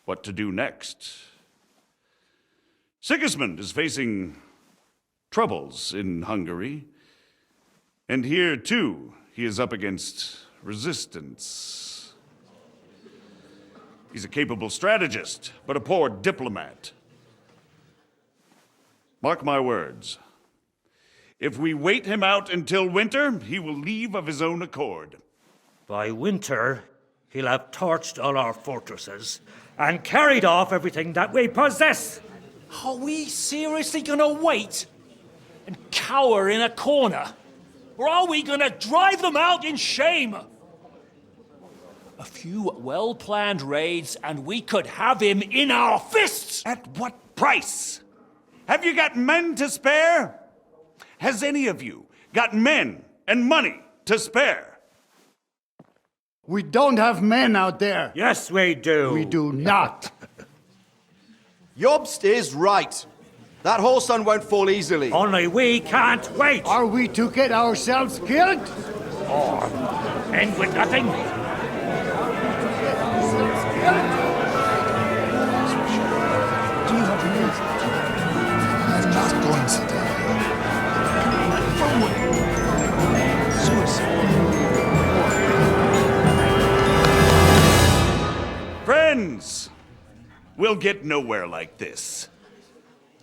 what to do next? Sigismund is facing troubles in Hungary, and here, too, he is up against resistance. He's a capable strategist, but a poor diplomat. Mark my words. If we wait him out until winter, he will leave of his own accord. By winter, he'll have torched all our fortresses and carried off everything that we possess. Are we seriously gonna wait and cower in a corner? Or are we gonna drive them out in shame? A few well-planned raids and we could have him in our fists! At what price? Have you got men to spare? Has any of you got men and money to spare? We don't have men out there. Yes, we do. We do not. Jobst is right. That whole sun won't fall easily. Only we can't wait. Are we to get ourselves killed? Or end with nothing? I'm not going to die. Friends, we'll get nowhere like this.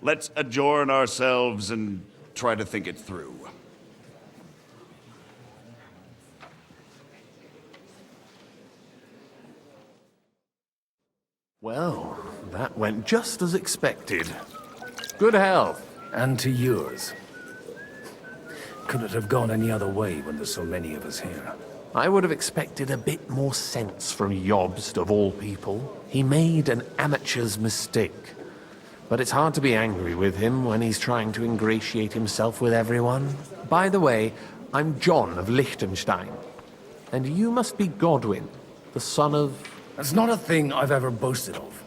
Let's adjourn ourselves and try to think it through. Well, that went just as expected. Good health. And to yours. Could it have gone any other way when there's so many of us here? I would have expected a bit more sense from Jobst, of all people. He made an amateur's mistake. But it's hard to be angry with him when he's trying to ingratiate himself with everyone. By the way, I'm John of Liechtenstein. And you must be Godwin, the son of... That's not a thing I've ever boasted of.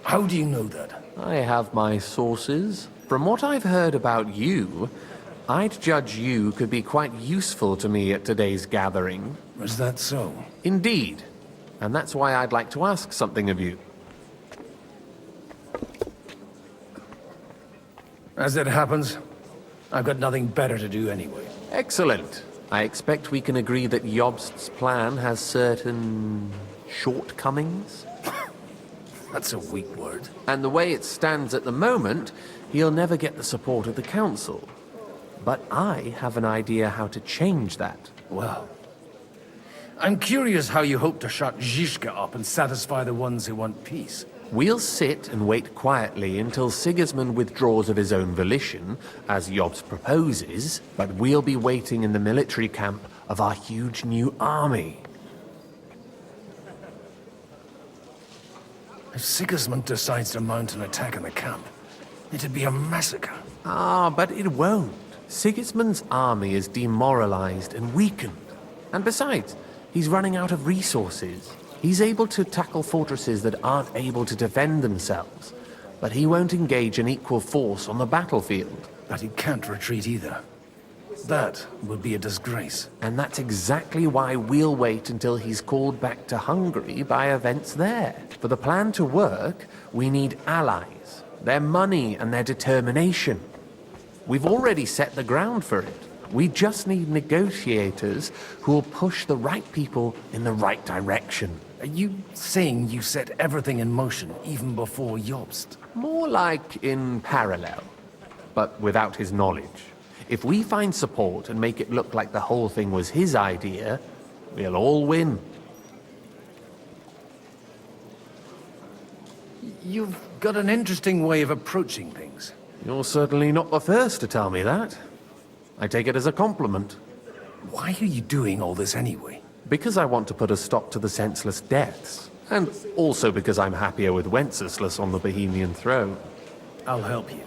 How do you know that? I have my sources. From what I've heard about you, I'd judge you could be quite useful to me at today's gathering. Was that so? Indeed. And that's why I'd like to ask something of you. As it happens, I've got nothing better to do anyway. Excellent. I expect we can agree that Jobst's plan has certain... shortcomings? That's a weak word. And the way it stands at the moment, he'll never get the support of the council. But I have an idea how to change that. Well, I'm curious how you hope to shut Zizka up and satisfy the ones who want peace. We'll sit and wait quietly until Sigismund withdraws of his own volition, as Jobst proposes, but we'll be waiting in the military camp of our huge new army. If Sigismund decides to mount an attack on the camp, it'd be a massacre. Ah, but it won't. Sigismund's army is demoralized and weakened. And besides, he's running out of resources. He's able to tackle fortresses that aren't able to defend themselves, but he won't engage an equal force on the battlefield. But he can't retreat either. That would be a disgrace. And that's exactly why we'll wait until he's called back to Hungary by events there. For the plan to work, we need allies, their money and their determination. We've already set the ground for it. We just need negotiators who will push the right people in the right direction. Are you saying you set everything in motion even before Jobst? More like in parallel, but without his knowledge. If we find support and make it look like the whole thing was his idea, we'll all win. You've got an interesting way of approaching things. You're certainly not the first to tell me that. I take it as a compliment. Why are you doing all this anyway? Because I want to put a stop to the senseless deaths. And also because I'm happier with Wenceslas on the Bohemian throne. I'll help you.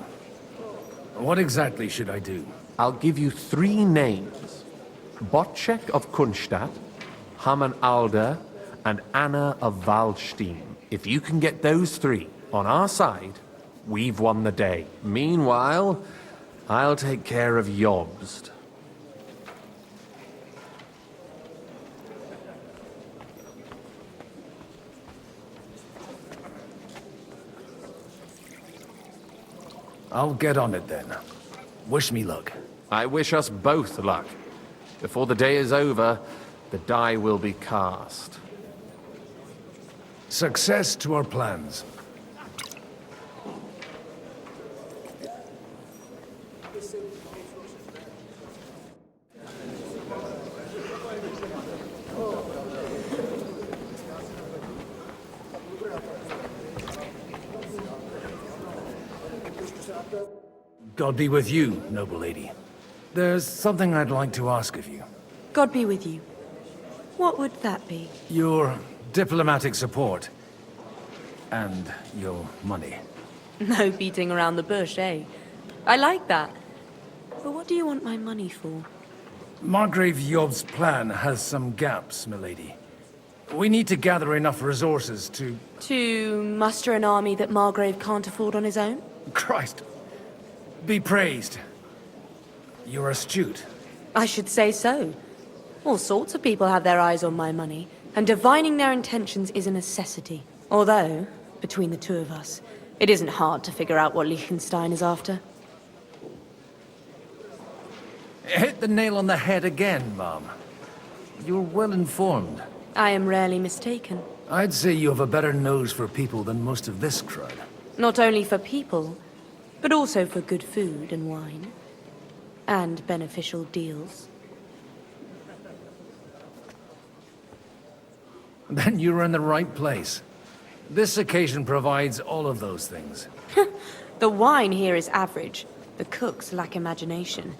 What exactly should I do? I'll give you 3 names. Botchek of Kunstadt, Haman Alder, and Anna of Waldstein. If you can get those 3 on our side, we've won the day. Meanwhile, I'll take care of Jobst. I'll get on it then. Wish me luck. I wish us both luck. Before the day is over, the die will be cast. Success to our plans. God be with you, noble lady. There's something I'd like to ask of you. God be with you. What would that be? Your diplomatic support. And your money. No beating around the bush, eh? I like that. But what do you want my money for? Margrave Job's plan has some gaps, milady. We need to gather enough resources to... To muster an army that Margrave can't afford on his own? Christ. Be praised. You're astute. I should say so. All sorts of people have their eyes on my money, and divining their intentions is a necessity. Although, between the two of us, it isn't hard to figure out what Liechtenstein is after. Hit the nail on the head again, Mom. You're well informed. I am rarely mistaken. I'd say you have a better nose for people than most of this crowd. Not only for people, but also for good food and wine. And beneficial deals. Then you're in the right place. This occasion provides all of those things. The wine here is average. The cooks lack imagination.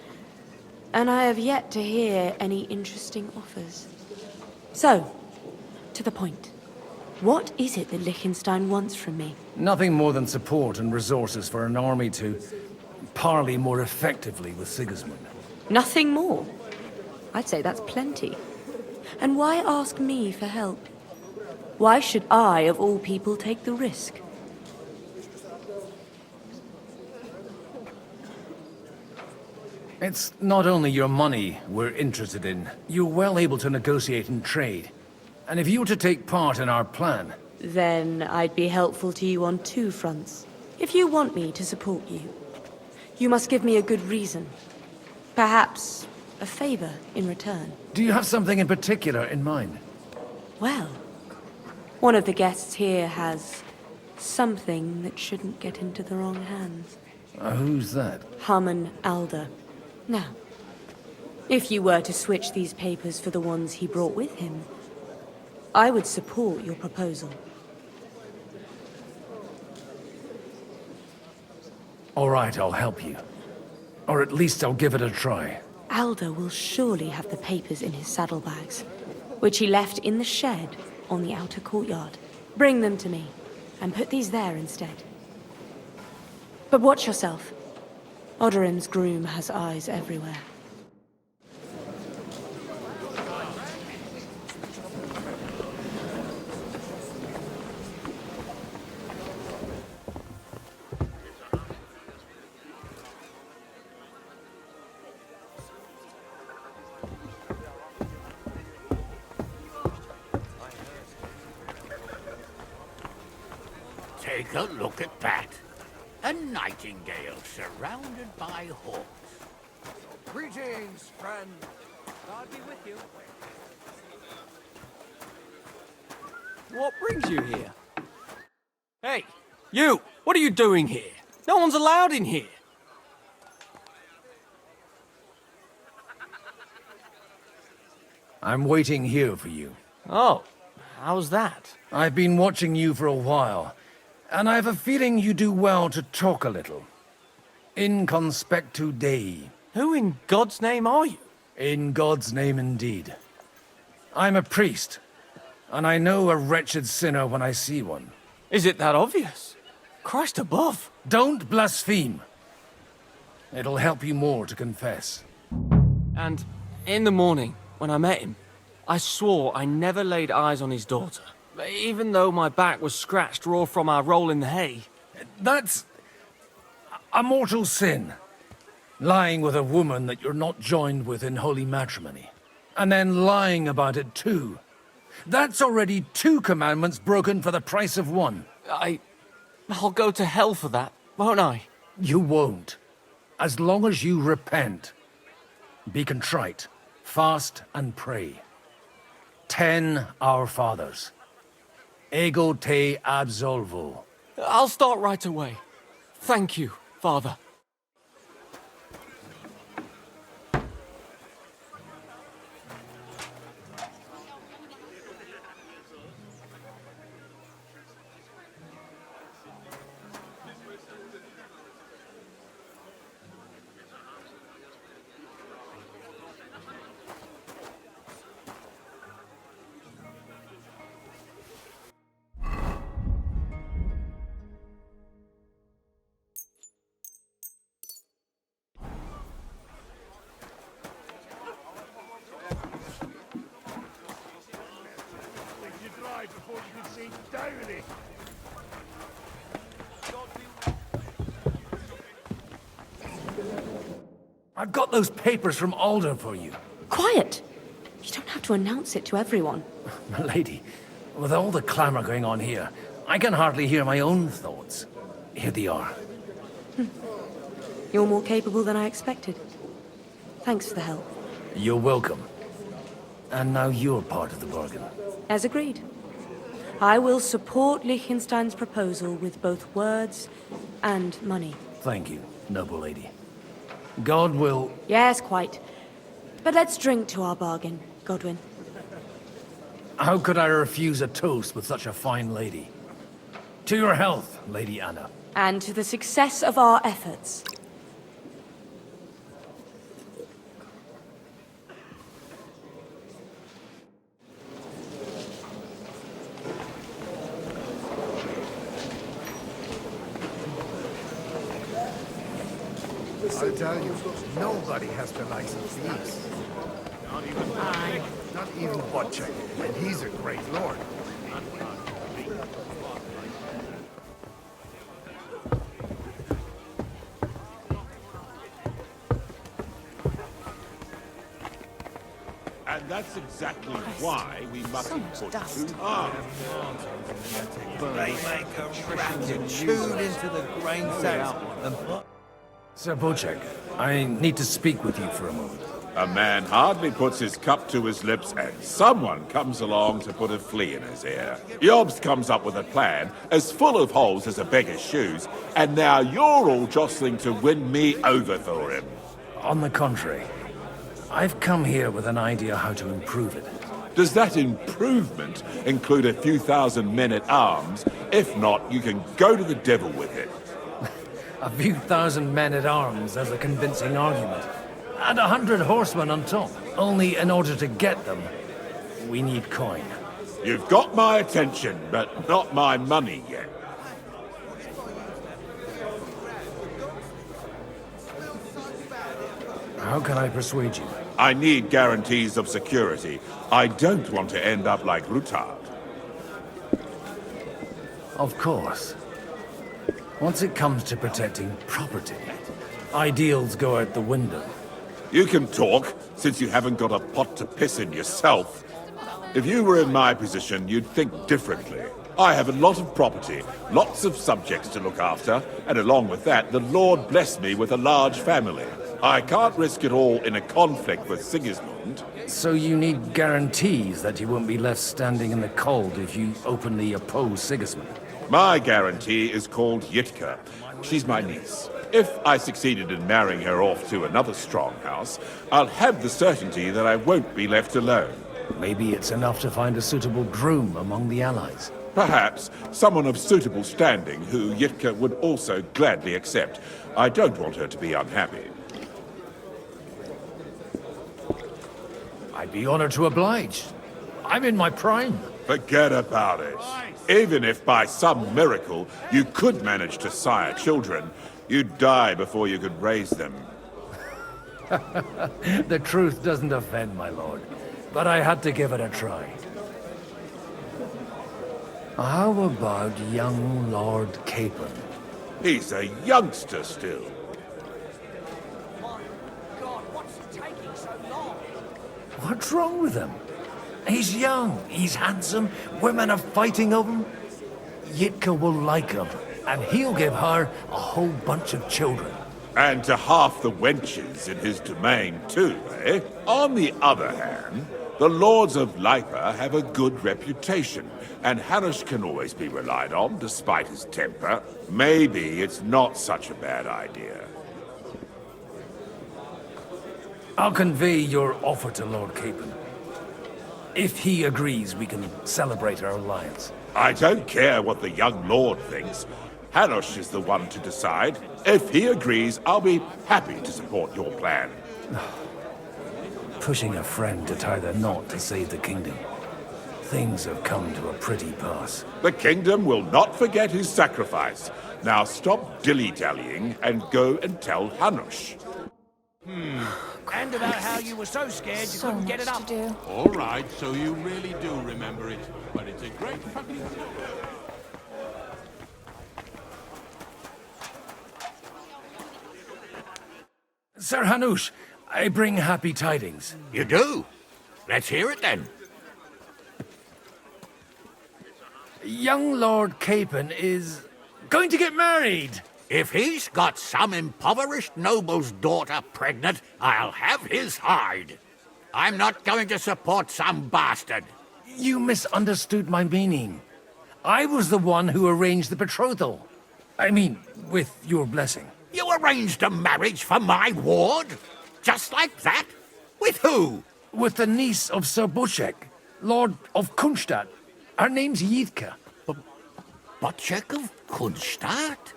And I have yet to hear any interesting offers. So, to the point. What is it that Liechtenstein wants from me? Nothing more than support and resources for an army to parley more effectively with Sigismund. Nothing more? I'd say that's plenty. And why ask me for help? Why should I, of all people, take the risk? It's not only your money we're interested in. You're well able to negotiate and trade. And if you were to take part in our plan... Then I'd be helpful to you on 2 fronts. If you want me to support you, you must give me a good reason. Perhaps a favor in return. Do you have something in particular in mind? Well, one of the guests here has something that shouldn't get into the wrong hands. Who's that? Haman Alder. Now, if you were to switch these papers for the ones he brought with him, I would support your proposal. All right, I'll help you. Or at least I'll give it a try. Alder will surely have the papers in his saddlebags, which he left in the shed on the outer courtyard. Bring them to me, and put these there instead. But watch yourself. Odorim's groom has eyes everywhere. Take a look at that. A nightingale surrounded by hawks. Greetings, friend. God be with you. What brings you here? Hey, you! What are you doing here? No one's allowed in here. I'm waiting here for you. Oh, how's that? I've been watching you for a while, and I have a feeling you do well to talk a little. In conspectu Dei. Who in God's name are you? In God's name indeed. I'm a priest, and I know a wretched sinner when I see one. Is it that obvious? Christ above. Don't blaspheme. It'll help you more to confess. And in the morning, when I met him, I swore I never laid eyes on his daughter, even though my back was scratched raw from our roll in the hay. That's a mortal sin. Lying with a woman that you're not joined with in holy matrimony. And then lying about it too. That's already 2 commandments broken for the price of 1. I'll go to hell for that, won't I? You won't. As long as you repent. Be contrite, fast and pray. 10 Our Fathers. Ego te absolvo. I'll start right away. Thank you, Father. I've got those papers from Alder for you. Quiet! You don't have to announce it to everyone. Milady, with all the clamor going on here, I can hardly hear my own thoughts. Here they are. You're more capable than I expected. Thanks for the help. You're welcome. And now you're part of the bargain. As agreed. I will support Liechtenstein's proposal with both words and money. Thank you, noble lady. God will... Yes, quite. But let's drink to our bargain, Godwin. How could I refuse a toast with such a fine lady? To your health, Lady Anna. And to the success of our efforts. I'll tell you, nobody has the license these. Not even I. Not even Wojciech, and he's a great lord. And that's exactly why we mustn't push too hard. They make a rabbit chewed into the grain sacks and put... Sir Wojciech, I need to speak with you for a moment. A man hardly puts his cup to his lips and someone comes along to put a flea in his ear. Jobst comes up with a plan as full of holes as a beggar's shoes, and now you're all jostling to win me over for him. On the contrary, I've come here with an idea how to improve it. Does that improvement include a few thousand men-at-arms? If not, you can go to the devil with it. A few thousand men-at-arms as a convincing argument. And 100 horsemen on top. Only in order to get them, we need coin. You've got my attention, but not my money yet. How can I persuade you? I need guarantees of security. I don't want to end up like Rutard. Of course. Once it comes to protecting property, ideals go out the window. You can talk, since you haven't got a pot to piss in yourself. If you were in my position, you'd think differently. I have a lot of property, lots of subjects to look after, and along with that, the Lord blessed me with a large family. I can't risk it all in a conflict with Sigismund. So you need guarantees that you won't be left standing in the cold if you openly oppose Sigismund? My guarantee is called Yitka. She's my niece. If I succeeded in marrying her off to another strong house, I'll have the certainty that I won't be left alone. Maybe it's enough to find a suitable groom among the allies. Perhaps someone of suitable standing who Yitka would also gladly accept. I don't want her to be unhappy. I'd be honored to oblige. I'm in my prime. Forget about it. Even if by some miracle you could manage to sire children, you'd die before you could raise them. The truth doesn't offend, my lord. But I had to give it a try. How about young Lord Capon? He's a youngster still. What's wrong with him? He's young, he's handsome, women are fighting over him. Yitka will like him, and he'll give her a whole bunch of children. And to half the wenches in his domain too, eh? On the other hand, the lords of Lipa have a good reputation, and Hanush can always be relied on, despite his temper. Maybe it's not such a bad idea. I'll convey your offer to Lord Capon. If he agrees, we can celebrate our alliance. I don't care what the young lord thinks. Hanush is the one to decide. If he agrees, I'll be happy to support your plan. Pushing a friend to tie the knot to save the kingdom. Things have come to a pretty pass. The kingdom will not forget his sacrifice. Now stop dilly-dallying and go and tell Hanush. And about how you were so scared you couldn't get it up. All right, so you really do remember it. But it's a great fucking... Sir Hanush, I bring happy tidings. You do? Let's hear it then. Young Lord Capon is going to get married. If he's got some impoverished noble's daughter pregnant, I'll have his hide. I'm not going to support some bastard. You misunderstood my meaning. I was the one who arranged the betrothal. I mean, with your blessing. You arranged a marriage for my ward? Just like that? With who? With the niece of Sir Butchek, Lord of Kunstadt. Her name's Yitka. Butchek of Kunstadt?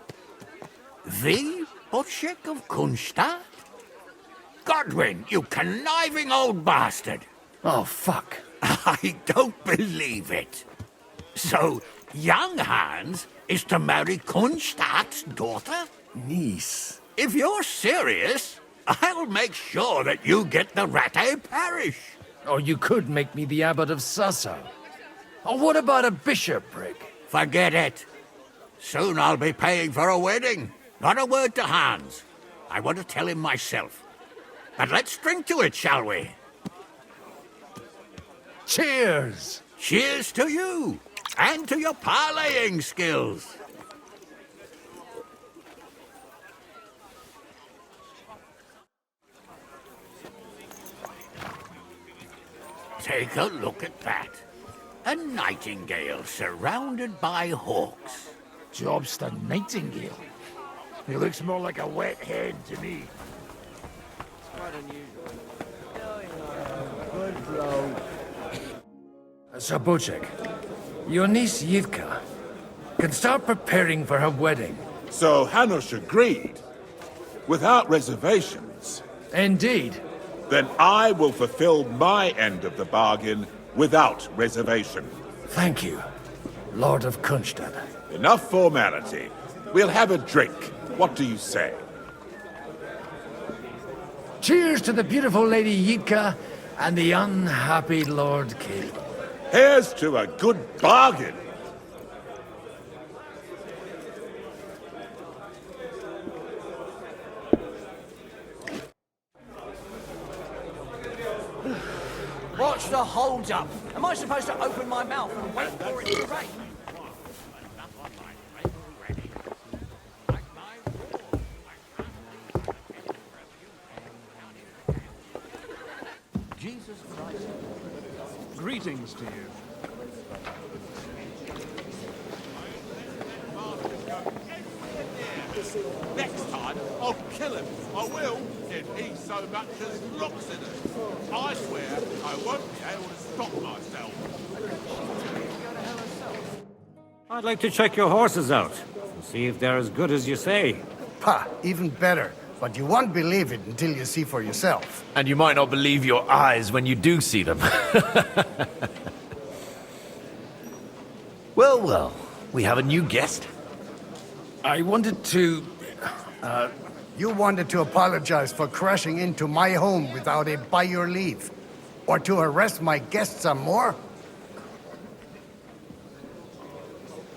The Butchek of Kunstadt? Godwin, you conniving old bastard! Oh, fuck. I don't believe it. So, young Hans is to marry Kunstadt's daughter? Niece. If you're serious, I'll make sure that you get the Rattay parish. Or you could make me the abbot of Sassa. Or what about a bishopric? Forget it. Soon I'll be paying for a wedding. Not a word to Hans. I want to tell him myself. But let's drink to it, shall we? Cheers! Cheers to you, and to your parleying skills. Take a look at that. A nightingale surrounded by hawks. Job's the nightingale. He looks more like a wet hen to me. Quite unusual. Good blow. Sir Butchek, your niece Yitka can start preparing for her wedding. So Hanush agreed, without reservations. Indeed. Then I will fulfill my end of the bargain without reservation. Thank you, Lord of Kunstadt. Enough formality. We'll have a drink. What do you say? Cheers to the beautiful Lady Yitka and the unhappy Lord Capon. Here's to a good bargain. What's the hold up? Am I supposed to open my mouth and wait for it to rain? Jesus Christ. Greetings to you. Next time, I'll kill him. I will, if he so much as looks at us. I swear I won't be able to stop myself. I'd like to check your horses out, and see if they're as good as you say. Pah, even better. But you won't believe it until you see for yourself. And you might not believe your eyes when you do see them. Well, well, we have a new guest. I wanted to... You wanted to apologize for crashing into my home without it by your leave. Or to harass my guests some more?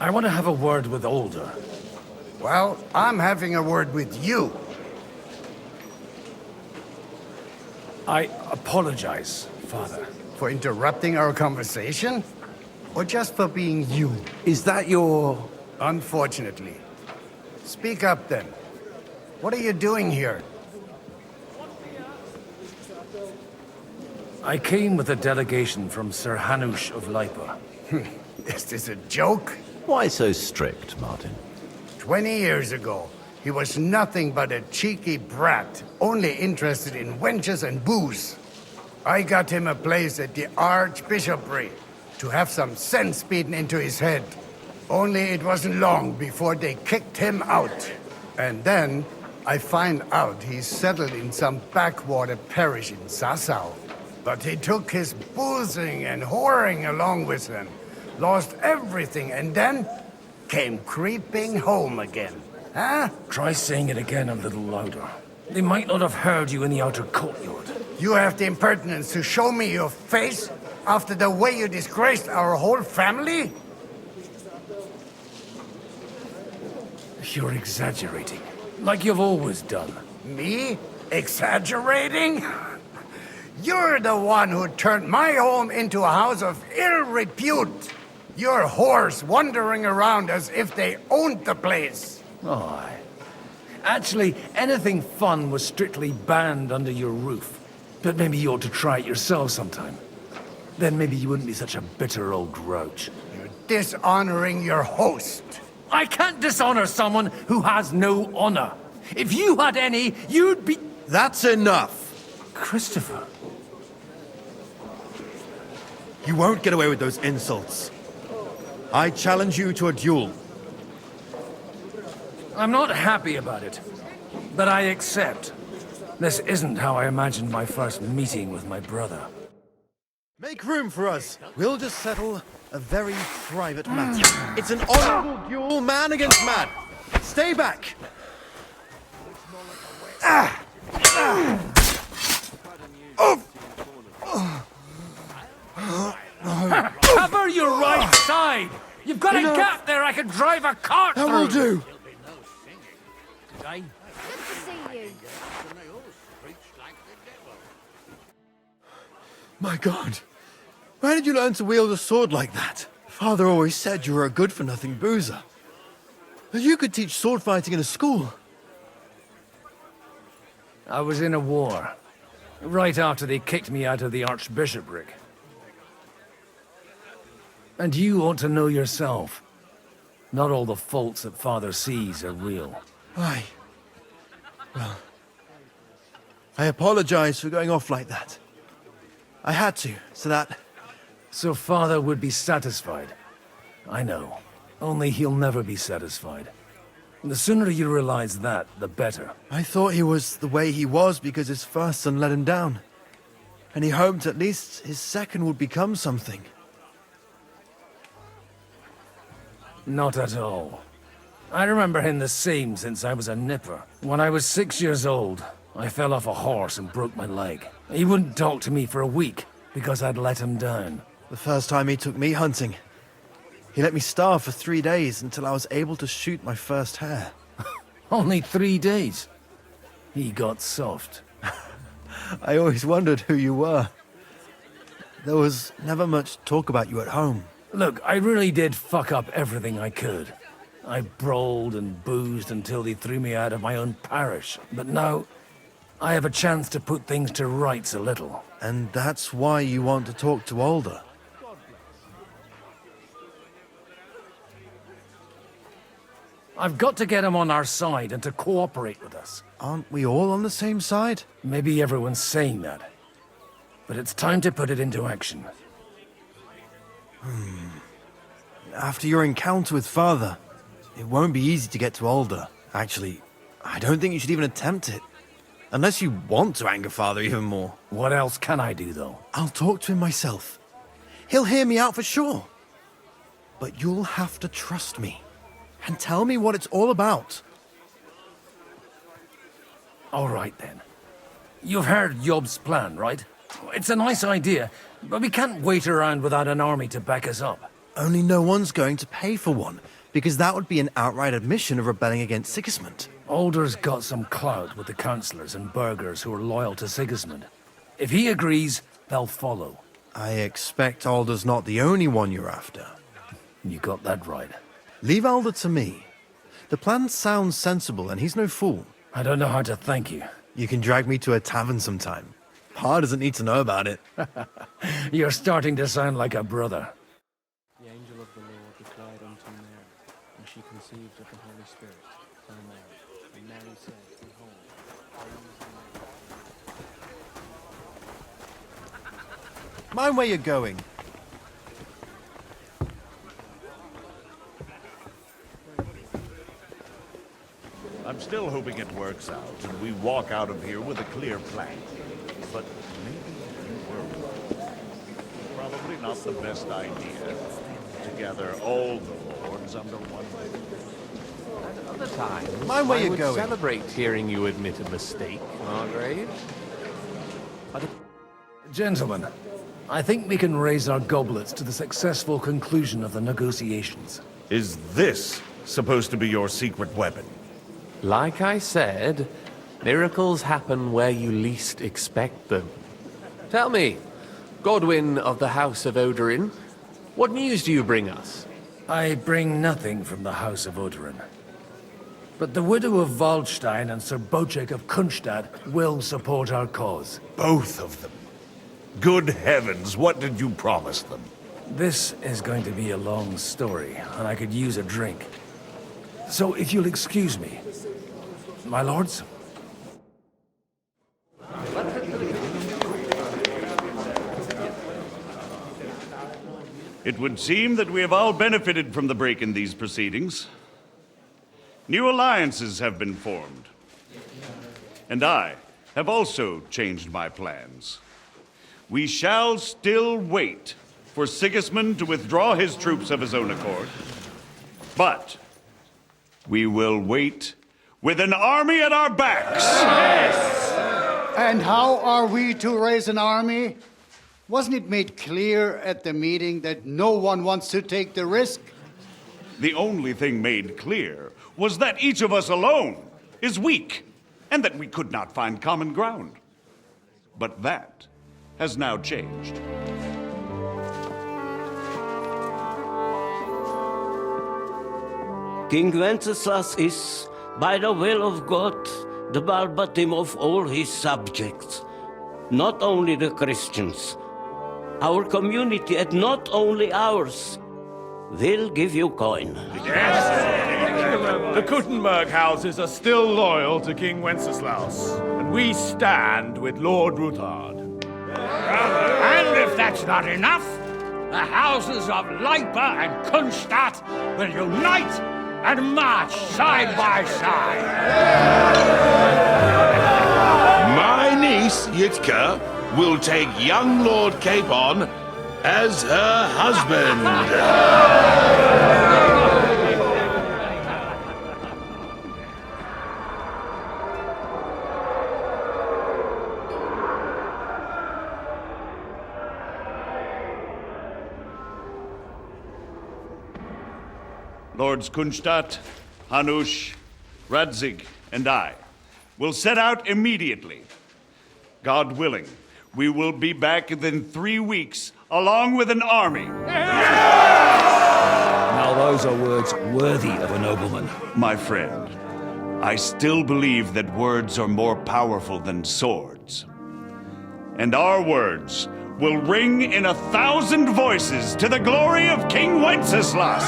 I want to have a word with Older. Well, I'm having a word with you. I apologize, Father. For interrupting our conversation? Or just for being you? Is that your... Unfortunately. Speak up then. What are you doing here? I came with a delegation from Sir Hanush of Lipa. Is this a joke? Why so strict, Martin? 20 years ago, he was nothing but a cheeky brat, only interested in wenches and booze. I got him a place at the Archbishopric to have some sense beaten into his head. Only it wasn't long before they kicked him out. And then I find out he's settled in some backwater parish in Sasau. But he took his boozing and whoring along with him, lost everything, and then came creeping home again. Huh? Try saying it again a little louder. They might not have heard you in the outer courtyard. You have the impertinence to show me your face after the way you disgraced our whole family? You're exaggerating, like you've always done. Me? Exaggerating? You're the one who turned my home into a house of ill repute. Your whores wandering around as if they owned the place. Oh, actually, anything fun was strictly banned under your roof. But maybe you ought to try it yourself sometime. Then maybe you wouldn't be such a bitter old grouch. You're dishonoring your host. I can't dishonor someone who has no honor. If you had any, you'd be... That's enough. Christopher. You won't get away with those insults. I challenge you to a duel. I'm not happy about it, but I accept. This isn't how I imagined my first meeting with my brother. Make room for us. We'll just settle a very private matter. It's an honorable duel, man against man. Stay back. Cover your right side! You've got a gap there I can drive a cart through! That will do. My God. Where did you learn to wield a sword like that? Father always said you were a good-for-nothing boozer. But you could teach sword fighting in a school. I was in a war. Right after they kicked me out of the Archbishopric. And you ought to know yourself. Not all the faults that Father sees are real. Aye. Well, I apologize for going off like that. I had to, so that... So Father would be satisfied. I know. Only he'll never be satisfied. The sooner you realize that, the better. I thought he was the way he was because his first son let him down. And he hoped at least his second would become something. Not at all. I remember him the same since I was a nipper. When I was 6 years old, I fell off a horse and broke my leg. He wouldn't talk to me for a week because I'd let him down. The first time he took me hunting, he let me starve for 3 days until I was able to shoot my first hare. Only 3 days? He got soft. I always wondered who you were. There was never much talk about you at home. Look, I really did fuck up everything I could. I brawled and boozed until they threw me out of my own parish. But now, I have a chance to put things to rights a little. And that's why you want to talk to Alder. I've got to get him on our side and to cooperate with us. Aren't we all on the same side? Maybe everyone's saying that. But it's time to put it into action. After your encounter with Father, it won't be easy to get to Alder. Actually, I don't think you should even attempt it. Unless you want to anger Father even more. What else can I do, though? I'll talk to him myself. He'll hear me out for sure. But you'll have to trust me. And tell me what it's all about. All right, then. You've heard Yob's plan, right? It's a nice idea, but we can't wait around without an army to back us up. Only no one's going to pay for one, because that would be an outright admission of rebelling against Sigismund. Alder's got some clout with the councillors and burghers who are loyal to Sigismund. If he agrees, they'll follow. I expect Alder's not the only one you're after. You got that right. Leave Alder to me. The plan sounds sensible, and he's no fool. I don't know how to thank you. You can drag me to a tavern sometime. Pa doesn't need to know about it. You're starting to sound like a brother. The angel of the Lord replied unto Mary, and she conceived of the Holy Spirit, and Mary. And Mary said, Behold, Mind where you're going. I'm still hoping it works out and we walk out of here with a clear plan. But maybe you were wrong. Probably not the best idea to gather all the lords under one roof. Another time, Mind where I you're would going. celebrate hearing you admit a mistake, Margrave. Gentlemen, I think we can raise our goblets to the successful conclusion of the negotiations. Is this supposed to be your secret weapon? Like I said, miracles happen where you least expect them. Tell me, Godwyn of the House of Odorin, what news do you bring us? I bring nothing from the House of Odorin. But the widow of Waldstein and Sir Bocek of Kunstad will support our cause. Both of them. Good heavens, what did you promise them? This is going to be a long story, and I could use a drink. So if you'll excuse me, my lords? It would seem that we have all benefited from the break in these proceedings. New alliances have been formed. And I have also changed my plans. We shall still wait for Sigismund to withdraw his troops of his own accord. But we will wait with an army at our backs. Yes. And how are we to raise an army? Wasn't it made clear at the meeting that no one wants to take the risk? The only thing made clear was that each of us alone is weak, and that we could not find common ground. But that has now changed. King Wenceslas is, by the will of God, the Balbatim of all his subjects. Not only the Christians, our community, and not only ours, will give you coin. The Kuttenberg houses are still loyal to King Wenceslaus, and we stand with Lord Ruthard. And if that's not enough, the houses of Leipa and Kunstadt will unite and march side by side. My niece, Yitka, will take young Lord Capon as her husband. Lords Kunstadt, Hanush, Radzig, and I will set out immediately. God willing, we will be back within 3 weeks, along with an army. Now those are words worthy of a nobleman. My friend, I still believe that words are more powerful than swords. And our words will ring in 1,000 voices to the glory of King Wenceslas.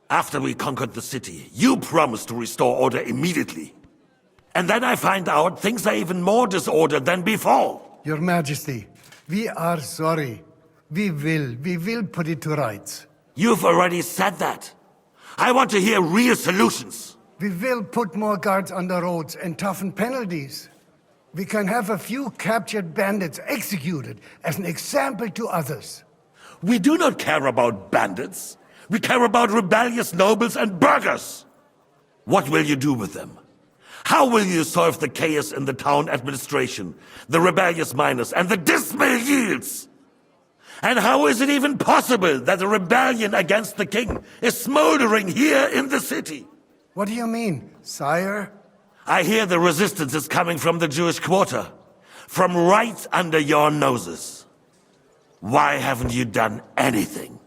After we conquered the city, you promised to restore order immediately. And then I find out things are even more disordered than before. Your Majesty, we are sorry. We will put it to rights. You've already said that. I want to hear real solutions. We will put more guards on the roads and toughen penalties. We can have a few captured bandits executed as an example to others. We do not care about bandits. We care about rebellious nobles and burghers. What will you do with them? How will you solve the chaos in the town administration, the rebellious miners, and the dismal yields? And how is it even possible that a rebellion against the king is smoldering here in the city? What do you mean, sire? I hear the resistance is coming from the Jewish quarter, from right under your noses. Why haven't you done anything?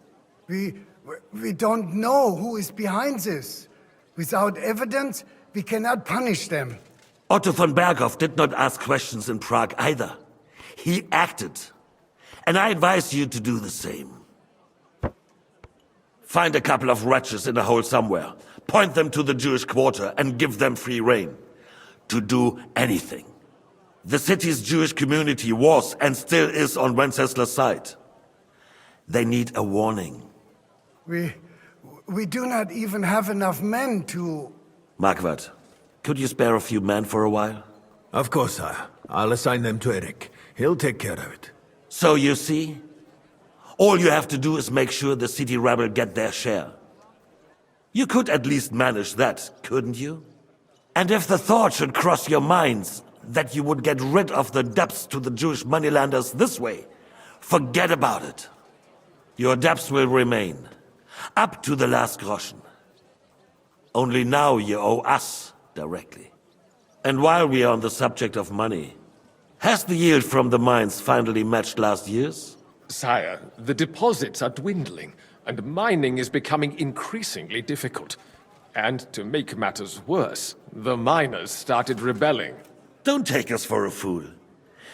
We don't know who is behind this. Without evidence, we cannot punish them. Otto von Berghoff did not ask questions in Prague either. He acted. And I advise you to do the same. Find a couple of wretches in a hole somewhere, point them to the Jewish quarter, and give them free rein to do anything. The city's Jewish community was and still is on Wencesla's side. They need a warning. We do not even have enough men to... Marquardt, could you spare a few men for a while? Of course, sire. I'll assign them to Eric. He'll take care of it. So you see, all you have to do is make sure the city rebel get their share. You could at least manage that, couldn't you? And if the thought should cross your minds that you would get rid of the debts to the Jewish moneylenders this way, forget about it. Your debts will remain, up to the last groschen. Only now you owe us directly. And while we are on the subject of money, has the yield from the mines finally matched last year's? Sire, the deposits are dwindling, and mining is becoming increasingly difficult. And to make matters worse, the miners started rebelling. Don't take us for a fool.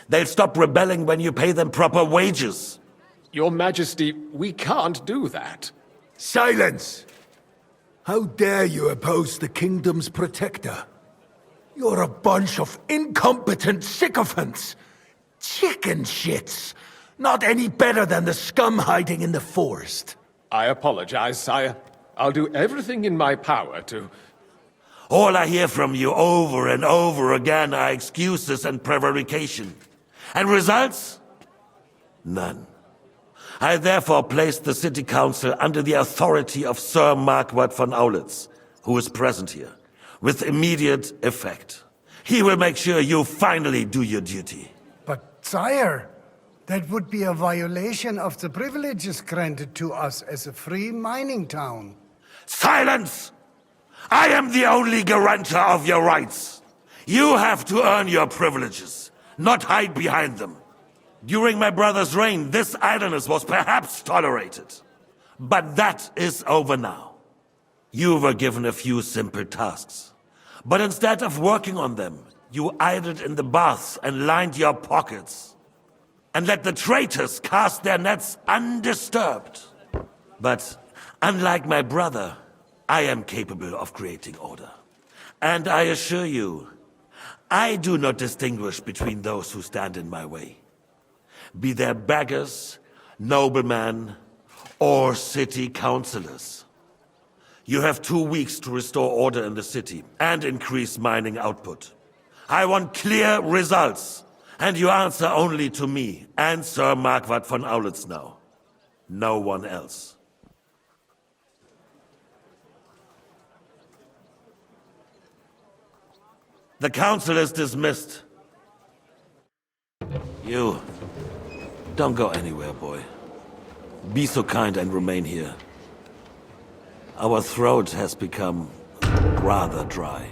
They'll stop rebelling when you pay them proper wages. Your Majesty, we can't do that. Silence! How dare you oppose the kingdom's protector? You're a bunch of incompetent sycophants! Chicken shits! Not any better than the scum hiding in the forest. I apologize, sire. I'll do everything in my power to... All I hear from you over and over again are excuses and prevarication. And results? None. I therefore placed the city council under the authority of Sir Marquardt von Aulitz, who is present here, with immediate effect. He will make sure you finally do your duty. But, sire, that would be a violation of the privileges granted to us as a free mining town. Silence! I am the only guarantor of your rights. You have to earn your privileges, not hide behind them. During my brother's reign, this idleness was perhaps tolerated. But that is over now. You were given a few simple tasks. But instead of working on them, you idled in the baths and lined your pockets. And let the traitors cast their nets undisturbed. But unlike my brother, I am capable of creating order. And I assure you, I do not distinguish between those who stand in my way. Be they beggars, noblemen, or city councillors. You have 2 weeks to restore order in the city and increase mining output. I want clear results, and you answer only to me and Sir Marquardt von Aulitz now. No one else. The council is dismissed. You, don't go anywhere, boy. Be so kind and remain here. Our throat has become rather dry.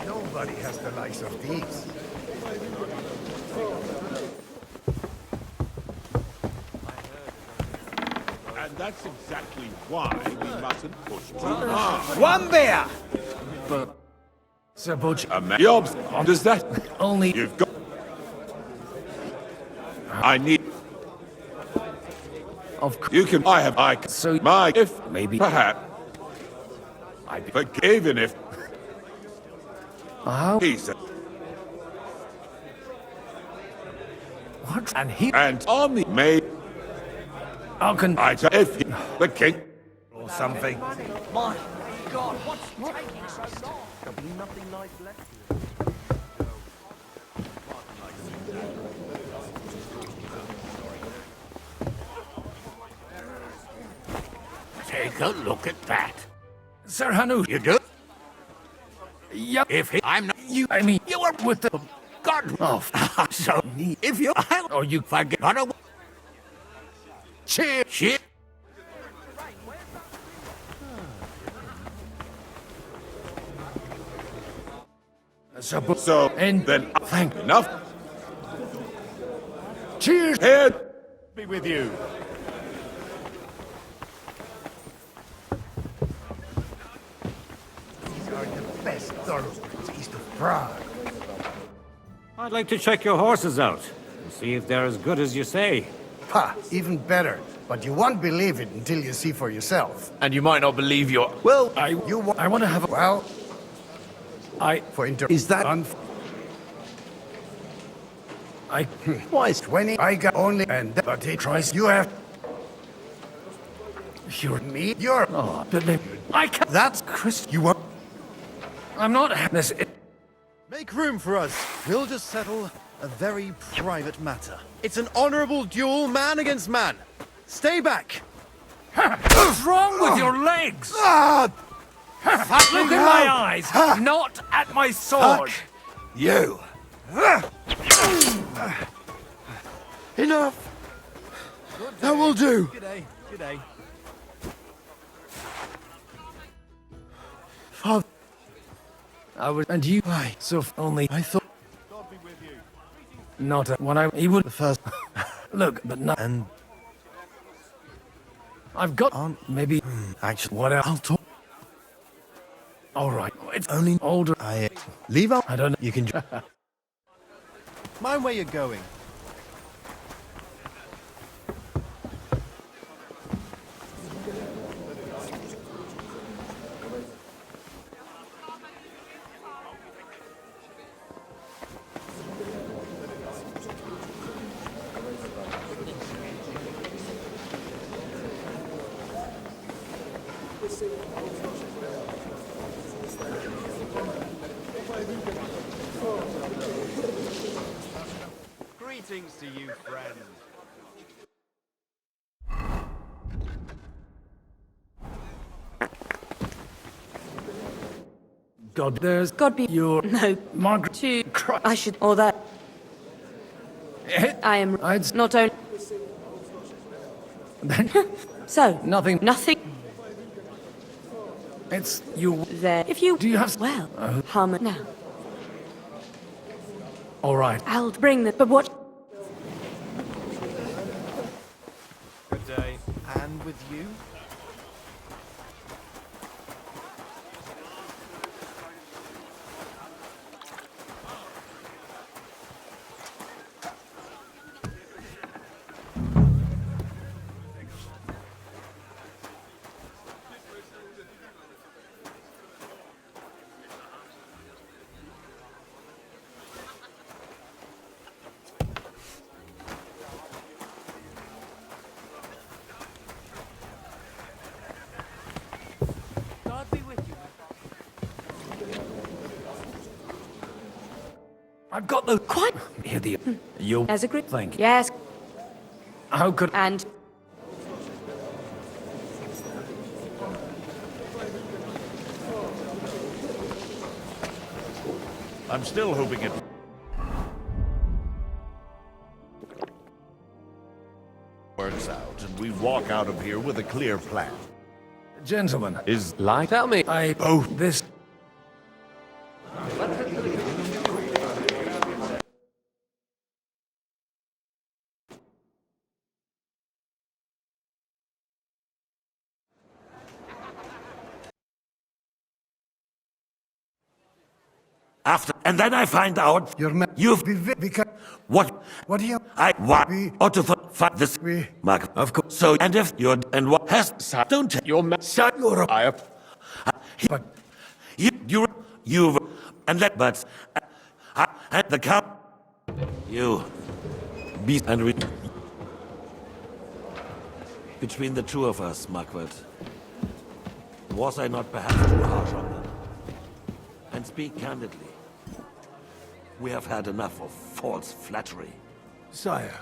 Nobody has the likes of these. And that's exactly why we mustn't push too hard. One beer! But... Sir Butcher... Jobs, does that... Only... You've got... I need... Of course. You can... I can... So... My... If... Maybe... Perhaps... I'd be... Forgiven if... How? He said... What? And he... And on the... May... How can... I tell... If... The king... Or something. My God, what's taking so long? There'll be nothing nice left. Take a look at that. Sir Hanu... You do? Yep. If I'm not You... I mean... you are with the God. Oh, So if you or you... forget how to cheer, cheer. So... And... Then... Thank... Enough... Cheers! Here... Be with you. These are the best thoroughbreds east of Prague. I'd like to check your horses out and see if they're as good as you say. Ha! Even better. But you won't believe it until you see for yourself. And you might not believe your... Well, I want to have a... Well... Is that... Why is 20? I got only... And... But he tries... You have... You're... Me? You're... Oh, but then... I can't... That's Chris... You are... I'm not... This... Make room for us. We'll just settle a very private matter. It's an honorable duel, man against man. Stay back. What's wrong with your legs? Look in my eyes, not at my sword. You. Enough. That will do. Good day. Good day. Father. I was... And you... Why? So only... I thought... God be with you. Not when I... He would... The first... Look, but not... And... I've got... maybe... Actually... What else? I'll talk... All right. It's Only... older... I... Leave out... I don't know. You can... Mind where you're going. Greetings to you, friend. God, there's... God be... Your... No. Margaret... To... Christ. I should... Or that... I am... I'd... Not only... Then... So... Nothing... Nothing... It's... You... There... If you... Do you have... Well... Harmon... Now... All right. I'll bring the... But what... Good day. And with you? God be with you. I've got the... Quite... Here the... You... As a group... Thank you. Yes. How could... And... I'm still hoping it works out and we walk out of here with a clear plan. Gentlemen... Is light... Tell me... Oh... This... After, and then I find out you've what? What do you? I want ought to find this Mark. Of course. So and if you're and what has don't tell your son you're a but you and let but and the count you be and we between the two of us, Marquardt. Was I not perhaps too harsh on them? And speak candidly. We have had enough of false flattery. Sire,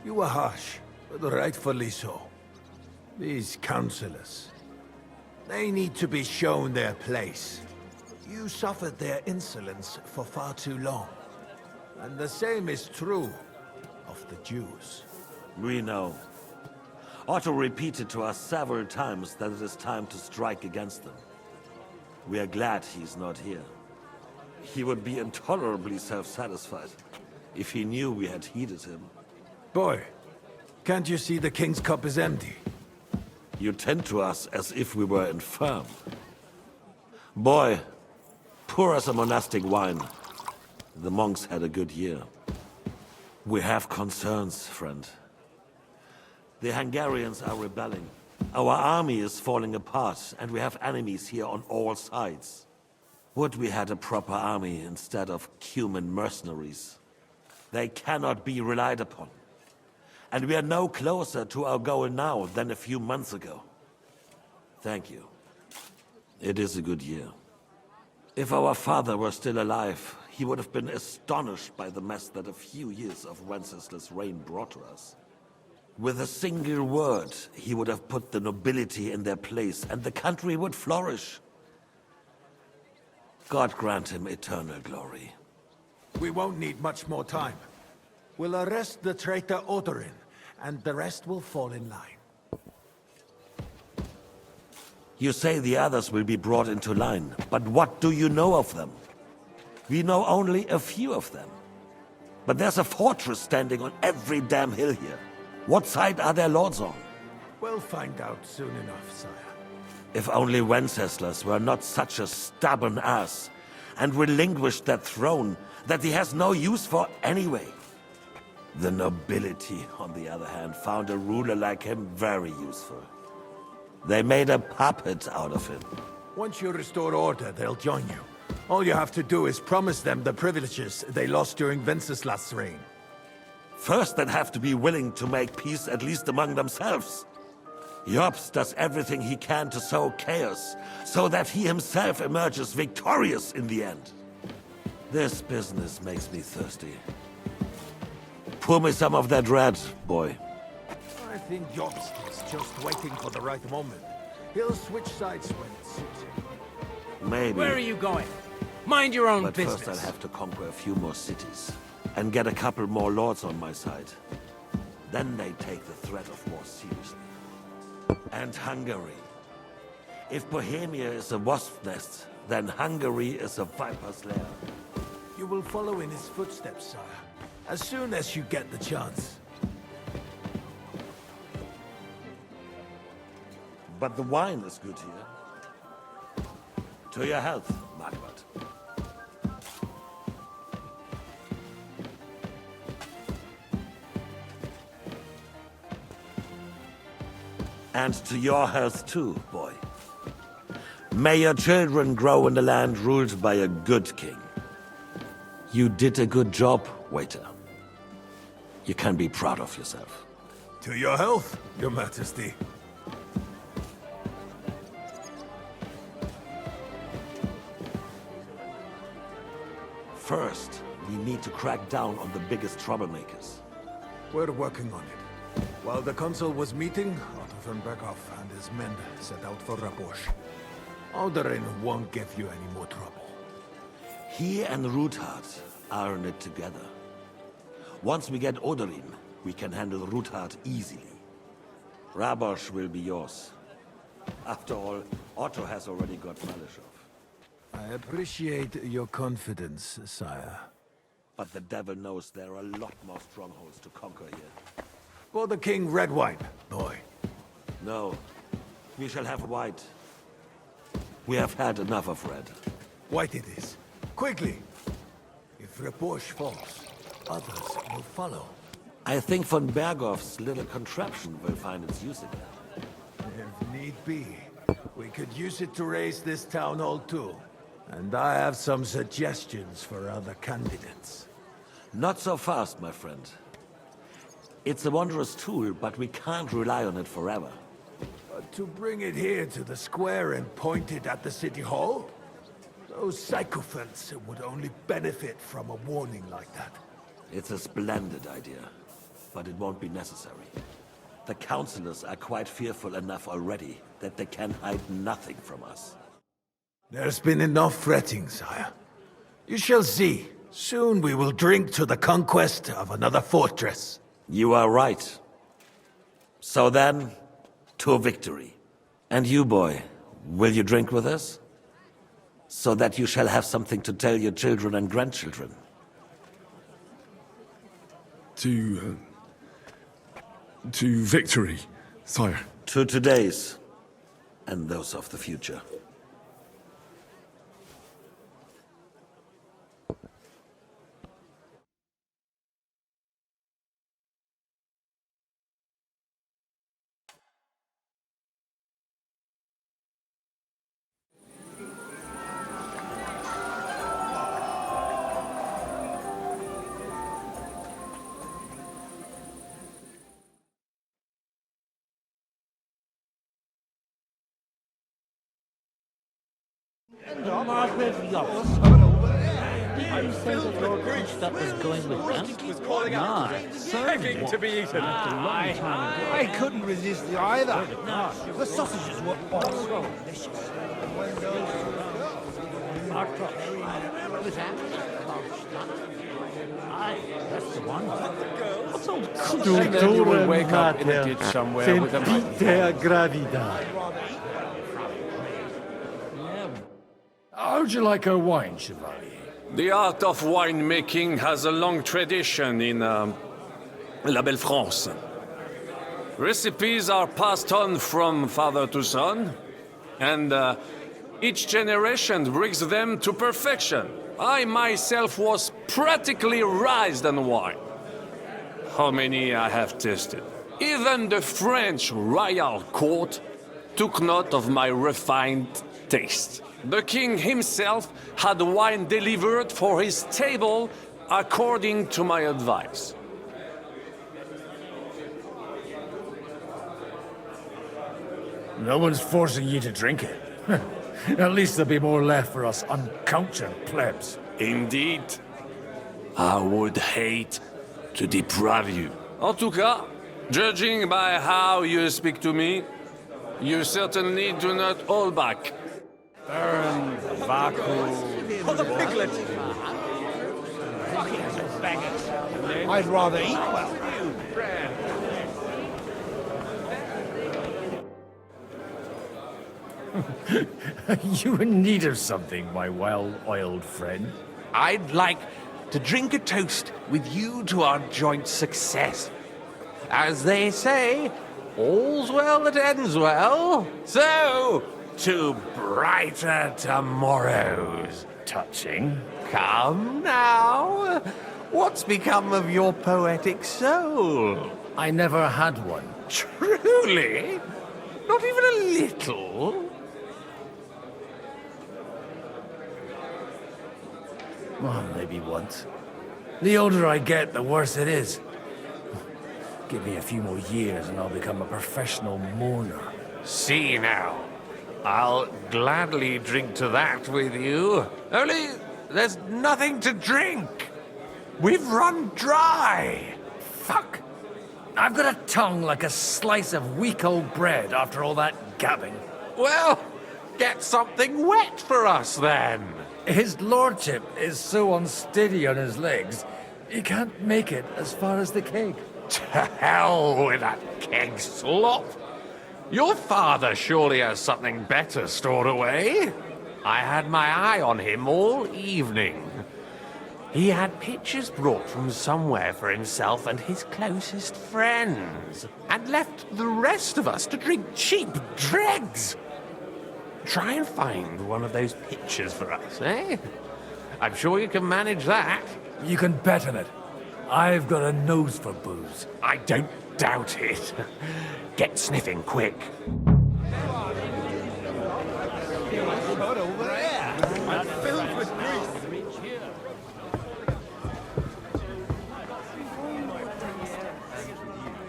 you were harsh, but rightfully so. These councillors, they need to be shown their place. You suffered their insolence for far too long. And the same is true of the Jews. We know. Otto repeated to us several times that it is time to strike against them. We are glad he's not here. He would be intolerably self-satisfied if he knew we had heeded him. Boy, can't you see the King's cup is empty? You tend to us as if we were infirm. Boy, pour us a monastic wine. The monks had a good year. We have concerns, friend. The Hungarians are rebelling. Our army is falling apart, and we have enemies here on all sides. Would we had a proper army instead of Cuman mercenaries? They cannot be relied upon. And we are no closer to our goal now than a few months ago. Thank you. It is a good year. If our father were still alive, he would have been astonished by the mess that a few years of Wenceslas' reign brought to us. With a single word, he would have put the nobility in their place, and the country would flourish. God grant him eternal glory. We won't need much more time. We'll arrest the traitor Odorin, and the rest will fall in line. You say the others will be brought into line, but what do you know of them? We know only a few of them. But there's a fortress standing on every damn hill here. What side are their lords on? We'll find out soon enough, sire. If only Wenceslas were not such a stubborn ass, and relinquished that throne that he has no use for anyway. The nobility, on the other hand, found a ruler like him very useful. They made a puppet out of him. Once you restore order, they'll join you. All you have to do is promise them the privileges they lost during Wenceslas' reign. First, they'd have to be willing to make peace at least among themselves. Jobst does everything he can to sow chaos, so that he himself emerges victorious in the end. This business makes me thirsty. Pour me some of that red, boy. I think Jobst is just waiting for the right moment. He'll switch sides when it suits him. Maybe. Where are you going? Mind your own But business. first I'll have to conquer a few more cities. And get a couple more lords on my side. Then they take the threat of war seriously. And Hungary. If Bohemia is a wasp nest, then Hungary is a viper's lair. You will follow in his footsteps, sire. As soon as you get the chance. But the wine is good here. To your health, Marquardt. And to your health too, boy. May your children grow in a land ruled by a good king. You did a good job, waiter. You can be proud of yourself. To your health, Your Majesty. First, we need to crack down on the biggest troublemakers. We're working on it. While the consul was meeting, Otto von Berghoff and his men set out for Rabosch. Odorin won't give you any more trouble. He and Ruthard are in it together. Once we get Odorin, we can handle Ruthard easily. Rabosch will be yours. After all, Otto has already got Malishov. I appreciate your confidence, sire. But the devil knows there are a lot more strongholds to conquer here. For the king, red wine, boy. No, we shall have white. We have had enough of red. White it is. Quickly! If Repoche falls, others will follow. I think von Berghoff's little contraption will find its use again. If need be, we could use it to raise this town hall too. And I have some suggestions for other candidates. Not so fast, my friend. It's a wondrous tool, but we can't rely on it forever. But to bring it here to the square and point it at the city hall? Those sycophants would only benefit from a warning like that. It's a splendid idea, but it won't be necessary. The councillors are quite fearful enough already that they can hide nothing from us. There's been enough fretting, sire. You shall see. Soon we will drink to the conquest of another fortress. You are right. So then, to victory. And you, boy, will you drink with us? So that you shall have something to tell your children and grandchildren. To victory, sire. To today's, and those of the future. Margaret Yops. You say that Lord Kronstadt was going with them? Begging to be eaten. I couldn't resist the either. The sausages were also delicious. That's the one. What's old And then you will wake up in a ditch somewhere with a How'd you like a wine, Chevalier? The art of winemaking has a long tradition in La Belle France. Recipes are passed on from father to son, and each generation brings them to perfection. I myself was practically raised on wine. How many I have tasted. Even the French royal court took note of my refined taste. The king himself had wine delivered for his table according to my advice. No one's forcing you to drink it. At least there'll be more left for us uncultured plebs. Indeed. I would hate to deprive you. En tout cas, judging by how you speak to me, you certainly do not hold back. Baron Vaku. For the piglet! I'd rather eat well. You in need of something, my well-oiled friend? I'd like to drink a toast with you to our joint success. As they say, all's well that ends well. So, to brighter tomorrows. Touching. Come now. What's become of your poetic soul? I never had one. Truly? Not even a little? Well, maybe once. The older I get, the worse it is. Give me a few more years and I'll become a professional mourner. See now. I'll gladly drink to that with you. Only there's nothing to drink. We've run dry. Fuck. I've got a tongue like a slice of weak old bread after all that gabbing. Well, get something wet for us then. His lordship is so unsteady on his legs, he can't make it as far as the keg. To hell with that keg slop. Your father surely has something better stored away. I had my eye on him all evening. He had pictures brought from somewhere for himself and his closest friends, and left the rest of us to drink cheap dregs. Try and find one of those pictures for us, eh? I'm sure you can manage that. You can bet on it. I've got a nose for booze. I don't doubt it. Get sniffing quick.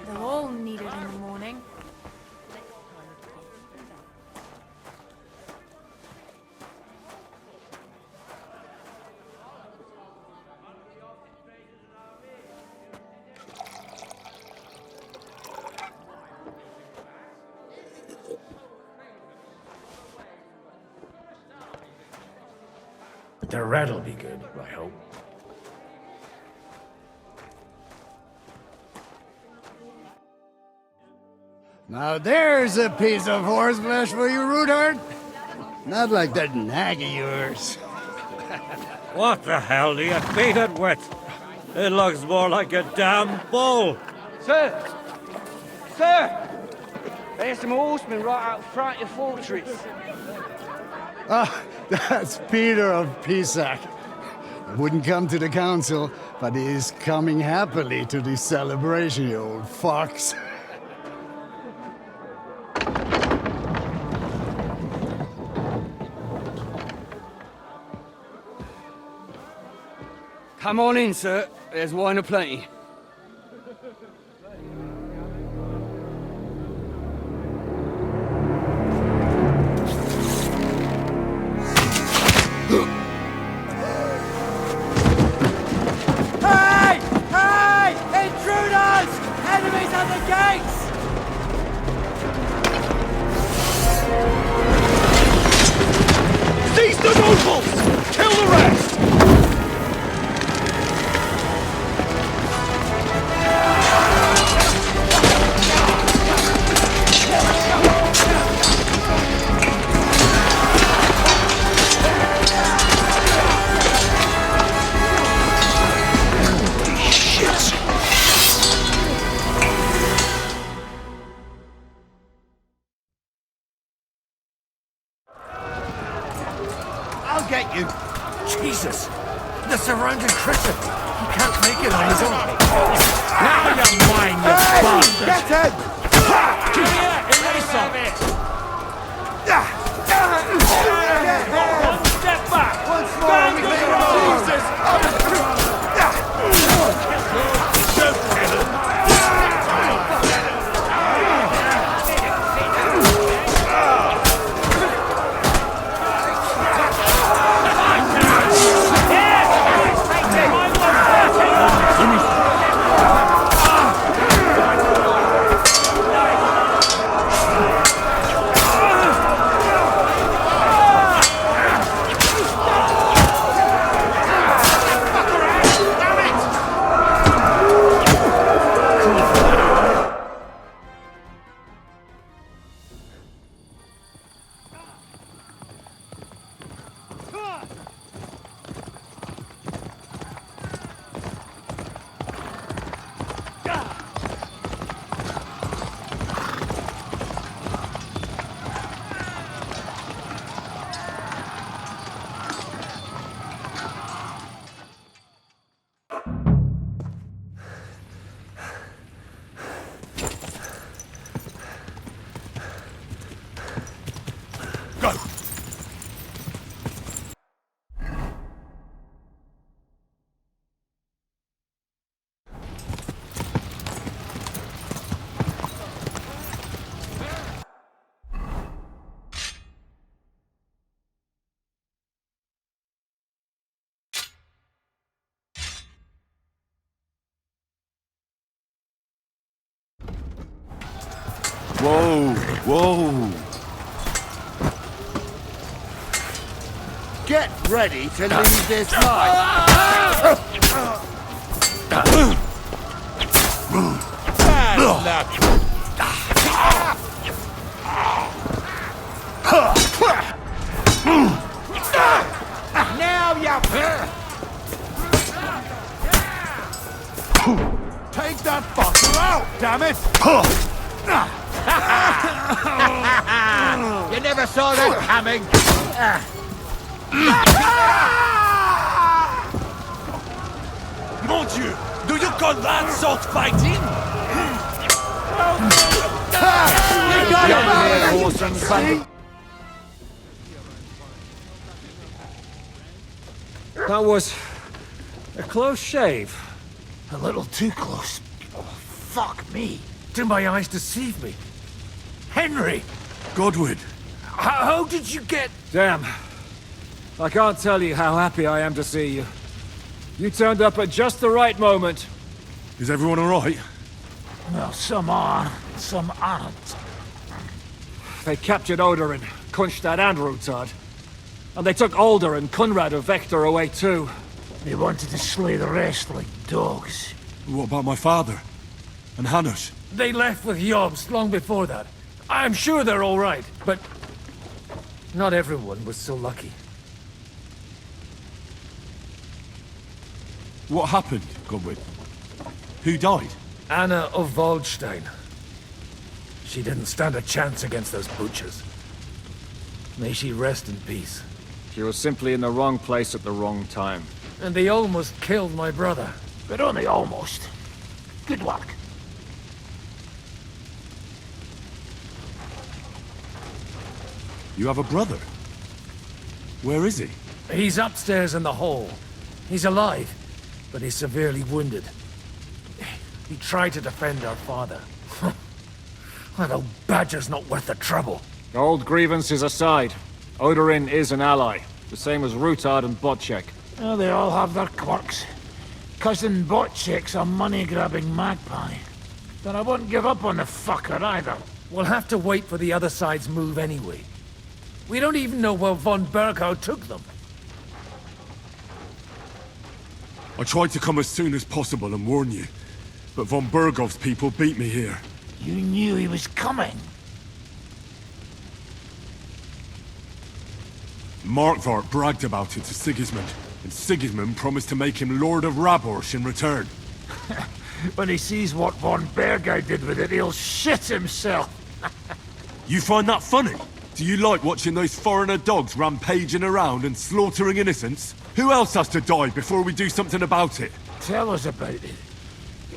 They're all needed in the morning. The rat'll be good, I hope. Now there's a piece of horseflesh for you, Rudard. Not like that nag of yours. What the hell do you feed it with? It looks more like a damn bull. Sir! Sir! There's some horsemen right out front of the fortress. Ah, that's Peter of Pisac. He wouldn't come to the council, but he is coming happily to the celebration, you old fox. Come on in, sir. There's wine aplenty. Hey! Hey! Intruders! Enemies at the gates! Seize the nobles! Kill the rest! I'll get you. Jesus! The surrounded Christian! He can't make it on his own. Now you whine, you bastard! Get him! One step back! Once more, we can roll! Whoa, whoa. Get ready to leave this life! Now you... Take that fucker out, damn it! You never saw that coming. Mon Dieu! Do you call that sword fighting? That was a close shave. A little too close. Oh, fuck me. Do my eyes deceive me? Henry! Godwin! How did you get... Damn. I can't tell you how happy I am to see you. You turned up at just the right moment. Is everyone alright? Well, some are, some aren't. They captured Odorin, Kunstad and Rutard. And they took Alder and Kunrad of Vector away too. They wanted to slay the rest like dogs. What about my father? And Hanush? They left with Yobs long before that. I'm sure they're all right, but... not everyone was so lucky. What happened, Godwin? Who died? Anna of Waldstein. She didn't stand a chance against those butchers. May she rest in peace. She was simply in the wrong place at the wrong time. And they almost killed my brother. But only almost. Good work. You have a brother? Where is he? He's upstairs in the hall. He's alive, but he's severely wounded. He tried to defend our father. That old badger's not worth the trouble. Old grievances aside, Odorin is an ally, the same as Rutard and Bocek. Oh, they all have their quirks. Cousin Bocek's a money-grabbing magpie. But I won't give up on the fucker either. We'll have to wait for the other side's move anyway. We don't even know where von Bergau took them. I tried to come as soon as possible and warn you, but von Bergov's people beat me here. You knew he was coming. Markvart bragged about it to Sigismund, and Sigismund promised to make him Lord of Raborsh in return. When he sees what von Bergau did with it, he'll shit himself. You find that funny? Do you like watching those foreigner dogs rampaging around and slaughtering innocents? Who else has to die before we do something about it? Tell us about it.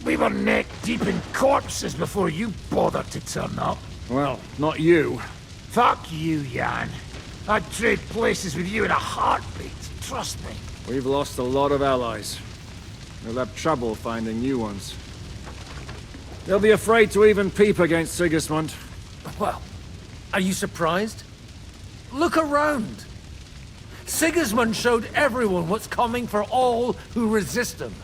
We were neck deep in corpses before you bothered to turn up. Well, not you. Fuck you, Jan. I'd trade places with you in a heartbeat. Trust me. We've lost a lot of allies. We'll have trouble finding new ones. They'll be afraid to even peep against Sigismund. Well, are you surprised? Look around. Sigismund showed everyone what's coming for all who resist him.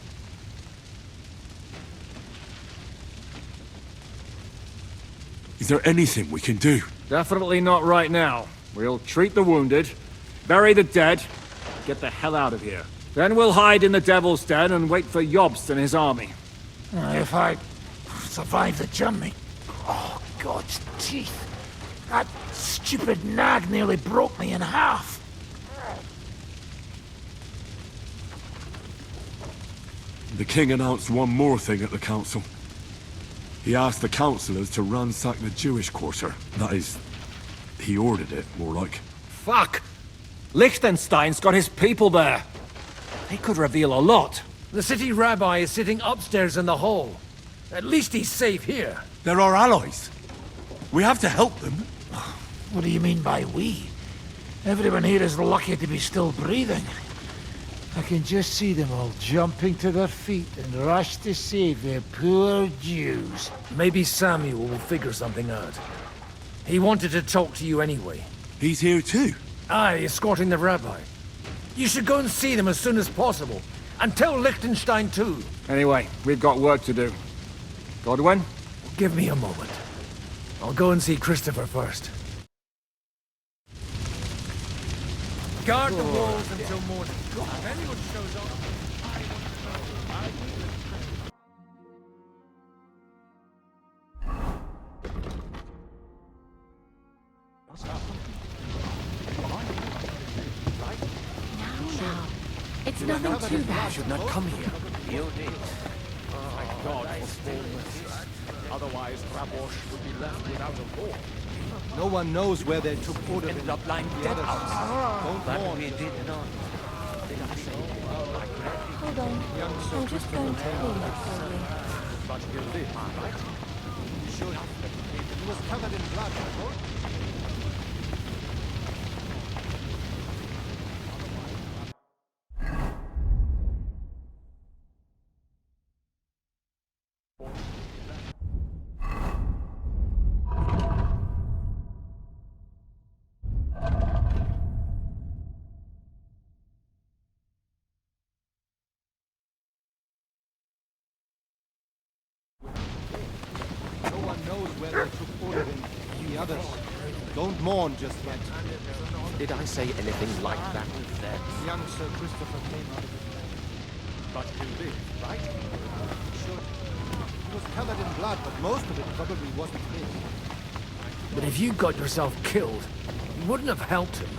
Is there anything we can do? Definitely not right now. We'll treat the wounded, bury the dead, get the hell out of here. Then we'll hide in the Devil's Den and wait for Jobst and his army. If I survive the journey... Oh, God's teeth. That stupid nag nearly broke me in half. The king announced one more thing at the council. He asked the councillors to ransack the Jewish quarter. That is, he ordered it, more like. Fuck! Liechtenstein's got his people there. They could reveal a lot. The city rabbi is sitting upstairs in the hall. At least he's safe here. They're our allies. We have to help them. What do you mean by we? Everyone here is lucky to be still breathing. I can just see them all jumping to their feet and rush to save their poor Jews. Maybe Samuel will figure something out. He wanted to talk to you anyway. He's here too? Aye, escorting the rabbi. You should go and see them as soon as possible. And tell Liechtenstein too. Anyway, we've got work to do. Godwin? Give me a moment. I'll go and see Christopher first. Guard the walls until morning. If anyone shows up, I want to know. Now. It's nothing too bad. Should not come here. You did. Thank God for fullness. Otherwise, Raborsh would be left without a fort. No one knows where they took order. Ended up lying dead outside. Don't mourn. We did not. Hold on. I'm just going to clean it for you. But you live, right? You should. He was covered in blood, my lord. Where they took order in the others. Don't mourn just yet. Did I say anything like that? Young Sir Christopher came out of it. But you live, right? Sure. He was covered in blood, but most of it probably wasn't his. But if you got yourself killed, you wouldn't have helped him.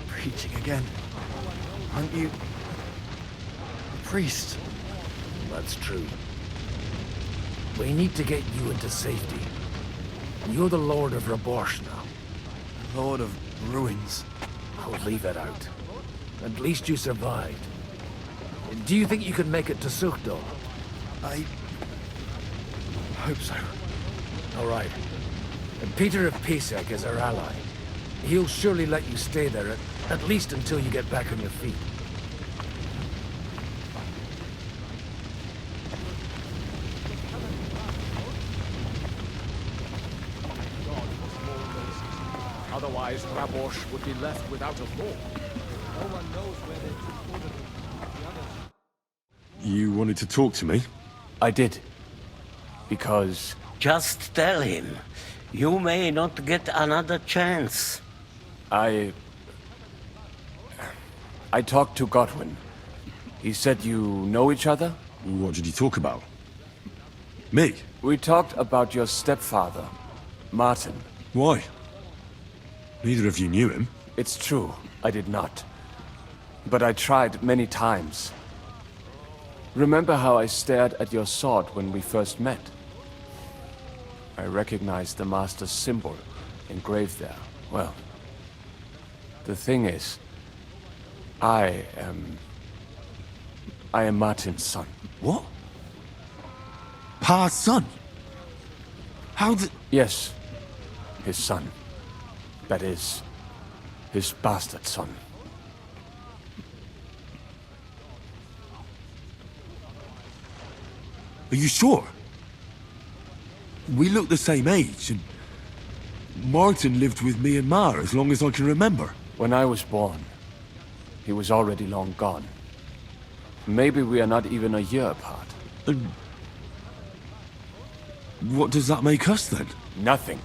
Preaching again. Aren't you... a priest? That's true. We need to get you into safety. You're the Lord of Rabosh now. Lord of Ruins. I'll leave it out. At least you survived. Do you think you can make it to Sukhdol? I... hope so. All right. And Peter of Pisak is our ally. He'll surely let you stay there, at least until you get back on your feet. Otherwise, Rabosh would be left without a law. No one knows where they took order from the others. You wanted to talk to me? I did. Because... Just tell him. You may not get another chance. I talked to Godwin. He said you know each other? What did you talk about? Me? We talked about your stepfather, Martin. Why? Neither of you knew him. It's true, I did not. But I tried many times. Remember how I stared at your sword when we first met? I recognized the Master's symbol engraved there. Well, the thing is, I am Martin's son. What? Pa's son? How did... Yes, his son. That is, his bastard son. Are you sure? We look the same age, and Martin lived with me and Ma as long as I can remember. When I was born, he was already long gone. Maybe we are not even a year apart. And what does that make us then? Nothing.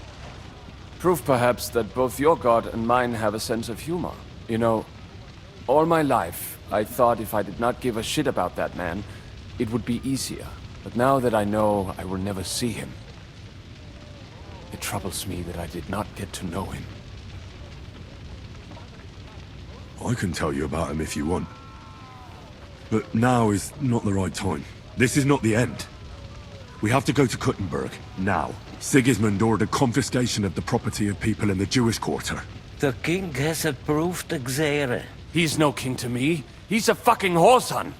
Proof perhaps that both your god and mine have a sense of humor. You know, all my life, I thought if I did not give a shit about that man, it would be easier. But now that I know I will never see him, it troubles me that I did not get to know him. I can tell you about him if you want. But now is not the right time. This is not the end. We have to go to Kuttenberg, now. Sigismund ordered confiscation of the property of people in the Jewish quarter. The king has approved Xere. He's no king to me. He's a fucking whoreson.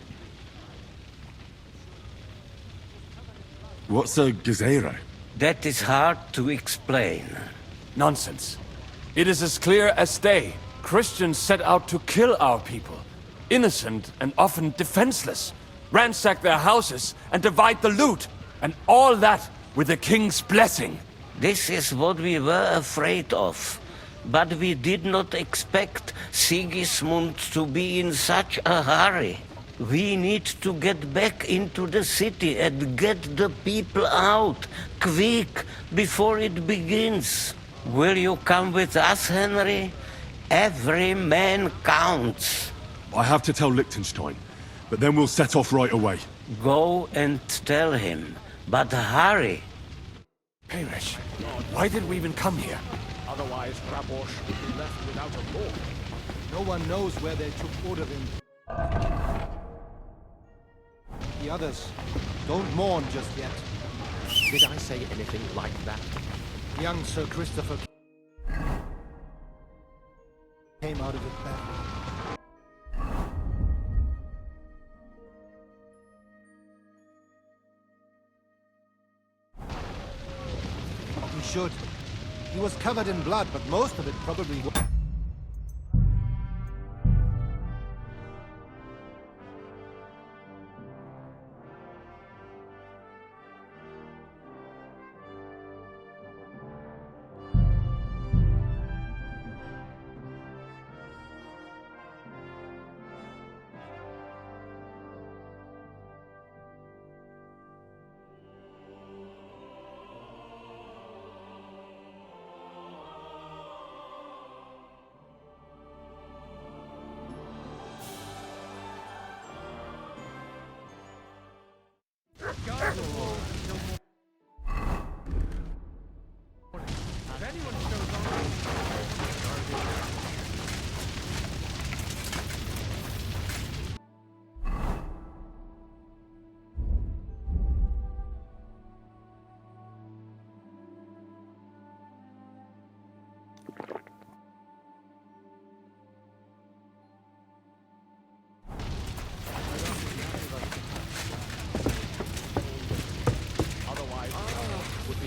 What's a Gezerah? That is hard to explain. Nonsense. It is as clear as day. Christians set out to kill our people. Innocent and often defenseless. Ransack their houses and divide the loot. And all that with the king's blessing. This is what we were afraid of. But we did not expect Sigismund to be in such a hurry. We need to get back into the city and get the people out, quick, before it begins. Will you come with us, Henry? Every man counts. I have to tell Liechtenstein, but then we'll set off right away. Go and tell him, but hurry. Peresh, why did we even come here? Otherwise, Rabosh would be left without a law. No one knows where they took order in. The others, don't mourn just yet. Did I say anything like that? Young Sir Christopher came out of it badly. should. He was covered in blood, but most of it probably was...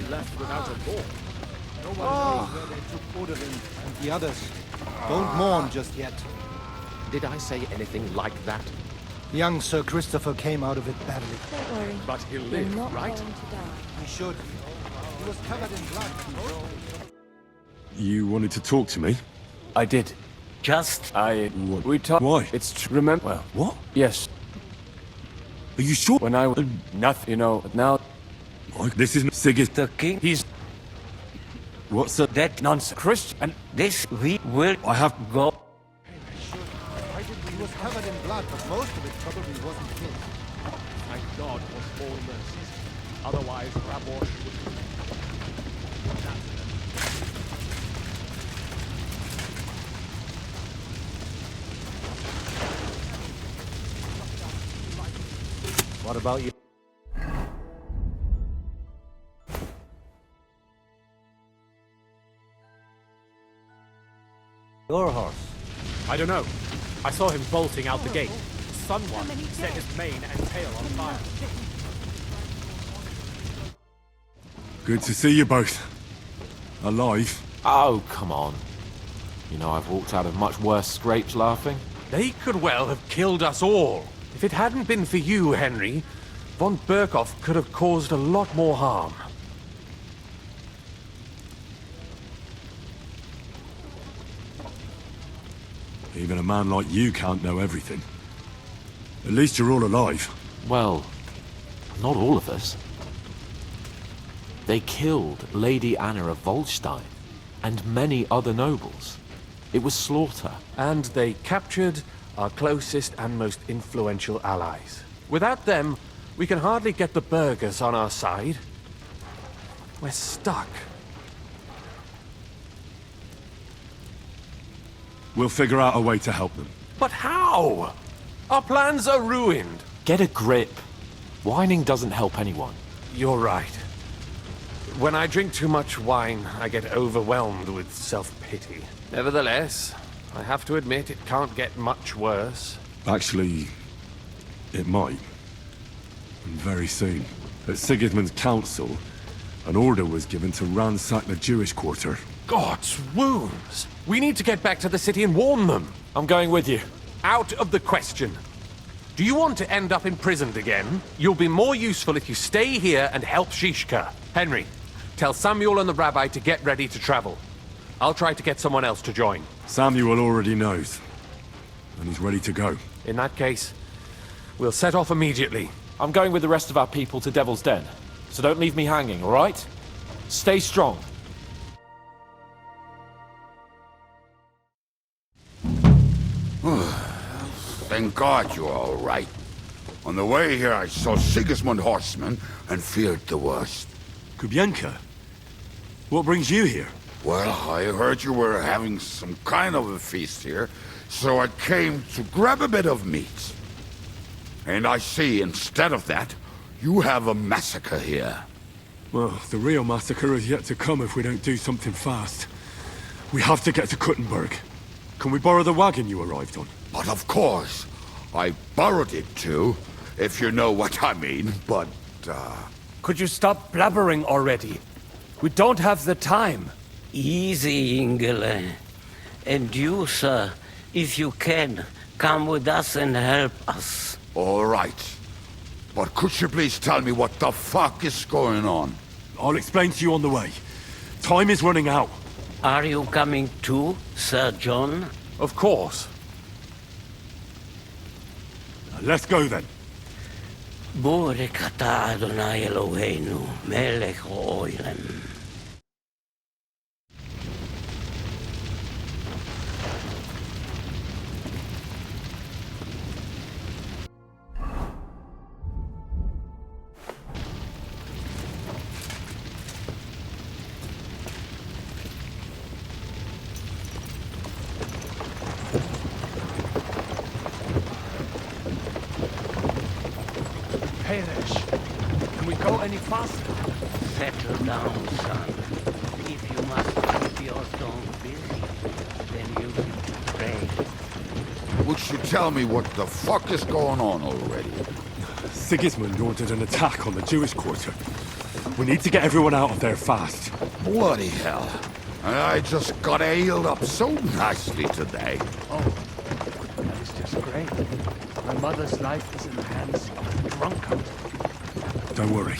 Left without a law. No one knows where they took Odorin and the others. Don't mourn just yet. Did I say anything like that? Young Sir Christopher came out of it badly. Don't worry. But he'll You're live, not right? going to die. He should. He was covered in blood. You wanted to talk to me? I did. We talked. Why? It's remember. Well, What? yes. Are you sure? When I was nothing, you know. But now This isn't Sigis. The king he's What's that? that nonsense, Christian. And this we will I have... go. He was covered in blood, but most of it probably wasn't his. Thank God for small mercies. Otherwise, Rabosh would... What about you? Your horse. I don't know. I saw him bolting out the gate. Someone set his mane and tail on fire. Good to see you both. Alive. Oh, come on. You know, I've walked out of much worse scrapes laughing. They could well have killed us all. If it hadn't been for you, Henry, von Berkhoff could have caused a lot more harm. Even a man like you can't know everything. At least you're all alive. Well, not all of us. They killed Lady Anna of Volstein and many other nobles. It was slaughter. And they captured our closest and most influential allies. Without them, we can hardly get the burghers on our side. We're stuck. We'll figure out a way to help them. But how? Our plans are ruined. Get a grip. Whining doesn't help anyone. You're right. When I drink too much wine, I get overwhelmed with self-pity. Nevertheless, I have to admit it can't get much worse. Actually, it might. And very soon. At Sigismund's council, an order was given to ransack the Jewish quarter. God's wounds! We need to get back to the city and warn them. I'm going with you. Out of the question. Do you want to end up imprisoned again? You'll be more useful if you stay here and help Shishka. Henry, tell Samuel and the rabbi to get ready to travel. I'll try to get someone else to join. Samuel already knows. And he's ready to go. In that case, we'll set off immediately. I'm going with the rest of our people to Devil's Den. So don't leave me hanging, all right? Stay strong. Thank God you're all right. On the way here, I saw Sigismund horsemen and feared the worst. Kubienka? What brings you here? Well, I heard you were having some kind of a feast here, so I came to grab a bit of meat. And I see, instead of that, you have a massacre here. Well, the real massacre is yet to come if we don't do something fast. We have to get to Kuttenberg. Can we borrow the wagon you arrived on? But of course. I borrowed it too, if you know what I mean, but, Could you stop blabbering already? We don't have the time. Easy, Ingele. And you, sir, if you can, come with us and help us. All right. But could you please tell me what the fuck is going on? I'll explain to you on the way. Time is running out. Are you coming too, Sir John? Of course. Let's go then. Borek ata Adonai Eloheinu, melech ha'olam. Can we go any faster? Settle down, son. If you must keep your tongue busy, then you should pray. Would you tell me what the fuck is going on already? Sigismund ordered an attack on the Jewish quarter. We need to get everyone out of there fast. Bloody hell. I just got ailed up so nicely today. Oh, that is just great. My mother's life is in the hands of a drunkard. Don't worry.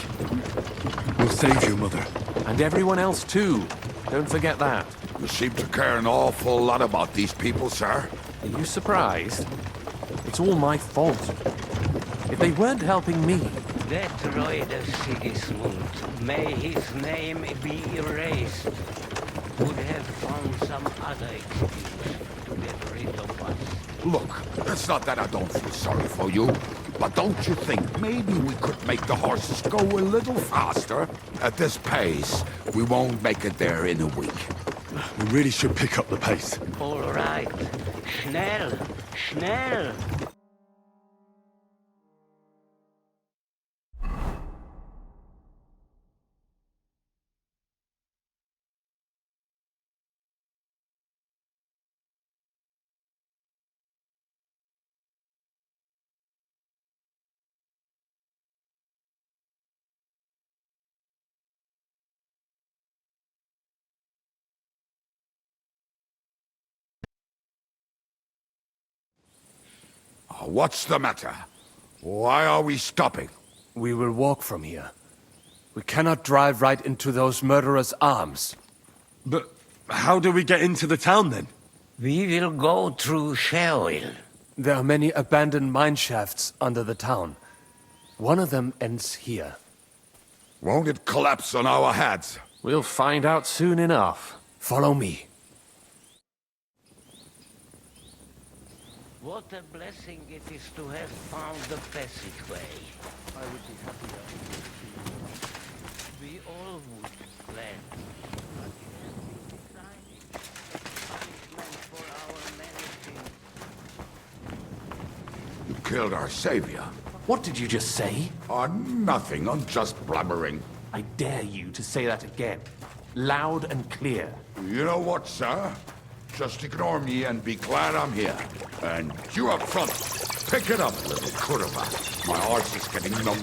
We'll save your mother. And everyone else too. Don't forget that. You seem to care an awful lot about these people, sir. Are you surprised? It's all my fault. If they weren't helping me... That Reuter Sigismund, may his name be erased, would have found some other excuse to get rid of us. Look, it's not that I don't feel sorry for you, but don't you think maybe we could make the horses go a little faster? At this pace, we won't make it there in a week. We really should pick up the pace. All right. Schnell! Schnell! What's the matter? Why are we stopping? We will walk from here. We cannot drive right into those murderers' arms. But how do we get into the town then? We will go through Sheol. There are many abandoned mine shafts under the town. One of them ends here. Won't it collapse on our heads? We'll find out soon enough. Follow me. What a blessing it is to have found the passageway. I would be happier. We all would, Glenn. But it has been decided. Punishment for our many sins. You killed our savior. What did you just say? Nothing. I'm just blabbering. I dare you to say that again. Loud and clear. You know what, sir? Just ignore me and be glad I'm here. And you up front, pick it up, little Kurva. My arse is getting numb.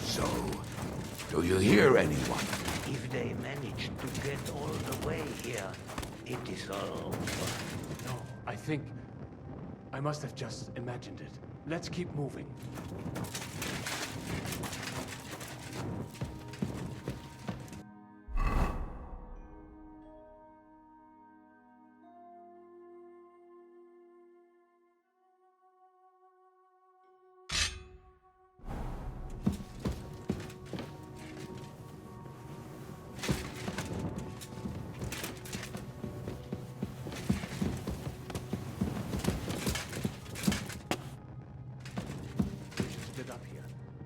So, do you hear anyone? If they manage to get all the way here, it is all over. No, I think... I must have just imagined it. Let's keep moving.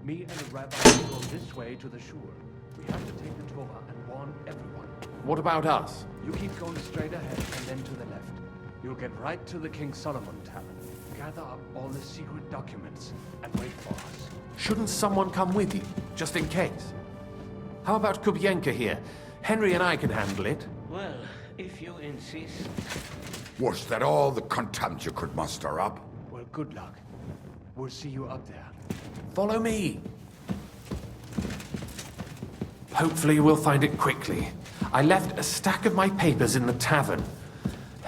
Me and the rabbi will go this way to the shore. We have to take the Torah and warn everyone. What about us? You keep going straight ahead and then to the left. You'll get right to the King Solomon Tavern. Gather up all the secret documents and wait for us. Shouldn't someone come with you, just in case? How about Kubienka here? Henry and I can handle it. Well, if you insist. Was that all the contempt you could muster up? Well, Good luck. We'll see you up there. Follow me. Hopefully we'll find it quickly. I left a stack of my papers in the tavern.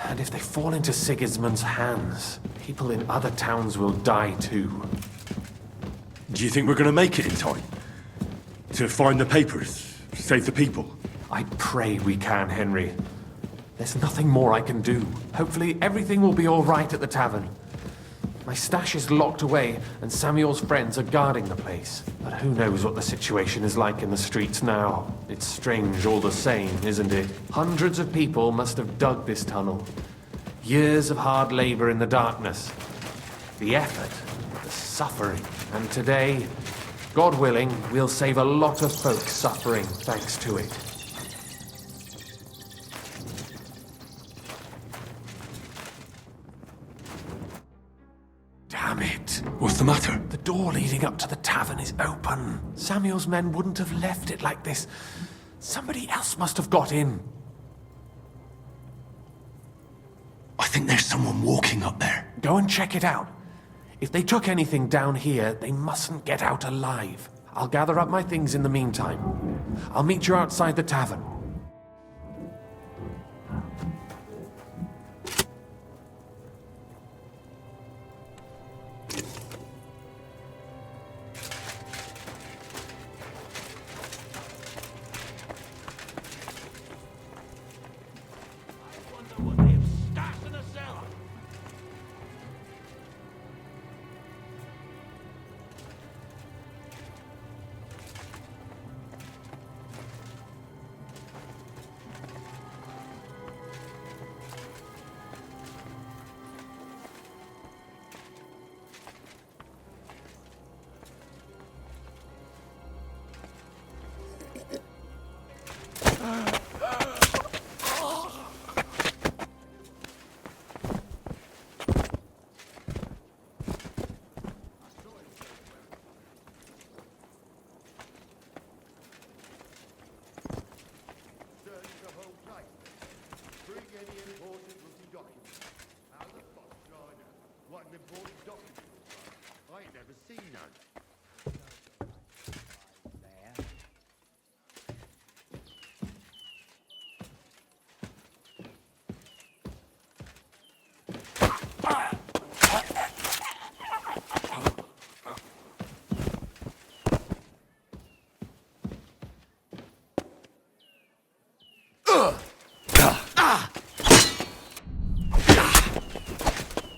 And if they fall into Sigismund's hands, people in other towns will die too. Do you think we're gonna make it in time? To find the papers? Save the people? I pray we can, Henry. There's nothing more I can do. Hopefully everything will be all right at the tavern. My stash is locked away, and Samuel's friends are guarding the place. But who knows what the situation is like in the streets now? It's strange all the same, isn't it? Hundreds of people must have dug this tunnel. Years of hard labor in the darkness. The effort, the suffering. And today, God willing, we'll save a lot of folks suffering thanks to it. Damn it. What's the matter? The door leading up to the tavern is open. Samuel's men wouldn't have left it like this. Somebody else must have got in. I think there's someone walking up there. Go and check it out. If they took anything down here, they mustn't get out alive. I'll gather up my things in the meantime. I'll meet you outside the tavern.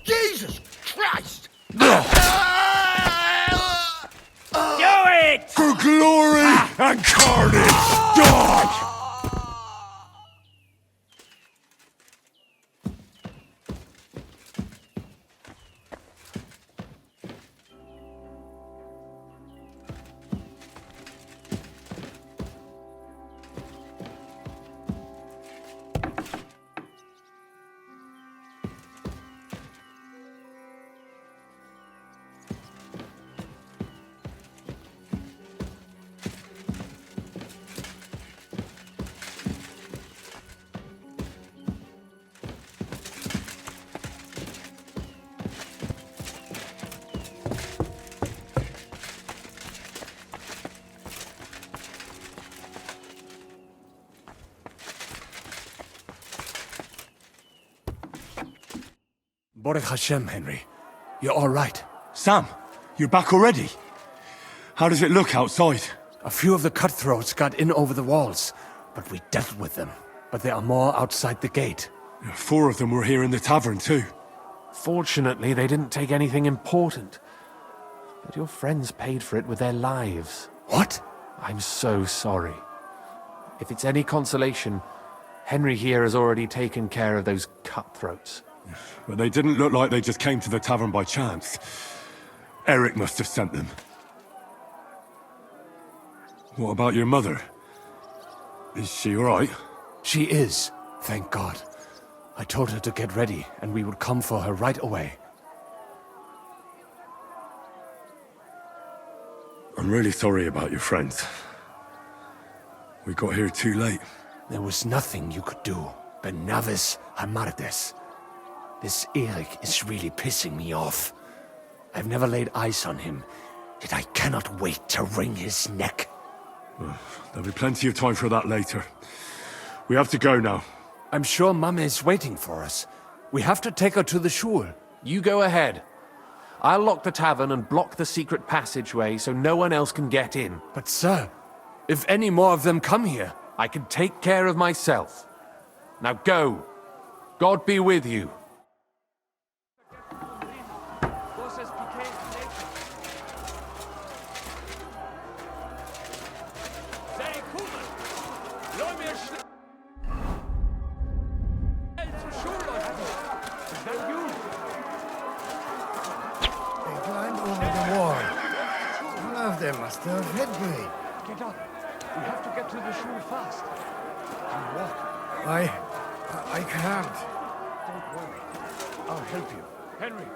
Jesus Christ! For glory and carnage! Die! Baruch Hashem, Henry. You're all right. Sam, you're back already? How does it look outside? A few of the cutthroats got in over the walls, but we dealt with them. But there are more outside the gate. 4 of them were here in the tavern too. Fortunately, they didn't take anything important. But your friends paid for it with their lives. What? I'm so sorry. If it's any consolation, Henry here has already taken care of those cutthroats. But they didn't look like they just came to the tavern by chance. Eric must have sent them. What about your mother? Is she all right? She is, thank God. I told her to get ready, and we would come for her right away. I'm really sorry about your friends. We got here too late. There was nothing you could do. Benavis Hamardes. This Eric is really pissing me off. I've never laid eyes on him, yet I cannot wait to wring his neck. There'll be plenty of time for that later. We have to go now. I'm sure Mum is waiting for us. We have to take her to the shul. You go ahead. I'll lock the tavern and block the secret passageway so no one else can get in. But sir, if any more of them come here, I can take care of myself. Now go. God be with you. They must have headway. Get up. We have to get to the shul fast. And walk. I can't. Don't worry. I'll help you. Henry,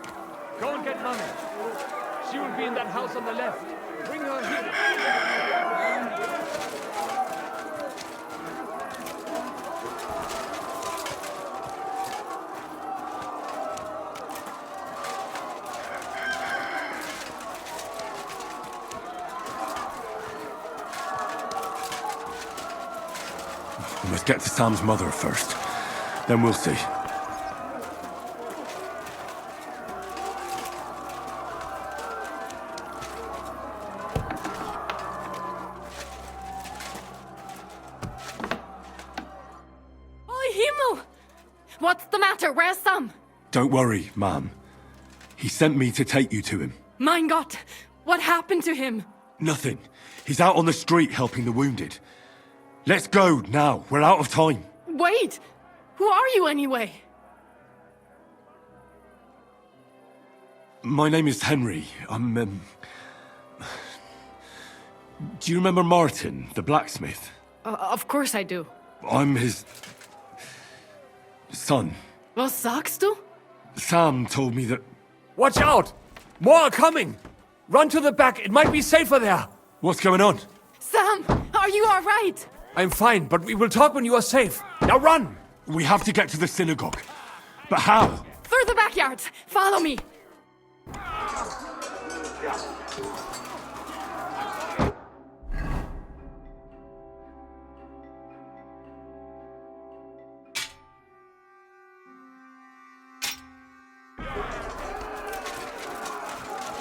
go and get Mummy. She will be in that house on the left. Bring her here. We must get to Sam's mother first. Then we'll see. Himmel! What's the matter? Where's Sam? Don't worry, ma'am. He sent me to take you to him. Mein Gott! What happened to him? Nothing. He's out on the street helping the wounded. Let's go now. We're out of time. Wait! Who are you anyway? My name is Henry. I'm, Do you remember Martin, the blacksmith? Of course I do. I'm his... son. Was sagst du? Sam told me that... Watch out! More are coming! Run to the back, it might be safer there! What's going on? Sam, are you alright? I'm fine, but we will talk when you are safe. Now run! We have to get to the synagogue. But how? Through the backyards! Follow me!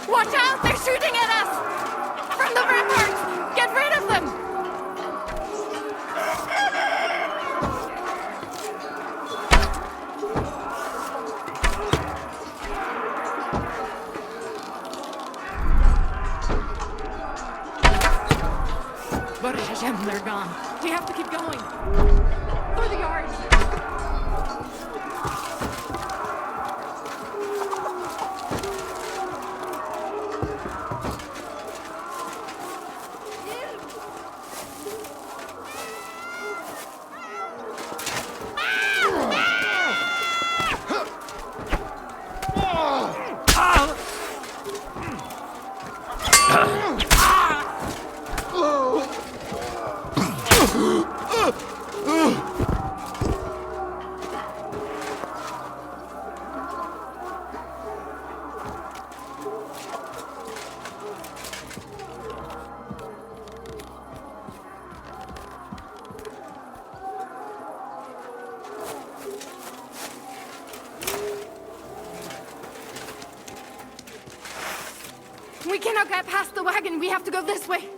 Watch out! They're shooting at us! From the ramparts! Get rid of them! But Hashem, they're gone. We have to keep going. Through the yards. We cannot get past the wagon. We have to go this way.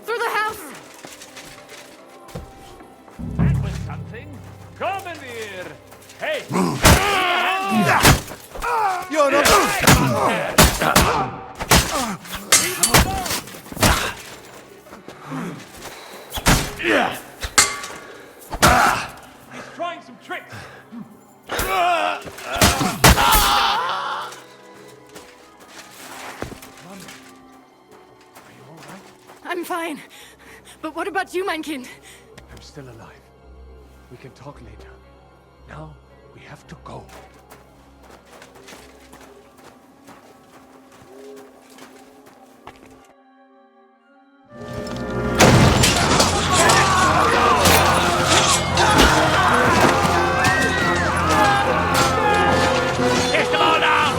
Through the house. That was something. Come in here. Hey. You're not... He's trying some tricks. I'm fine. But what about you, mein Kind? I'm still alive. We can talk later. Now, we have to go. Get them all down!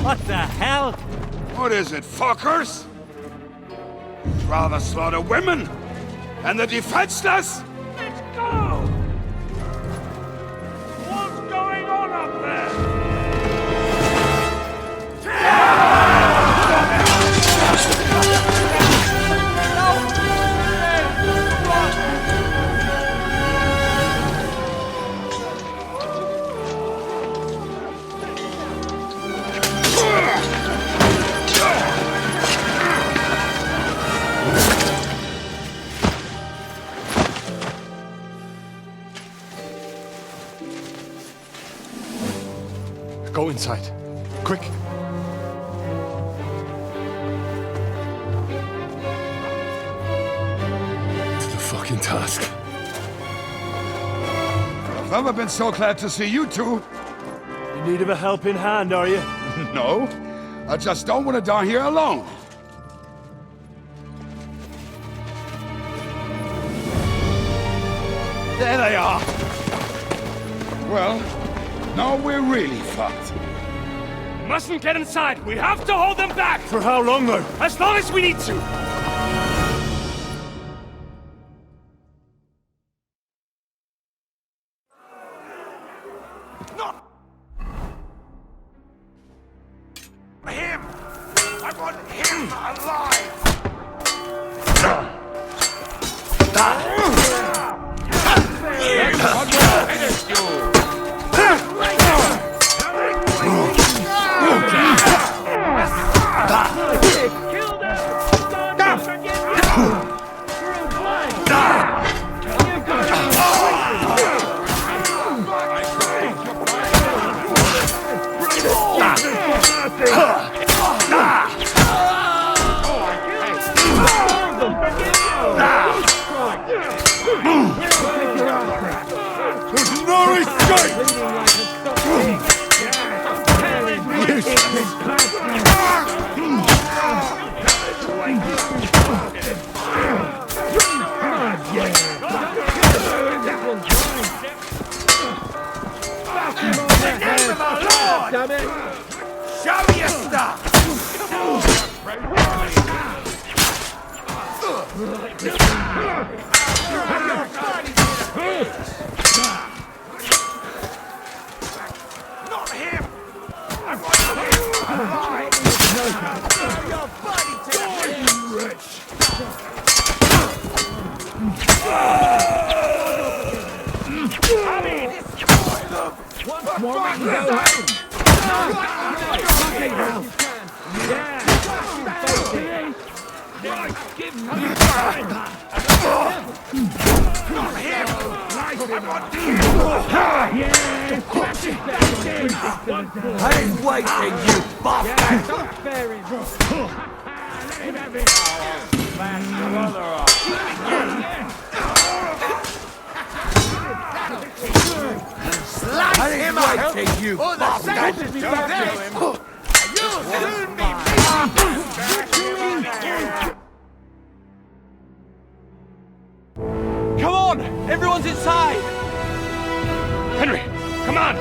What the hell? What is it, fuckers? You'd rather slaughter women and the defenseless? Let's go! What's going on up there? Go inside. Quick. To the fucking task. I've never been so glad to see you two. In need of a helping hand, are you? No, I just don't want to die here alone. There they are! Well, now we're really fucked. Mustn't get inside! We have to hold them back! For how long, though? As long as we need to! Not him! I want him alive! Show me your stuff! Not him! I want him alive! Your body to the rich! Once more we can go home! I ain't waiting, you bastard! Slice him up! You bastard! You'll soon be Come on! Everyone's inside! Henry, come on!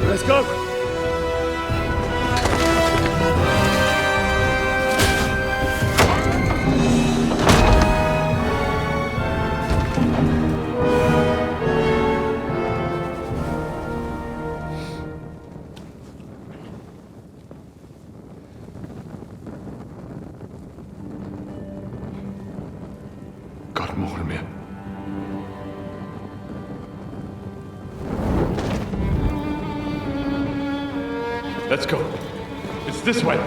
Let's go! God more me. Let's go. It's this way.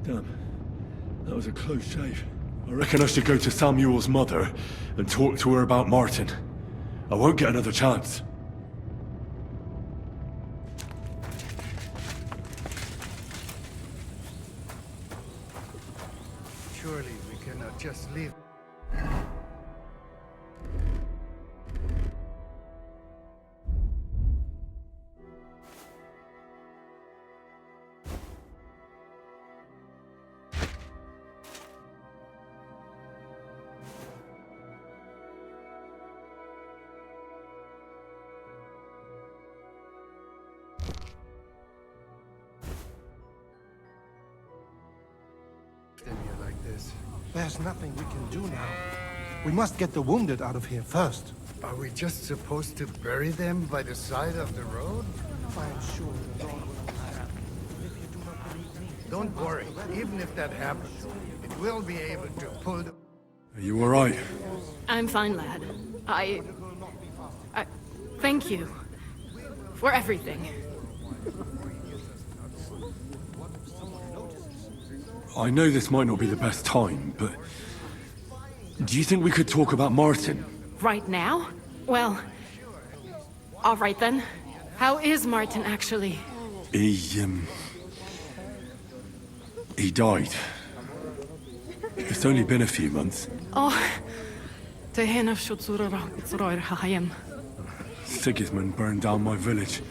Damn. That was a close shave. I reckon I should go to Samuel's mother and talk to her about Martin. I won't get another chance. Surely we cannot just leave. There's nothing we can do now. We must get the wounded out of here first. Are we just supposed to bury them by the side of the road? I am sure the Lord will allow. If you do not believe me, don't worry. Even if that happens, it will be able to pull the... Are you all right? I'm fine, lad. I thank you for everything. I know this might not be the best time, but... do you think we could talk about Martin? Right now? Well, all right then. How is Martin, actually? He died. It's only been a few months. Oh, Sigismund burned down my village.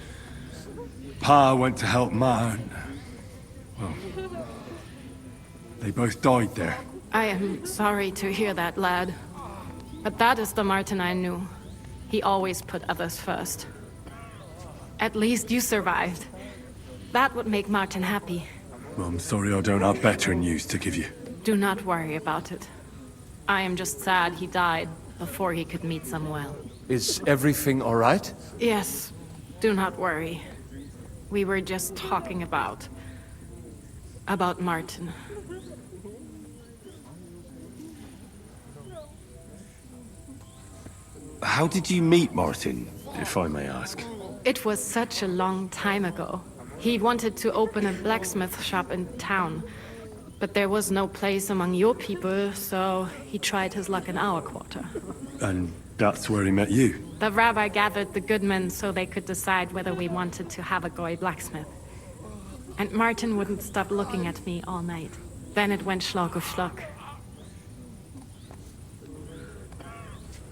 Pa went to help Ma, and... well... they both died there. I am sorry to hear that, lad. But that is the Martin I knew. He always put others first. At least you survived. That would make Martin happy. Well, I'm sorry I don't have better news to give you. Do not worry about it. I am just sad he died before he could meet Samuel. Is everything all right? Yes, do not worry. We were just talking about Martin. How did you meet Martin, if I may ask? It was such a long time ago. He wanted to open a blacksmith shop in town, but there was no place among your people, so he tried his luck in our quarter. And that's where he met you? The rabbi gathered the good men so they could decide whether we wanted to have a goy blacksmith. And Martin wouldn't stop looking at me all night. Then it went Schlag auf Schlag.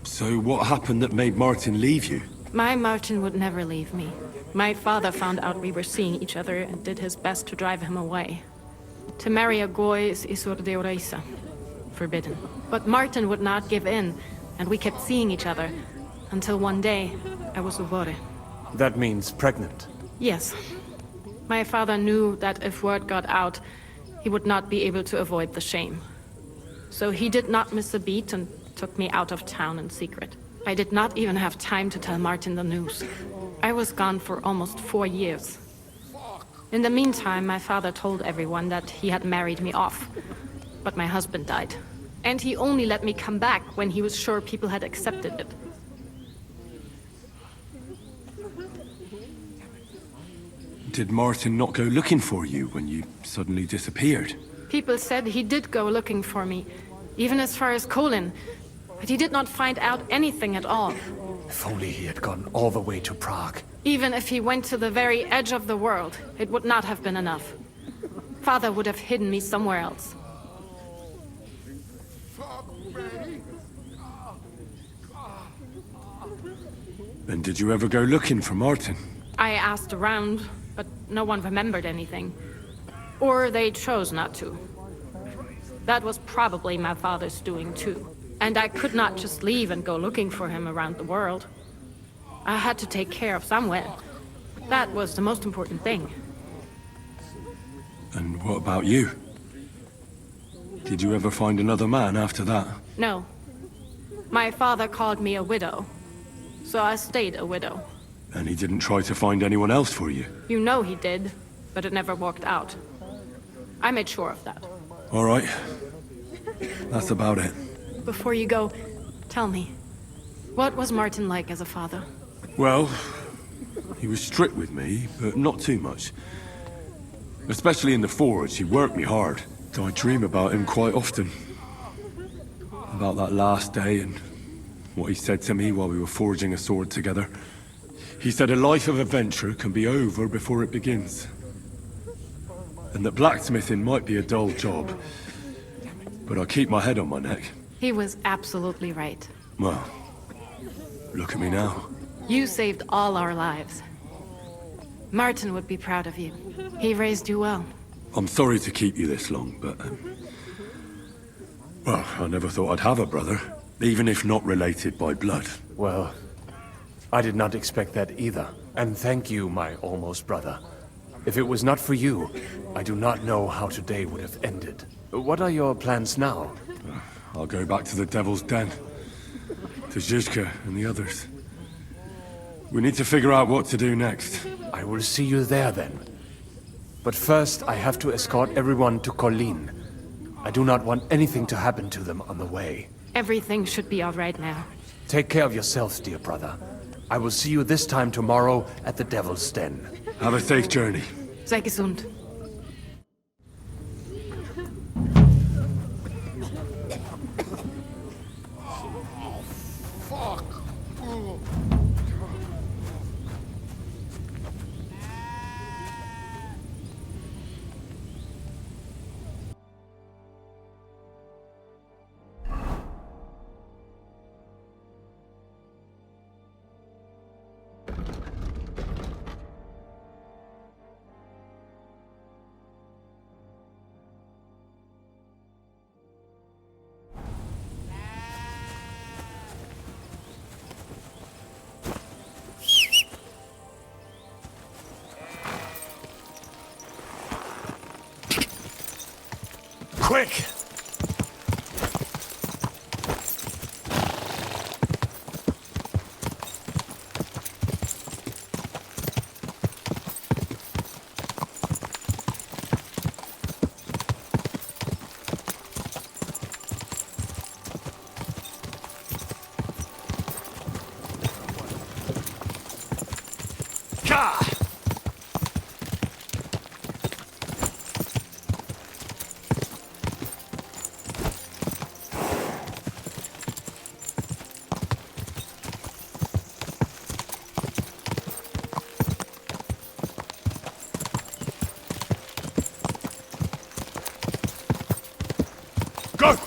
So what happened that made Martin leave you? My Martin would never leave me. My father found out we were seeing each other and did his best to drive him away. To marry a goy is isur deoraisa, forbidden. But Martin would not give in, and we kept seeing each other, until one day, I was ubore. That means pregnant? Yes. My father knew that if word got out, he would not be able to avoid the shame. So he did not miss a beat and took me out of town in secret. I did not even have time to tell Martin the news. I was gone for almost 4 years. In the meantime, my father told everyone that he had married me off. But my husband died. And he only let me come back when he was sure people had accepted it. Did Martin not go looking for you when you suddenly disappeared? People said he did go looking for me, even as far as Kolin. But he did not find out anything at all. If only he had gone all the way to Prague. Even if he went to the very edge of the world, it would not have been enough. Father would have hidden me somewhere else. And did you ever go looking for Martin? I asked around, but no one remembered anything. Or they chose not to. That was probably my father's doing too. And I could not just leave and go looking for him around the world. I had to take care of Samuel. That was the most important thing. And what about you? Did you ever find another man after that? No. My father called me a widow. So I stayed a widow. And he didn't try to find anyone else for you? You know he did, but it never worked out. I made sure of that. All right. That's about it. Before you go, tell me, what was Martin like as a father? Well, he was strict with me, but not too much. Especially in the forge, he worked me hard. I dream about him quite often. About that last day and what he said to me while we were forging a sword together. He said a life of adventure can be over before it begins. And that blacksmithing might be a dull job, but I keep my head on my neck. He was absolutely right. Well, look at me now. You saved all our lives. Martin would be proud of you. He raised you well. I'm sorry to keep you this long, but... well, I never thought I'd have a brother, even if not related by blood. Well, I did not expect that either. And thank you, my almost brother. If it was not for you, I do not know how today would have ended. What are your plans now? I'll go back to the Devil's Den. To Zizka and the others. We need to figure out what to do next. I will see you there then. But first, I have to escort everyone to Colleen. I do not want anything to happen to them on the way. Everything should be all right now. Take care of yourselves, dear brother. I will see you this time tomorrow at the Devil's Den. Have a safe journey. Sei gesund. Quick! Go!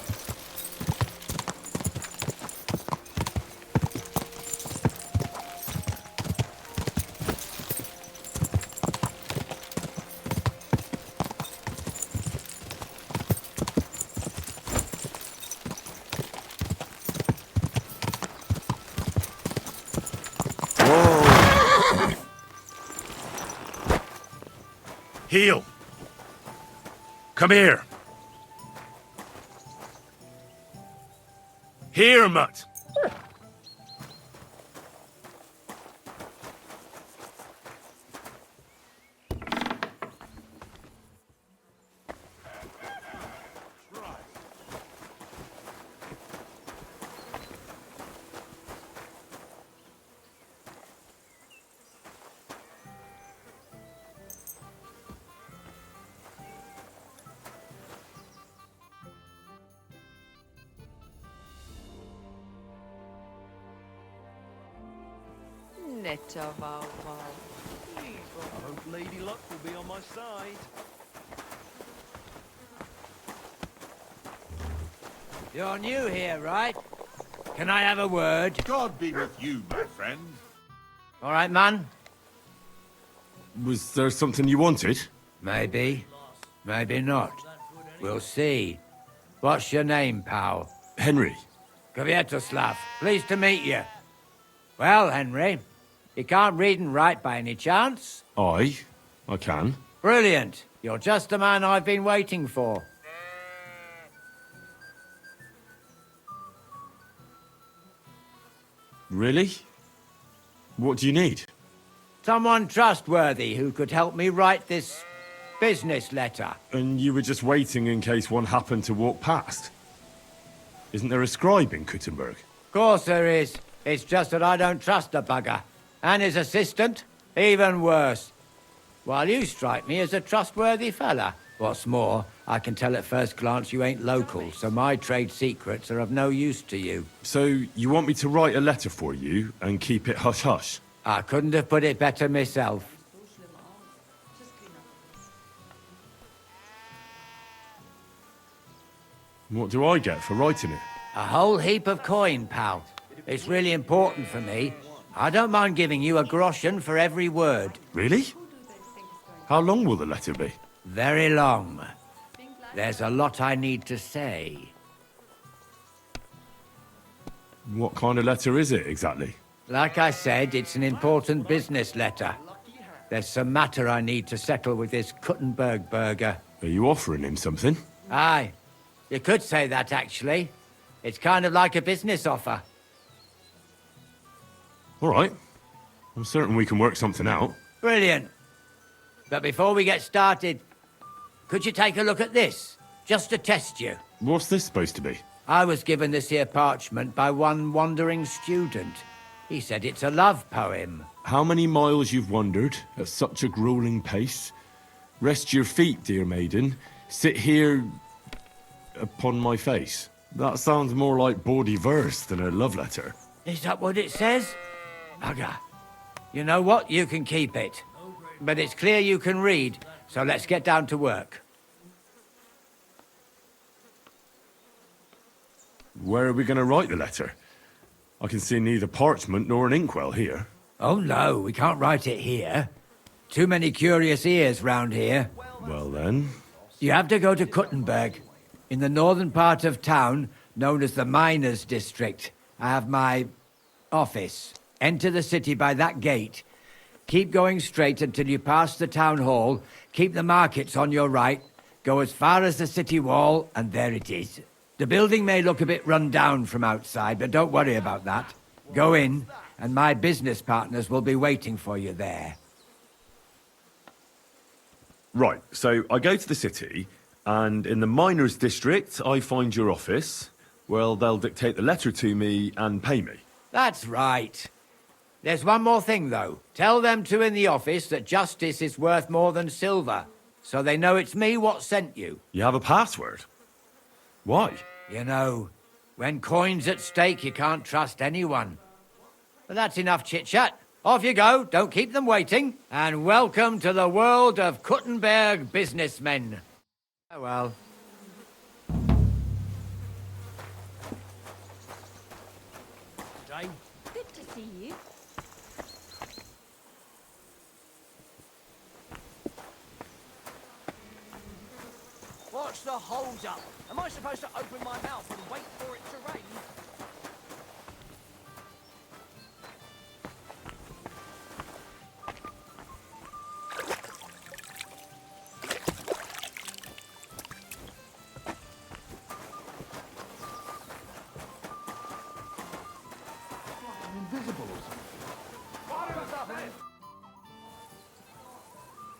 Heel! Come here! Here, Mutt! Netta Val Val. I hope Lady Luck will be on my side. You're new here, right? Can I have a word? God be with you, my friend. All right, man. Was there something you wanted? Maybe. Maybe not. We'll see. What's your name, pal? Henry. Kvietoslav. Pleased to meet you. Well, Henry, you can't read and write by any chance? I can. Brilliant. You're just the man I've been waiting for. Really? What do you need? Someone trustworthy who could help me write this business letter. And you were just waiting in case one happened to walk past? Isn't there a scribe in Kuttenberg? Of course there is. It's just that I don't trust the bugger. And his assistant, even worse. While you strike me as a trustworthy fella. What's more, I can tell at first glance you ain't local, so my trade secrets are of no use to you. So, you want me to write a letter for you and keep it hush-hush? I couldn't have put it better myself. What do I get for writing it? A whole heap of coin, pal. It's really important for me. I don't mind giving you a groschen for every word. Really? How long will the letter be? Very long. There's a lot I need to say. What kind of letter is it, exactly? Like I said, it's an important business letter. There's some matter I need to settle with this Kuttenberg burger. Are you offering him something? Aye. You could say that, actually. It's kind of like a business offer. All right. I'm certain we can work something out. Brilliant. But before we get started, could you take a look at this? Just to test you. What's this supposed to be? I was given this here parchment by one wandering student. He said it's a love poem. How many miles you've wandered at such a grueling pace? Rest your feet, dear maiden. Sit here upon my face. That sounds more like bawdy verse than a love letter. Is that what it says? Bugger. You know what? You can keep it. But it's clear you can read, so let's get down to work. Where are we going to write the letter? I can see neither parchment nor an inkwell here. Oh no, we can't write it here. Too many curious ears round here. Well then... You have to go to Kuttenberg, in the northern part of town, known as the Miners' District. I have my office. Enter the city by that gate. Keep going straight until you pass the town hall. Keep the markets on your right. Go as far as the city wall, and there it is. The building may look a bit run down from outside, but don't worry about that. Go in, and my business partners will be waiting for you there. Right, so I go to the city, and in the miners' district, I find your office. Well, they'll dictate the letter to me and pay me. That's right. There's one more thing, though. Tell them two in the office that justice is worth more than silver, so they know it's me what sent you. You have a password? Why? You know, when coin's at stake, you can't trust anyone. But that's enough chit-chat. Off you go, don't keep them waiting. And welcome to the world of Kuttenberg businessmen. Oh well. Dame. Good to see you. What's the hold up? Am I supposed to open my mouth and wait for it to rain?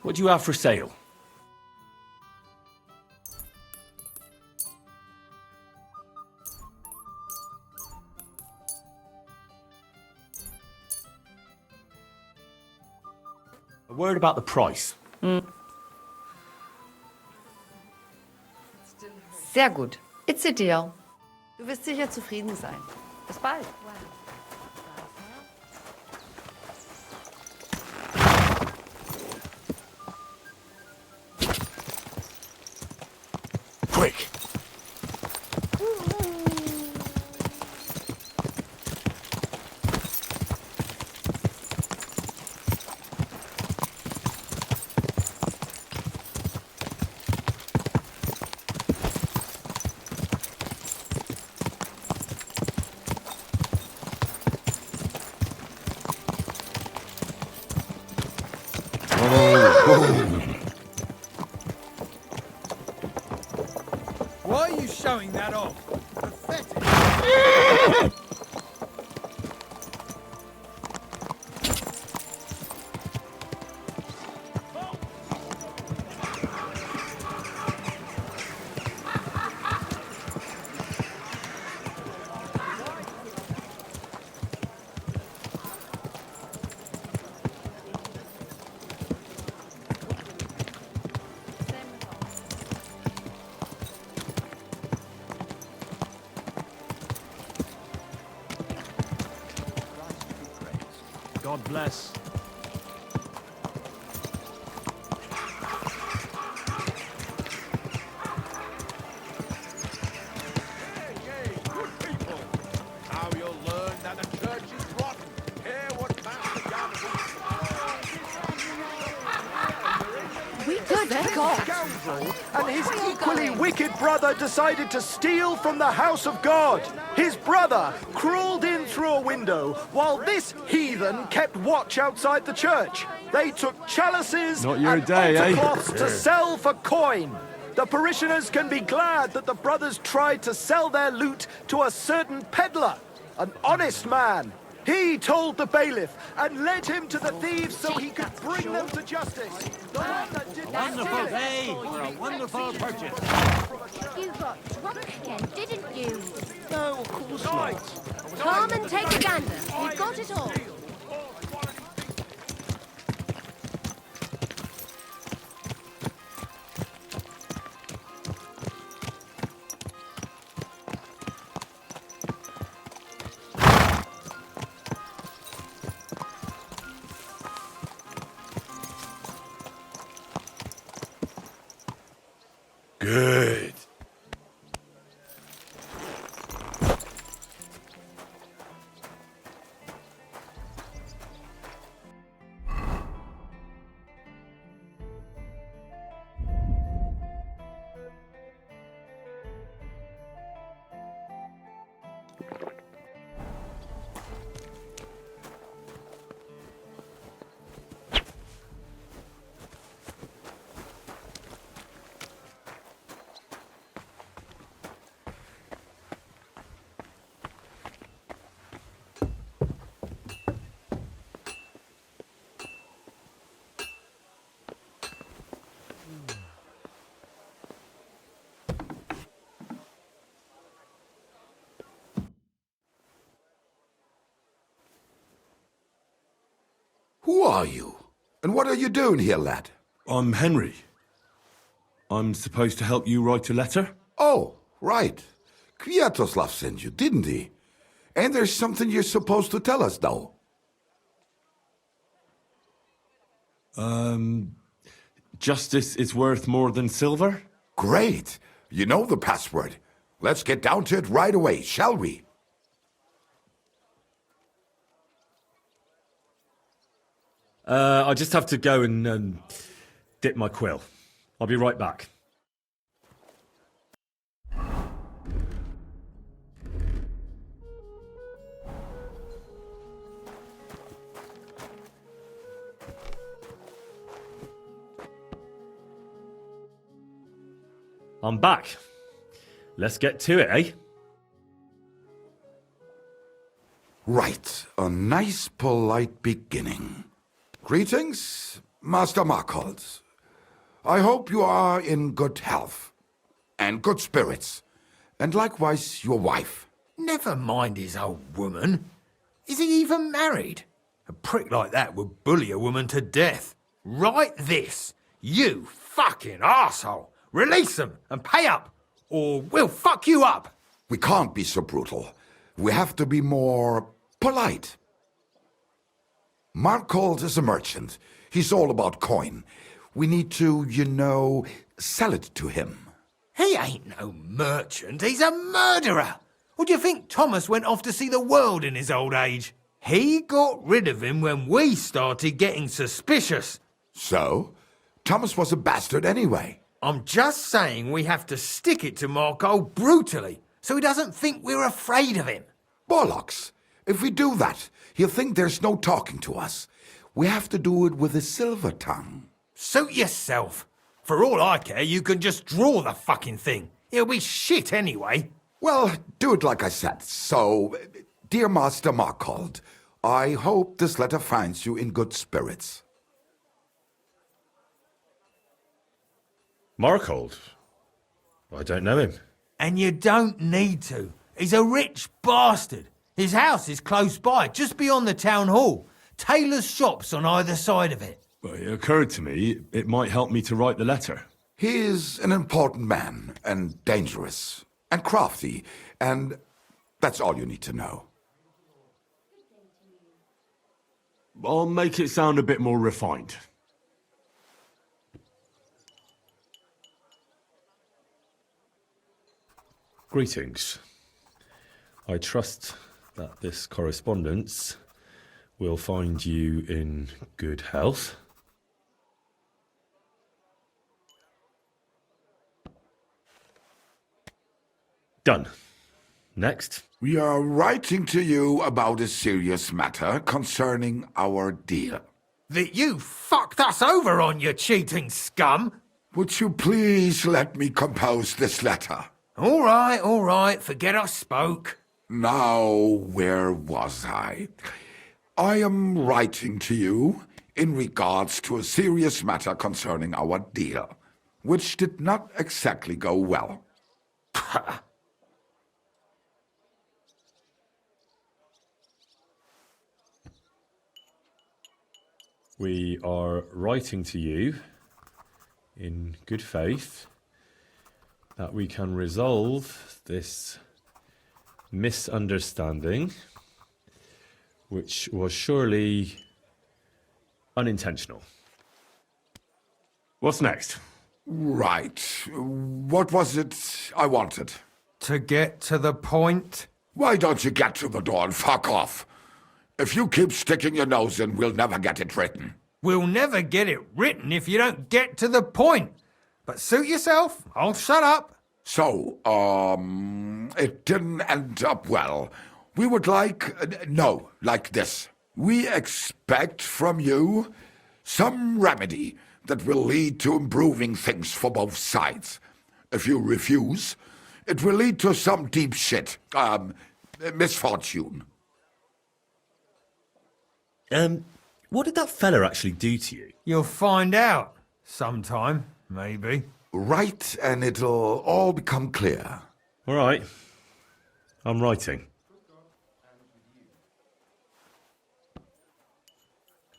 What do you have for sale? A word about the price. Sehr gut. It's a deal. Du wirst sicher zufrieden sein. Bis bald. Quick! Why are you showing that off? Pathetic. God bless. scoundrel and his equally wicked brother decided to steal from the house of God. His brother crawled in through a window while this heathen kept watch outside the church. They took chalices Not your and day, altar eh? cloths to Yeah. sell for coin. The parishioners can be glad that the brothers tried to sell their loot to a certain peddler, an honest man. He told the bailiff and led him to the thieves so he could bring them to justice. The one that did not Wonderful steal it day will for a be wonderful executed. purchase. You got drunk again, didn't you? No, of course not. Come and take a gander. We've got it all. Good. Who are you? And what are you doing here, lad? I'm Henry. I'm supposed to help you write a letter? Oh, right. Kwiatoslav sent you, didn't he? And there's something you're supposed to tell us, though. Justice is worth more than silver? Great. You know the password. Let's get down to it right away, shall we? I just have to go and dip my quill. I'll be right back. I'm back. Let's get to it, eh? Right. A nice, polite beginning. Greetings, Master Markhold. I hope you are in good health and good spirits, and likewise your wife. Never mind his old woman. Is he even married? A prick like that would bully a woman to death. Write this. You fucking arsehole. Release them and pay up, or we'll fuck you up. We can't be so brutal. We have to be more polite. Markhold is a merchant. He's all about coin. We need to, sell it to him. He ain't no merchant. He's a murderer. Or do you think Thomas went off to see the world in his old age? He got rid of him when we started getting suspicious. So? Thomas was a bastard anyway. I'm just saying we have to stick it to Markhold brutally, so he doesn't think we're afraid of him. Bollocks! If we do that, he'll think there's no talking to us. We have to do it with a silver tongue. Suit yourself. For all I care, you can just draw the fucking thing. It'll be shit anyway. Well, do it like I said. So, dear Master Markhold, I hope this letter finds you in good spirits. Markhold? I don't know him. And you don't need to. He's a rich bastard. His house is close by, just beyond the town hall. Tailor's shops on either side of it. Well, it occurred to me it might help me to write the letter. He is an important man, and dangerous, and crafty, and that's all you need to know. I'll make it sound a bit more refined. Greetings. I trust that this correspondence will find you in good health. Done. Next. We are writing to you about a serious matter concerning our deal. That you fucked us over on, you cheating scum! Would you please let me compose this letter? All right, forget I spoke. Now, where was I? I am writing to you in regards to a serious matter concerning our deal, which did not exactly go well. We are writing to you in good faith that we can resolve this misunderstanding, which was surely unintentional. What's next? Right. What was it I wanted? To get to the point? Why don't you get to the door and fuck off? If you keep sticking your nose in, we'll never get it written. We'll never get it written if you don't get to the point. But suit yourself, I'll shut up. So, it didn't end up well. We would like this. We expect from you some remedy that will lead to improving things for both sides. If you refuse, it will lead to some deep shit, misfortune. What did that fella actually do to you? You'll find out. Sometime, maybe. Right, and it'll all become clear. All right. I'm writing.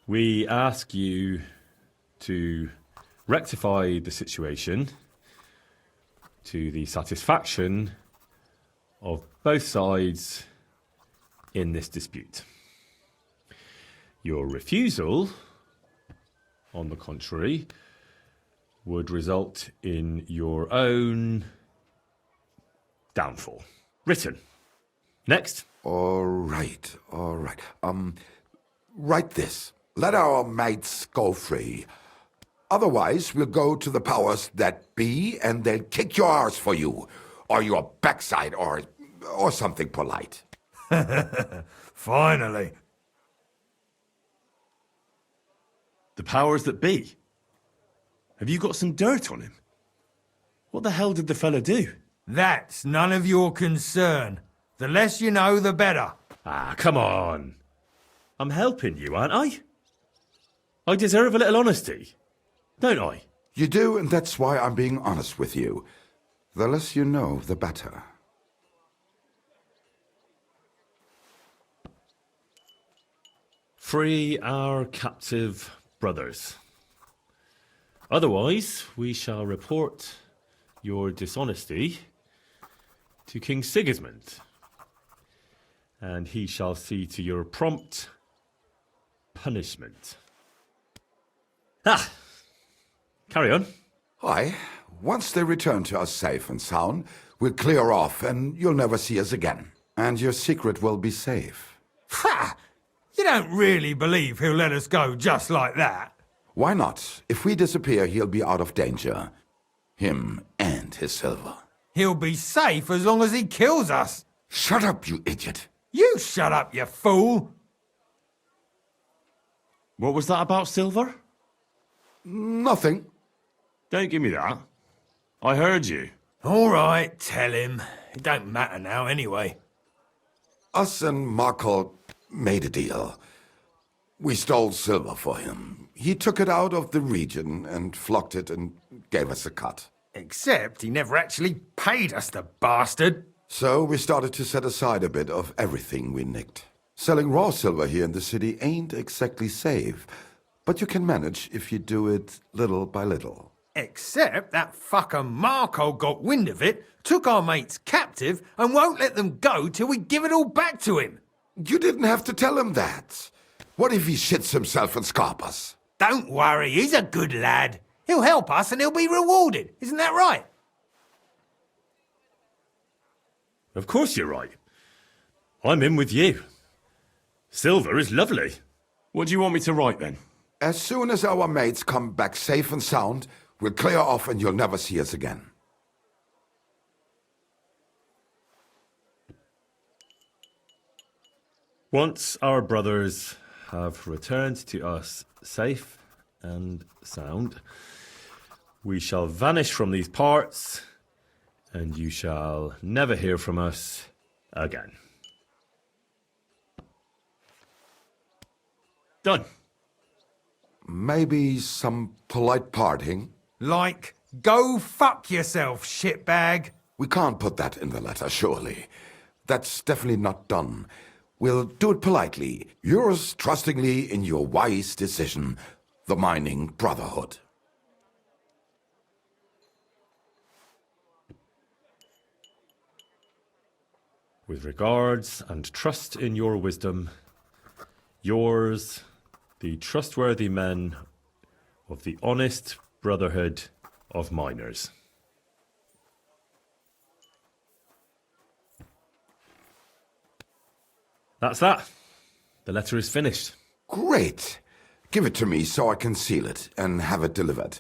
We ask you to rectify the situation to the satisfaction of both sides in this dispute. Your refusal, on the contrary, would result in your own downfall. Written. Next. All right. Write this. Let our mates go free. Otherwise, we'll go to the powers that be and they'll kick your arse for you, or your backside, or something polite. Finally. The powers that be? Have you got some dirt on him? What the hell did the fella do? That's none of your concern. The less you know, the better. Ah, come on. I'm helping you, aren't I? I deserve a little honesty, don't I? You do, and that's why I'm being honest with you. The less you know, the better. Free our captive brothers. Otherwise, we shall report your dishonesty to King Sigismund, and he shall see to your prompt punishment. Carry on. Aye. Once they return to us safe and sound, we'll clear off and you'll never see us again. And your secret will be safe. Ha! You don't really believe he'll let us go just like that? Why not? If we disappear, he'll be out of danger. Him and his silver. He'll be safe as long as he kills us. Shut up, you idiot. You shut up, you fool. What was that about silver? Nothing. Don't give me that. I heard you. All right, tell him. It don't matter now anyway. Us and Markle made a deal. We stole silver for him. He took it out of the region and flocked it and gave us a cut. Except he never actually paid us, the bastard. So we started to set aside a bit of everything we nicked. Selling raw silver here in the city ain't exactly safe, but you can manage if you do it little by little. Except that fucker Marco got wind of it, took our mates captive, and won't let them go till we give it all back to him. You didn't have to tell him that. What if he shits himself and scarp us? Don't worry, he's a good lad. He'll help us and he'll be rewarded. Isn't that right? Of course you're right. I'm in with you. Silver is lovely. What do you want me to write then? As soon as our mates come back safe and sound, we'll clear off and you'll never see us again. Once our brothers have returned to us safe and sound, we shall vanish from these parts, and you shall never hear from us again. Done. Maybe some polite parting? Like, go fuck yourself, shitbag. We can't put that in the letter, surely. That's definitely not done. We'll do it politely. Yours trustingly in your wise decision, the Mining Brotherhood. With regards and trust in your wisdom, yours, the trustworthy men of the Honest Brotherhood of Miners. That's that. The letter is finished. Great. Give it to me so I can seal it and have it delivered.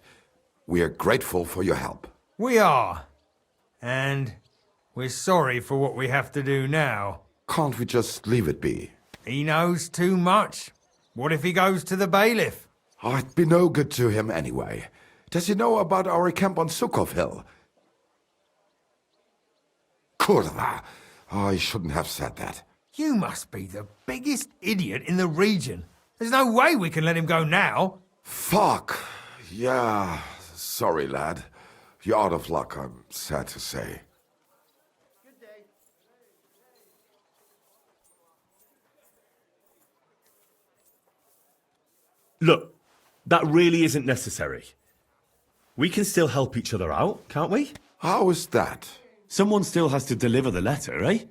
We are grateful for your help. We are. And we're sorry for what we have to do now. Can't we just leave it be? He knows too much. What if he goes to the bailiff? I'd be no good to him anyway. Does he know about our camp on Sukov Hill? Kurva! I shouldn't have said that. You must be the biggest idiot in the region. There's no way we can let him go now. Fuck. Yeah. Sorry, lad. You're out of luck, I'm sad to say. Look, that really isn't necessary. We can still help each other out, can't we? How is that? Someone still has to deliver the letter, eh?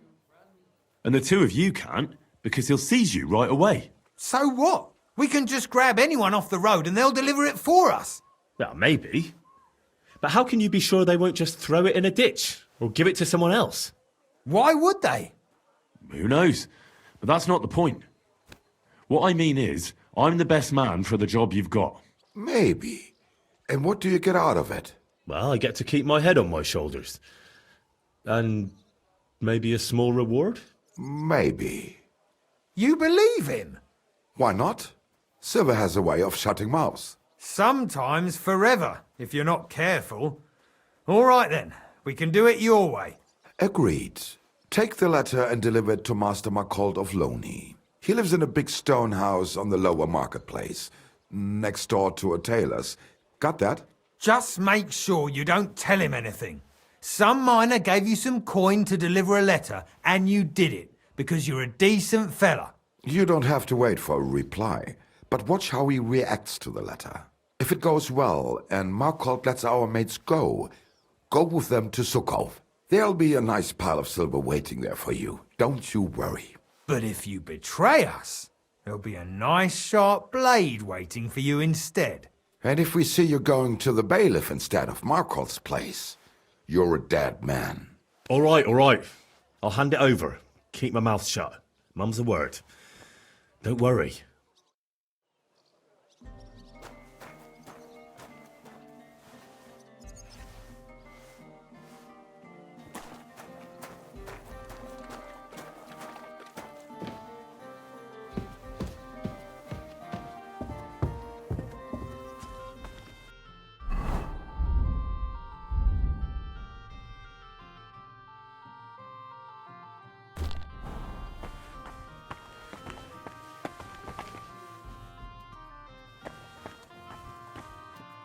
And the two of you can't, because he'll seize you right away. So what? We can just grab anyone off the road and they'll deliver it for us. Well, maybe. But how can you be sure they won't just throw it in a ditch or give it to someone else? Why would they? Who knows? But that's not the point. What I mean is, I'm the best man for the job you've got. Maybe. And what do you get out of it? Well, I get to keep my head on my shoulders. And maybe a small reward? Maybe. You believe him? Why not? Silver has a way of shutting mouths. Sometimes forever, if you're not careful. All right then, we can do it your way. Agreed. Take the letter and deliver it to Master Marcold of Loney. He lives in a big stone house on the lower marketplace, next door to a tailor's. Got that? Just make sure you don't tell him anything. Some miner gave you some coin to deliver a letter, and you did it, because you're a decent fella. You don't have to wait for a reply, but watch how he reacts to the letter. If it goes well, and Marcold lets our mates go with them to Sukov. There'll be a nice pile of silver waiting there for you. Don't you worry. But if you betray us, there'll be a nice sharp blade waiting for you instead. And if we see you going to the bailiff instead of Marcold's place, you're a dead man. All right, all right. I'll hand it over. Keep my mouth shut. Mum's a word. Don't worry.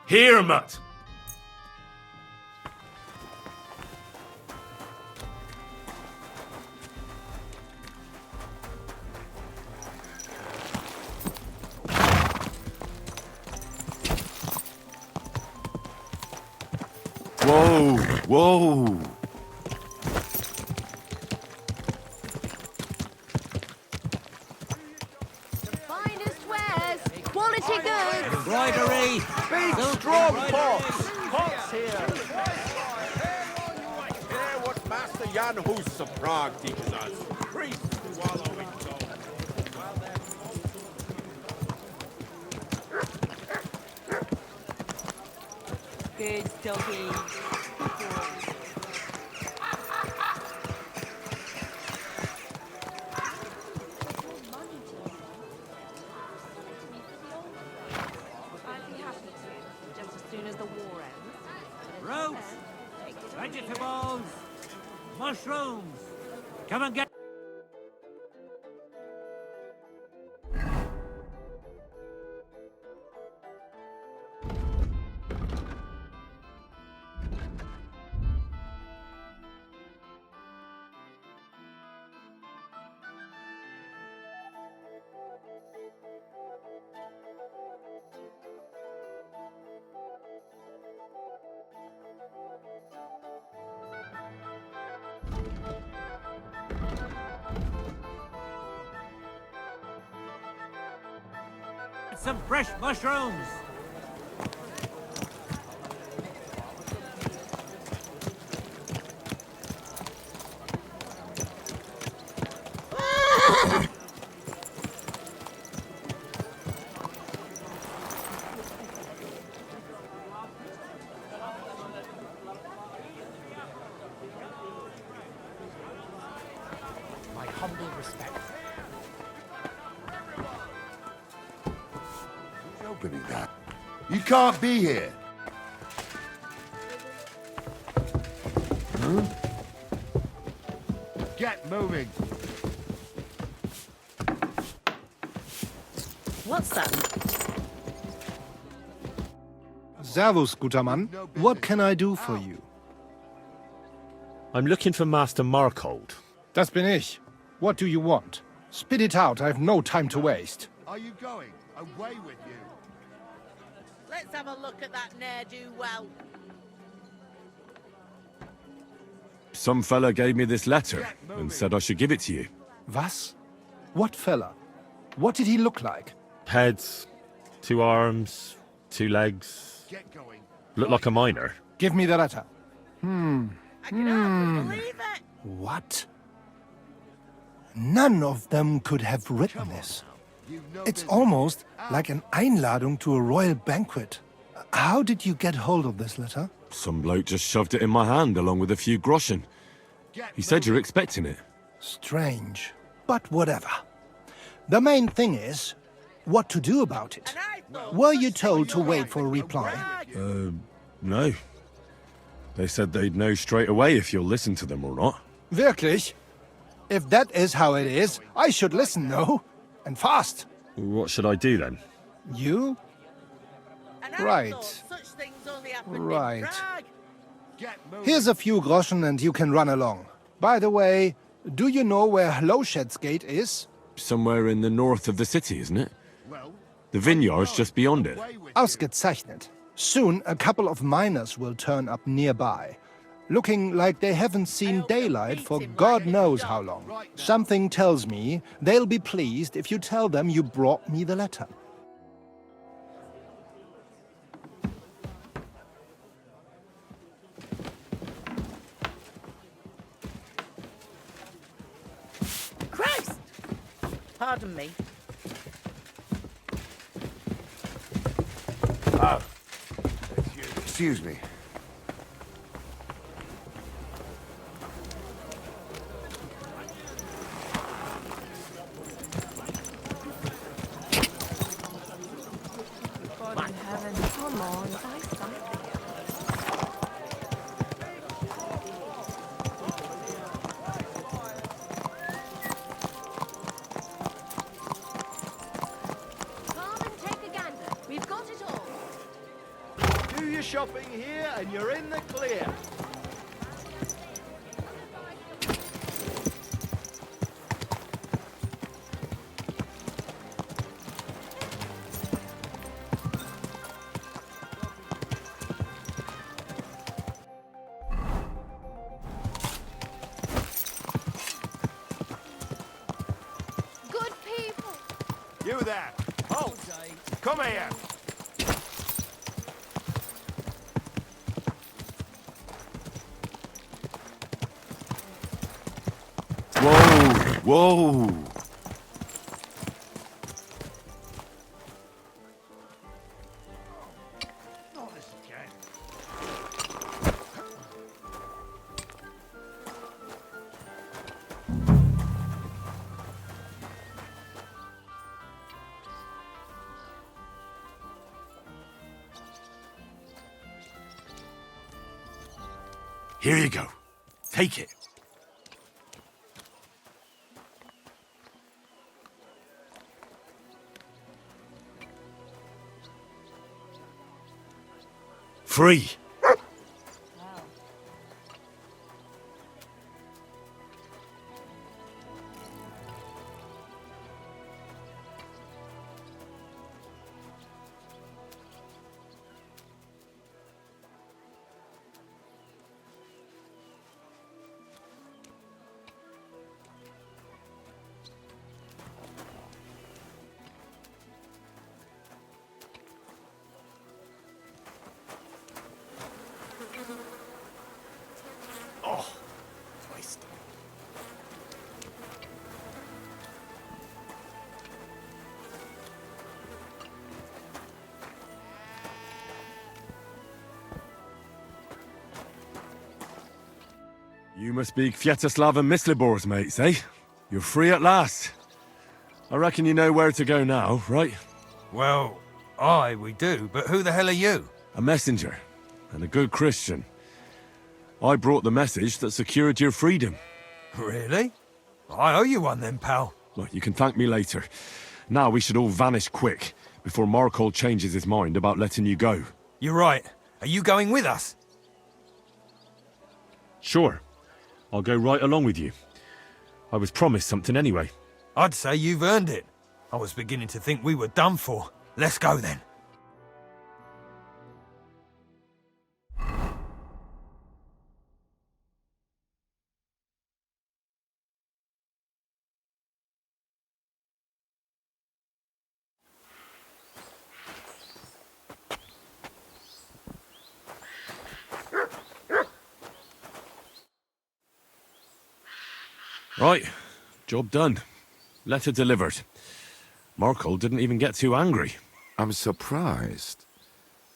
Here, Mutt! Whoa, whoa! Finest wares, quality goods. Embroidery. Big, strong pots. Pots here. Hear what Master Jan Hus of Prague teaches us. Priests who wallow in gold. Good doggy. Vegetables! Mushrooms! Come and get... some fresh mushrooms! My humble respect. Who's opening that? You can't be here. Huh? Get moving. What's that? Servus, guter Mann. What can I do for you? I'm looking for Master Markold. Das bin ich. What do you want? Spit it out, I've no time to waste. Are you going? Away with you. Let's have a look at that ne'er-do-well. Some fella gave me this letter and said I should give it to you. Was? What fella? What did he look like? Heads, 2 arms, 2 legs. Looked like a miner. Give me the letter. I can hardly believe it. What? None of them could have written this. It's almost like an Einladung to a royal banquet. How did you get hold of this letter? Some bloke just shoved it in my hand along with a few groschen. He said you're expecting it. Strange, but whatever. The main thing is, what to do about it. Were you told to wait for a reply? No. They said they'd know straight away if you'll listen to them or not. Wirklich? If that is how it is, I should listen, no? And fast. What should I do then? You? Right. Such things only happen in Right. Prague. Here's a few groschen and you can run along. By the way, do you know where Lowshed's Gate is? Somewhere in the north of the city, isn't it? The vineyard's just beyond it. Ausgezeichnet. Soon a couple of miners will turn up nearby, looking like they haven't seen daylight for God knows how long. Something tells me they'll be pleased if you tell them you brought me the letter. Christ! Pardon me. Excuse me. God in heaven, come on, buy something. Come and take a gander. We've got it all. Do your shopping here and you're in the clear. Good people. You there. Halt. Come here. Whoa! Not this again. Here you go. Take it. Free. You must be Kviatoslav and Myslibor's mates, eh? You're free at last. I reckon you know where to go now, right? Well, aye, we do, but who the hell are you? A messenger, and a good Christian. I brought the message that secured your freedom. Really? I owe you one then, pal. Look, you can thank me later. Now we should all vanish quick, before Markhold changes his mind about letting you go. You're right. Are you going with us? Sure. I'll go right along with you. I was promised something anyway. I'd say you've earned it. I was beginning to think we were done for. Let's go then. Right. Job done. Letter delivered. Markhold didn't even get too angry. I'm surprised.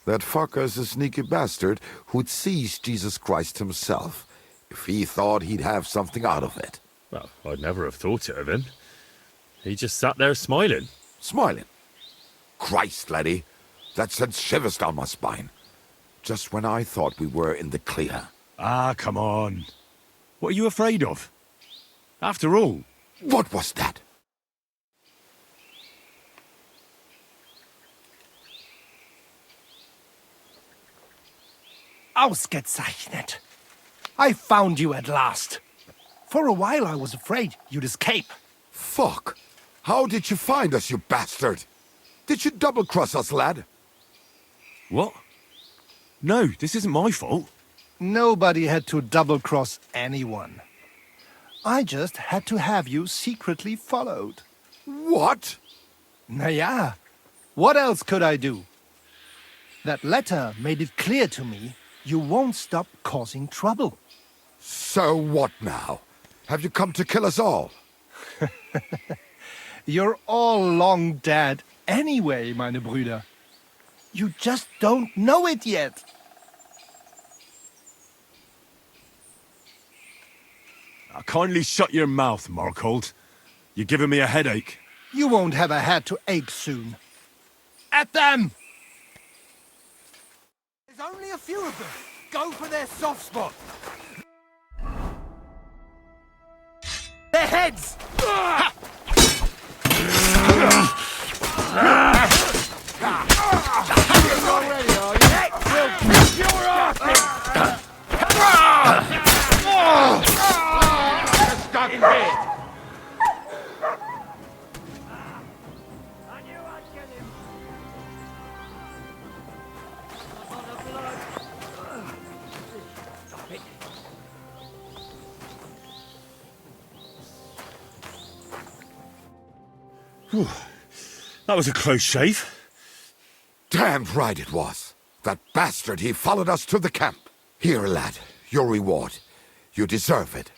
That fucker's a sneaky bastard who'd seize Jesus Christ himself, if he thought he'd have something out of it. Well, I'd never have thought it of him. He just sat there smiling. Smiling? Christ, laddie. That sent shivers down my spine. Just when I thought we were in the clear. Ah, come on. What are you afraid of? After all... What was that? Ausgezeichnet. I found you at last. For a while I was afraid you'd escape. Fuck! How did you find us, you bastard? Did you double-cross us, lad? What? No, this isn't my fault. Nobody had to double-cross anyone. I just had to have you secretly followed. What? Naja, what else could I do? That letter made it clear to me you won't stop causing trouble. So what now? Have you come to kill us all? You're all long dead anyway, meine Brüder. You just don't know it yet. Now, kindly shut your mouth, Markhold. You're giving me a headache. You won't have a head to ache soon. At them! There's only a few of them. Go for their soft spot. Their heads! Already, are you? We'll kick your asses! Stuck dead. Whew. That was a close shave. Damned right it was. That bastard, he followed us to the camp. Here, lad, your reward. You deserve it.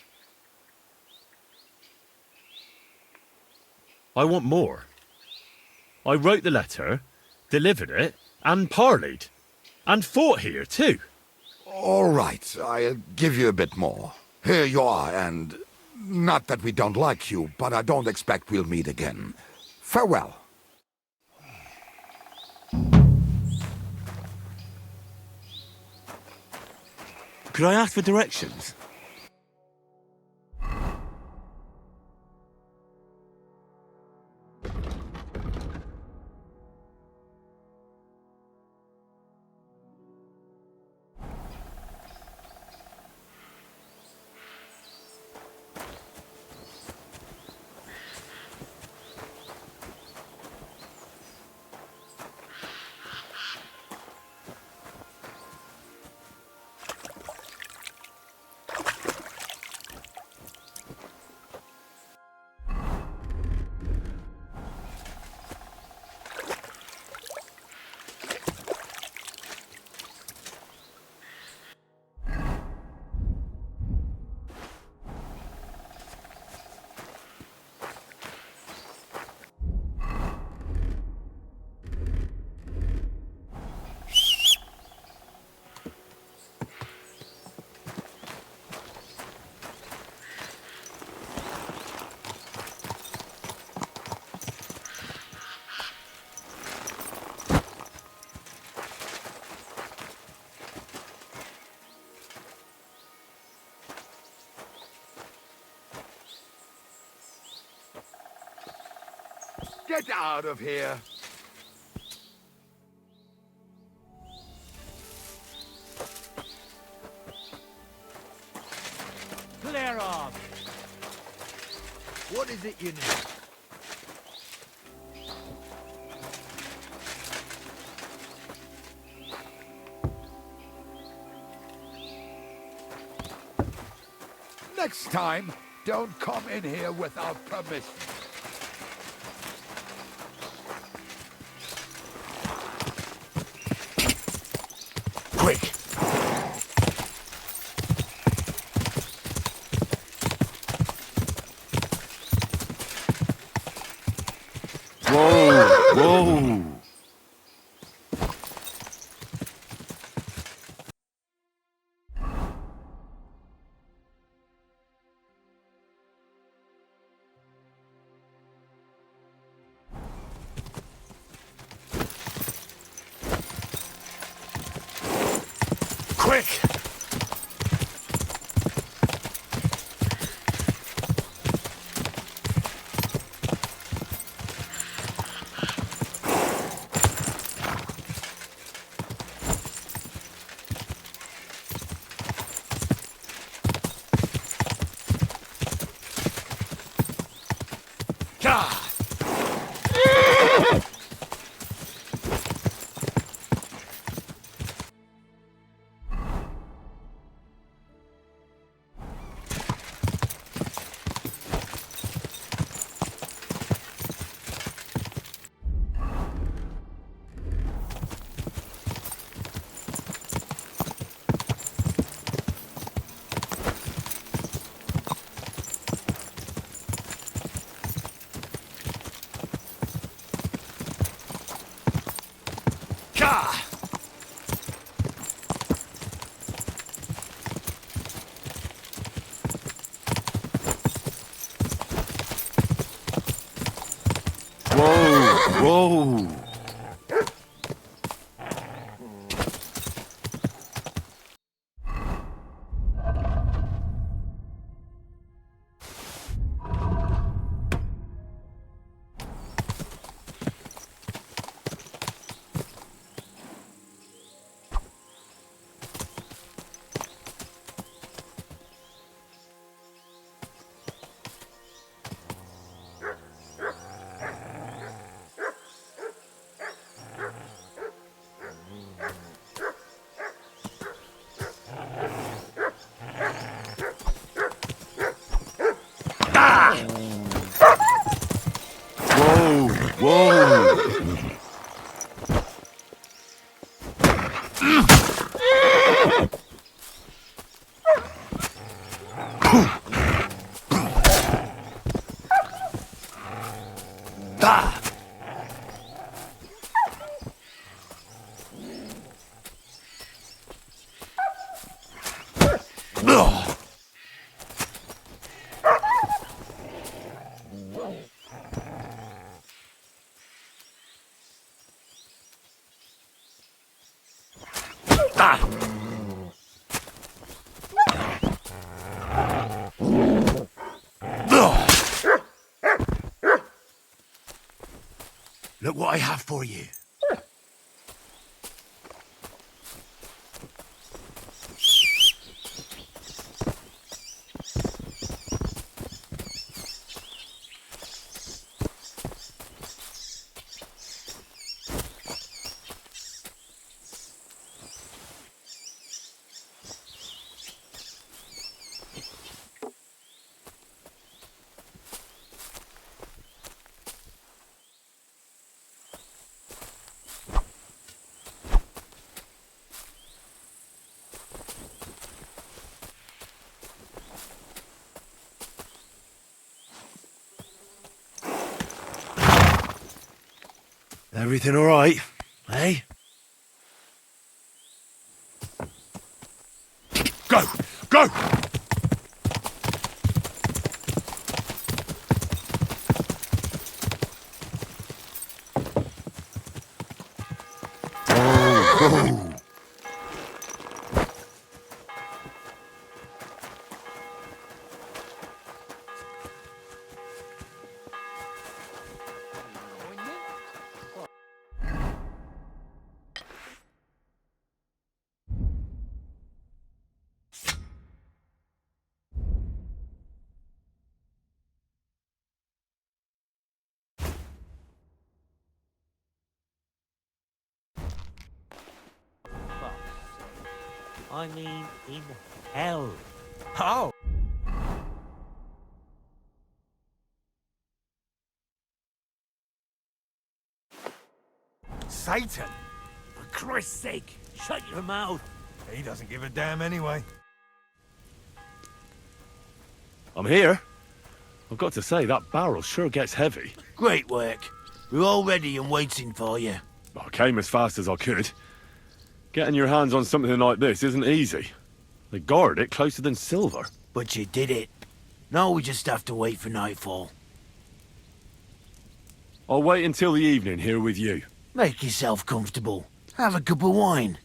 I want more. I wrote the letter, delivered it, and parleyed. And fought here, too. All right, I'll give you a bit more. Here you are, and... Not that we don't like you, but I don't expect we'll meet again. Farewell. Could I ask for directions? Get out of here! Clear off! What is it you need? Next time, don't come in here without permission. Quick! Whoa! Whoa! Quick! God! Whoa! Look what I have for you. Everything all right, eh? Go! Go! Oh. I mean, in hell. How? Satan? For Christ's sake, shut your mouth. He doesn't give a damn anyway. I'm here. I've got to say, that barrel sure gets heavy. Great work. We're all ready and waiting for you. I came as fast as I could. Getting your hands on something like this isn't easy. They guard it closer than silver. But you did it. Now we just have to wait for nightfall. I'll wait until the evening here with you. Make yourself comfortable. Have a cup of wine.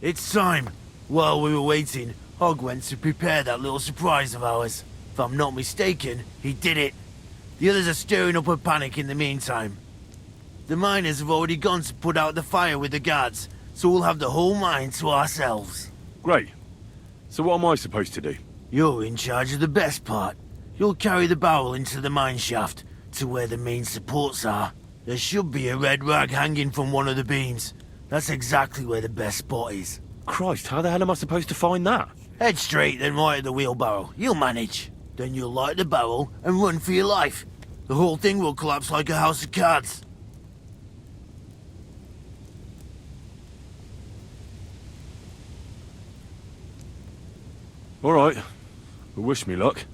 It's time. While we were waiting, Hogg went to prepare that little surprise of ours. If I'm not mistaken, he did it. The others are stirring up a panic in the meantime. The miners have already gone to put out the fire with the guards, so we'll have the whole mine to ourselves. Great. So what am I supposed to do? You're in charge of the best part. You'll carry the barrel into the mine shaft, to where the main supports are. There should be a red rag hanging from one of the beams. That's exactly where the best spot is. Christ, how the hell am I supposed to find that? Head straight, then right at the wheelbarrow. You'll manage. Then you'll light the barrel and run for your life. The whole thing will collapse like a house of cards. All right. Well, wish me luck.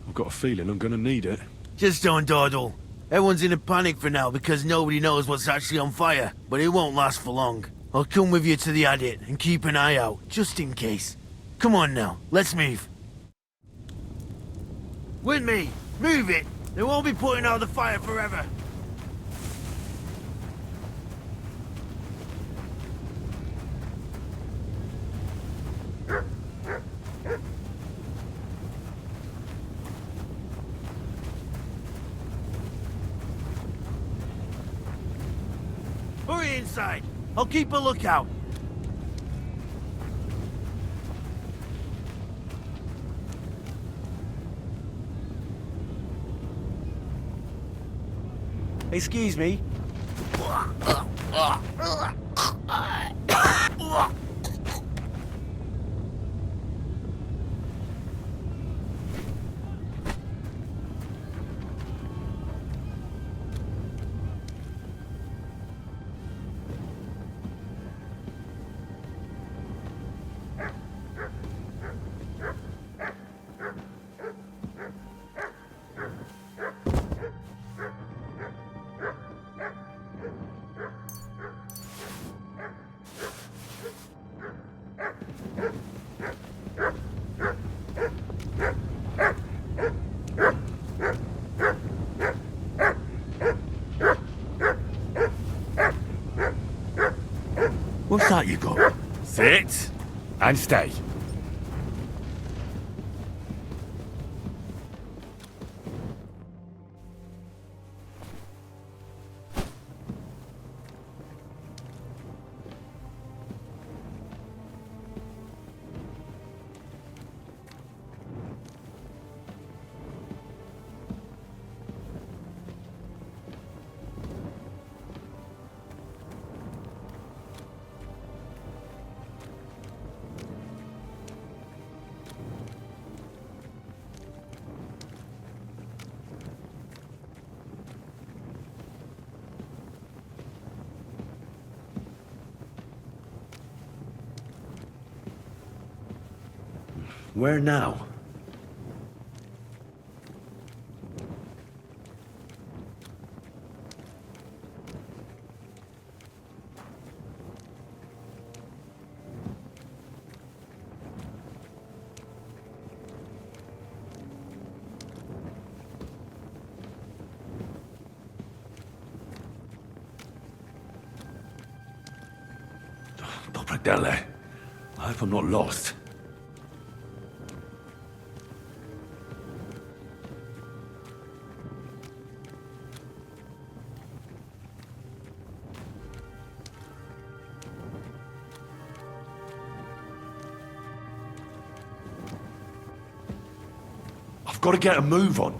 I've got a feeling I'm gonna need it. Just don't dawdle. Everyone's in a panic for now because nobody knows what's actually on fire, but it won't last for long. I'll come with you to the adit and keep an eye out, just in case. Come on now, let's move. With me! Move it! They won't be putting out the fire forever. Hurry inside. I'll keep a lookout. Excuse me. What's that you got? Sit and stay. Where now? Dobrodele. I hope I'm not lost. I've got to get a move on.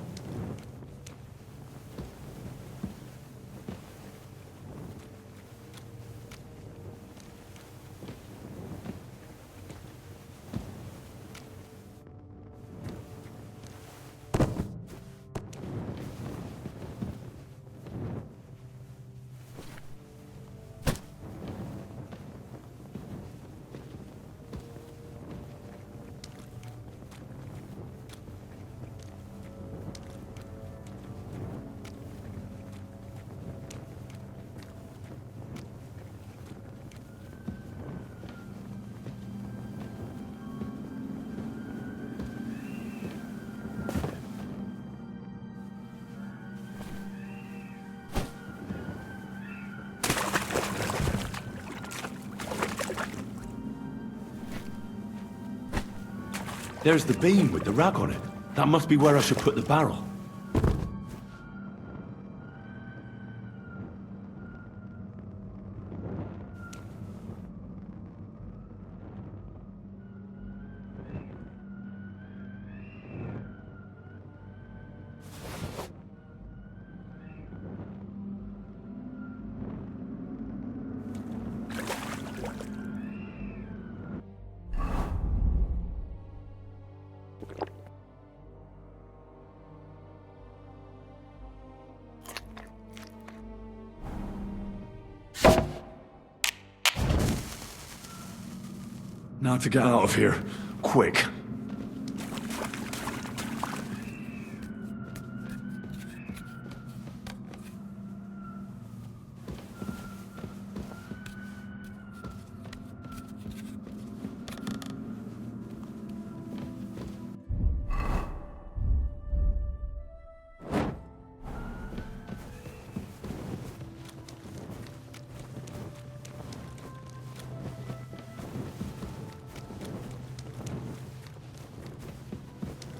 There's the beam with the rag on it. That must be where I should put the barrel. Now to get out of here. Quick.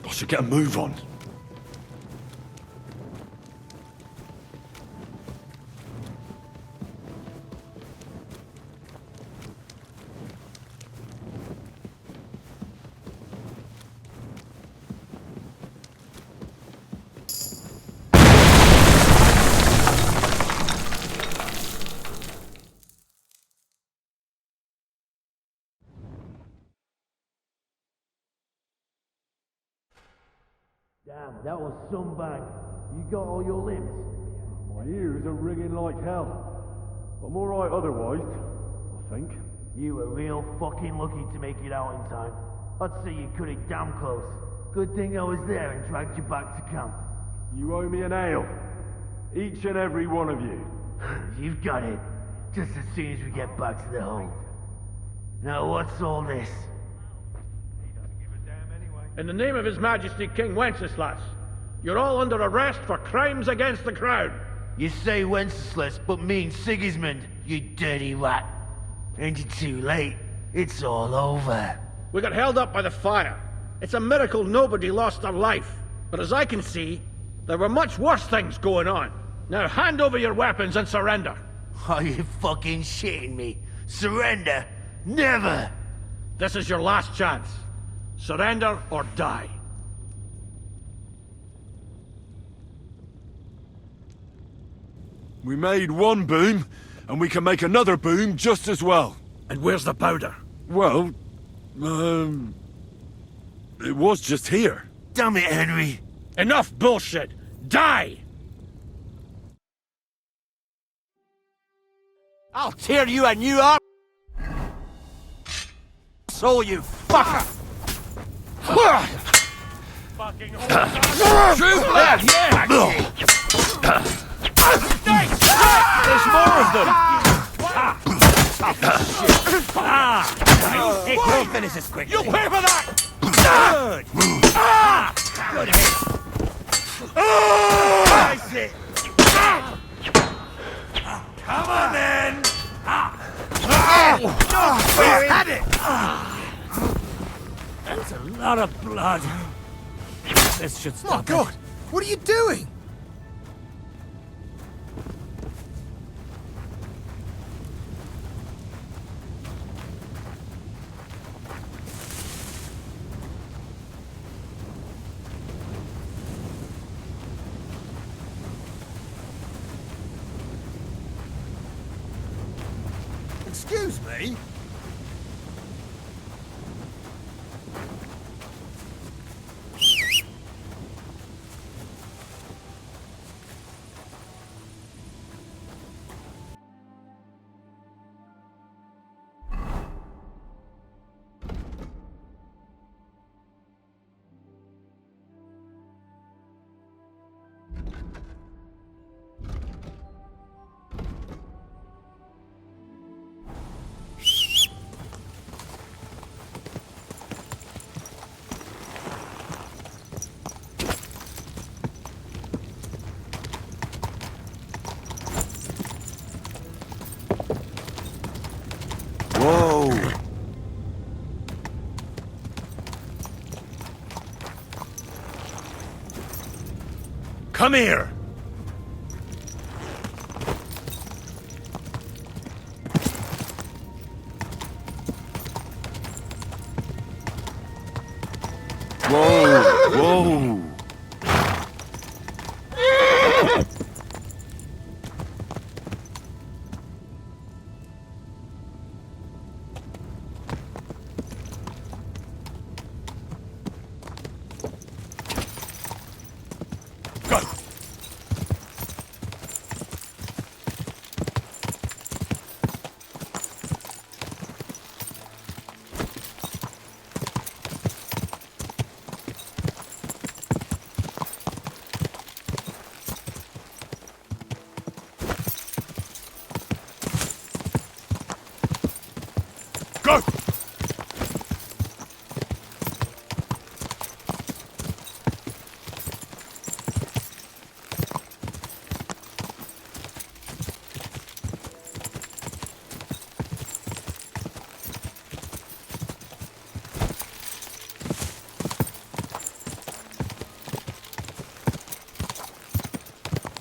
I should get a move on. Damn, that was some bang. You got all your limbs? My ears are ringing like hell. I'm alright otherwise, I think. You were real fucking lucky to make it out in time. I'd say you cut it damn close. Good thing I was there and dragged you back to camp. You owe me an ale. Each and every one of you. You've got it. Just as soon as we get back to the hold. Now what's all this? In the name of His Majesty King Wenceslas, you're all under arrest for crimes against the crown. You say Wenceslas, but mean Sigismund, you dirty rat. Ain't it too late? It's all over. We got held up by the fire. It's a miracle nobody lost their life. But as I can see, there were much worse things going on. Now hand over your weapons and surrender. Are you fucking shitting me? Surrender? Never! This is your last chance. Surrender or die. We made one boom, and we can make another boom just as well. And where's the powder? Well, it was just here. Damn it, Henry! Enough bullshit! Die! I'll tear you a new arm! So you fucker! Fucking True blood! Yeah! There's more of them! We'll finish this quickly. You pay for that! Good! Good hit! Nice hit! Come on then! Where had it? That's a lot of blood. This should stop. Oh, God! What are you doing? Excuse me? Whoa! Come here! Whoa! Whoa! Go!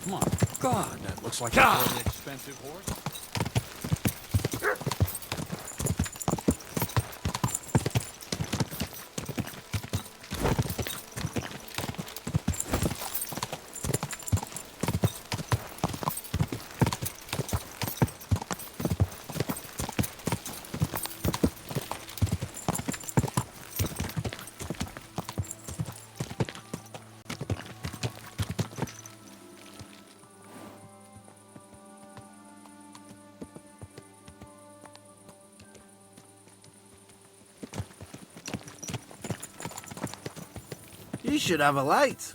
My God, that looks like a really expensive horse. You should have a light.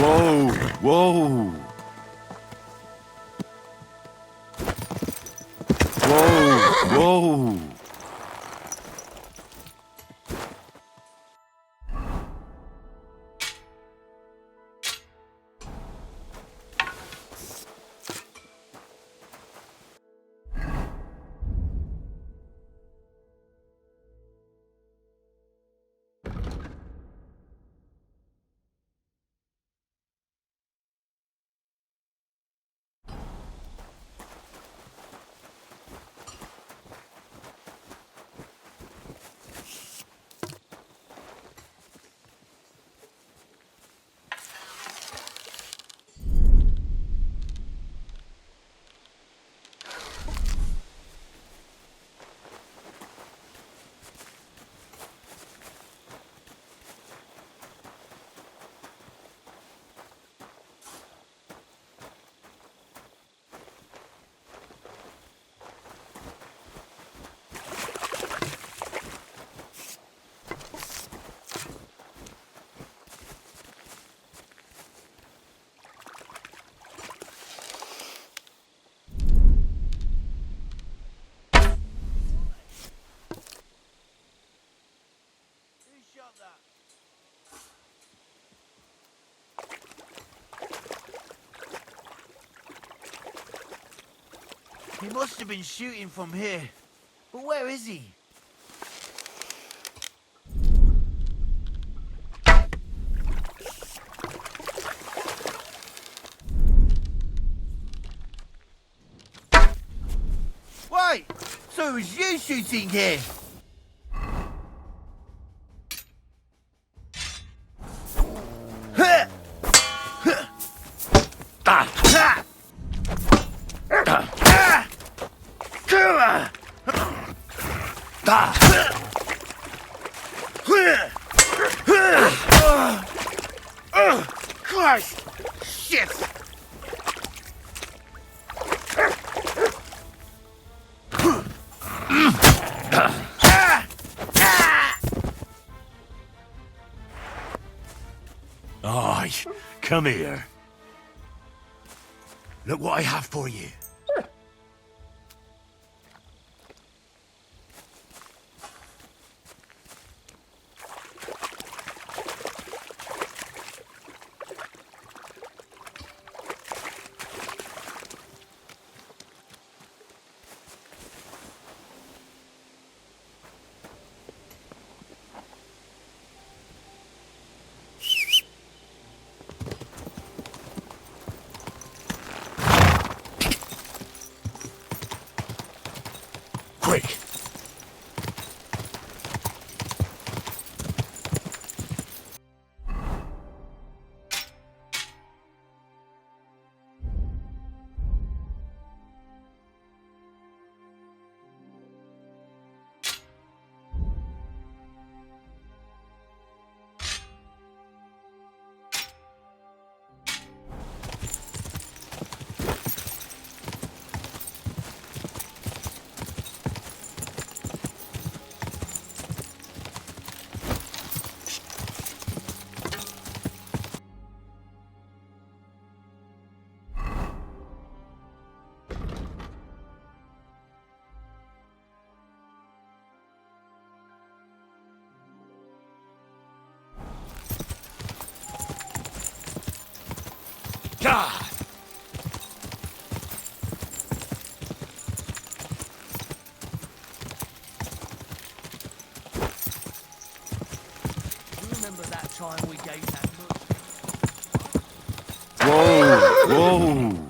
Whoa! Whoa! Whoa! Whoa! He must have been shooting from here. But where is he? Wait! So it was you shooting here? Christ! Shit! Aye, come here. Look what I have for you. Quick! God! You remember that time we gave that much? Whoa! Whoa!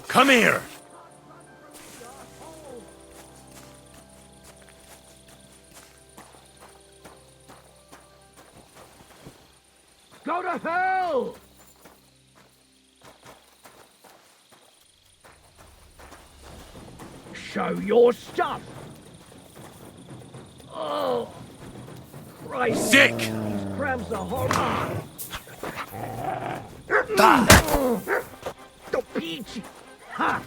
Come here! Go to hell! Show your stuff! Oh! Christ! Sick! These crabs are horrible! The peach! Ha!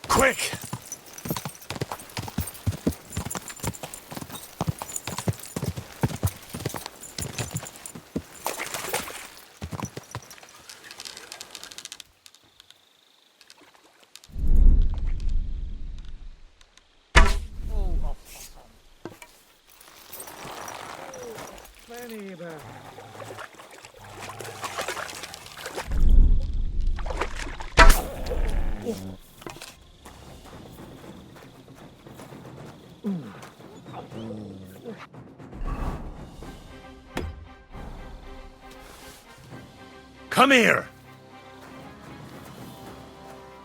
Quick! Plenty better. Come here!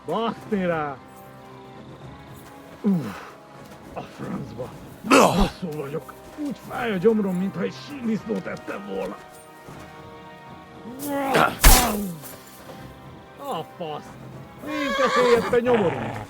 Bastira! A francba. Ugh. Rosszul vagyok. Úgy fáj a gyomrom, mintha egy sínisznót ettem volna. A fasz! Minket éjjel nyomorunk!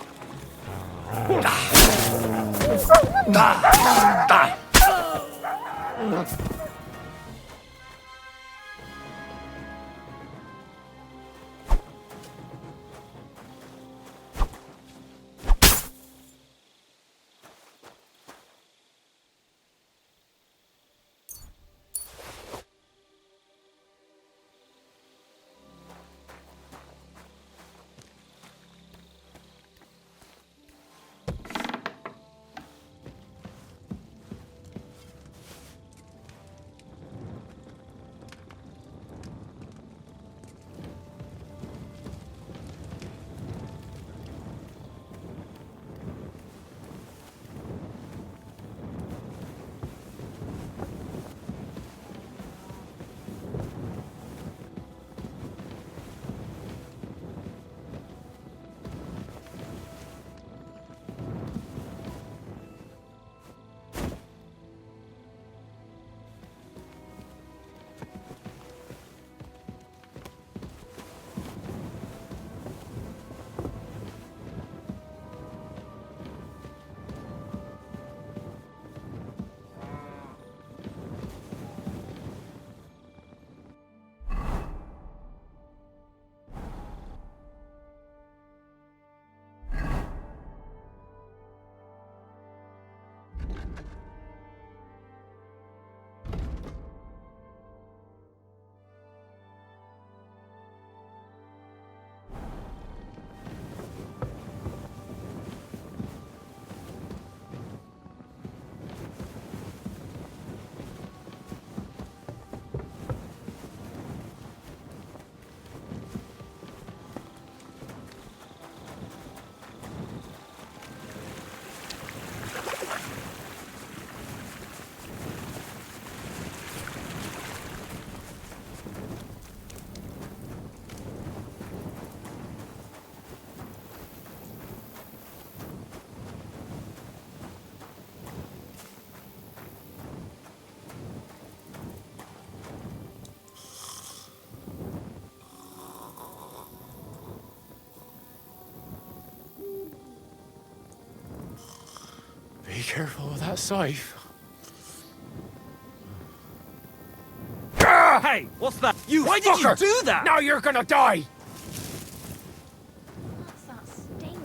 Be careful with that scythe. Hey, what's that? Why did you do that? Now you're gonna die! What's that stink?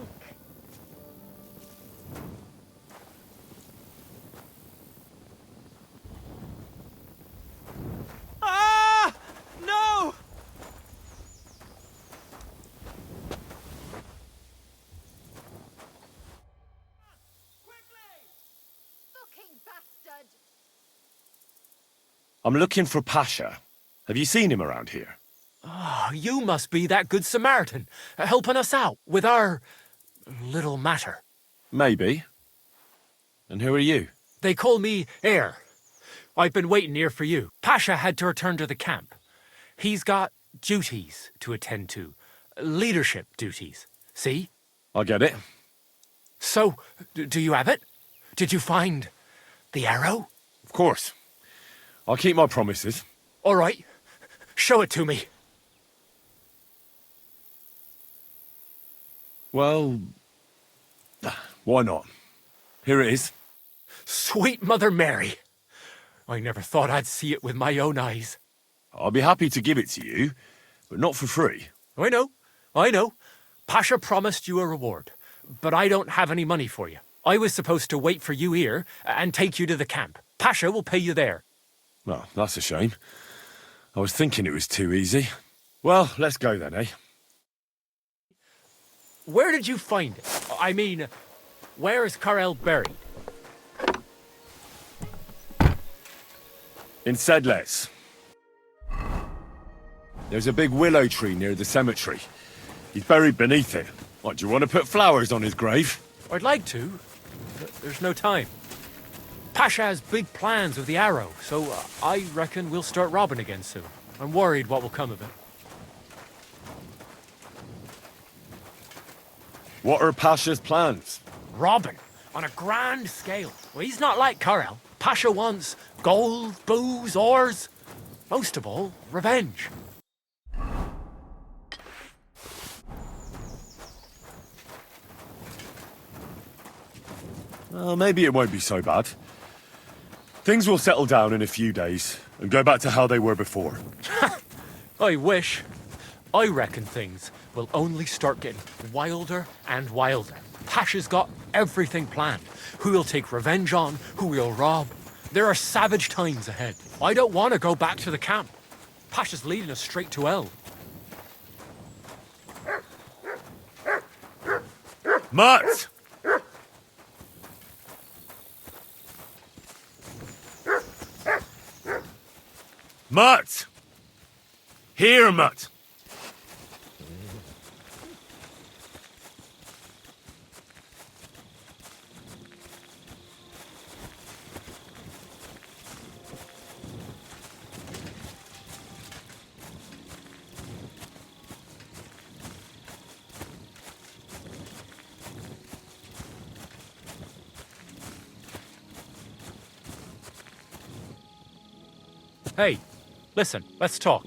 Ah! No! Fucking bastard! I'm looking for Pasha. Have you seen him around here? Oh, you must be that good Samaritan, helping us out with our little matter. Maybe. And who are you? They call me Heir. I've been waiting here for you. Pasha had to return to the camp. He's got duties to attend to. Leadership duties. See? I get it. So, do you have it? Did you find the arrow? Of course. I'll keep my promises. All right. Show it to me. Well, why not? Here it is. Sweet Mother Mary. I never thought I'd see it with my own eyes. I'll be happy to give it to you, but not for free. I know. Pasha promised you a reward, but I don't have any money for you. I was supposed to wait for you here and take you to the camp. Pasha will pay you there. Well, that's a shame. I was thinking it was too easy. Well, let's go then, eh? Where did you find it? I mean, where is Karel buried? In Sedles. There's a big willow tree near the cemetery. He's buried beneath it. What, do you want to put flowers on his grave? I'd like to, but there's no time. Pasha has big plans with the arrow, so I reckon we'll start robbing again soon. I'm worried what will come of it. What are Pasha's plans? Robbing on a grand scale. Well, he's not like Karel. Pasha wants gold, booze, ores. Most of all, revenge. Well, maybe it won't be so bad. Things will settle down in a few days and go back to how they were before. I wish. I reckon things will only start getting wilder and wilder. Pasha's got everything planned. Who he'll take revenge on, who he'll rob. There are savage times ahead. I don't want to go back to the camp. Pasha's leading us straight to hell. Mutt! Mutt! Here, Mutt! Hey, listen, let's talk.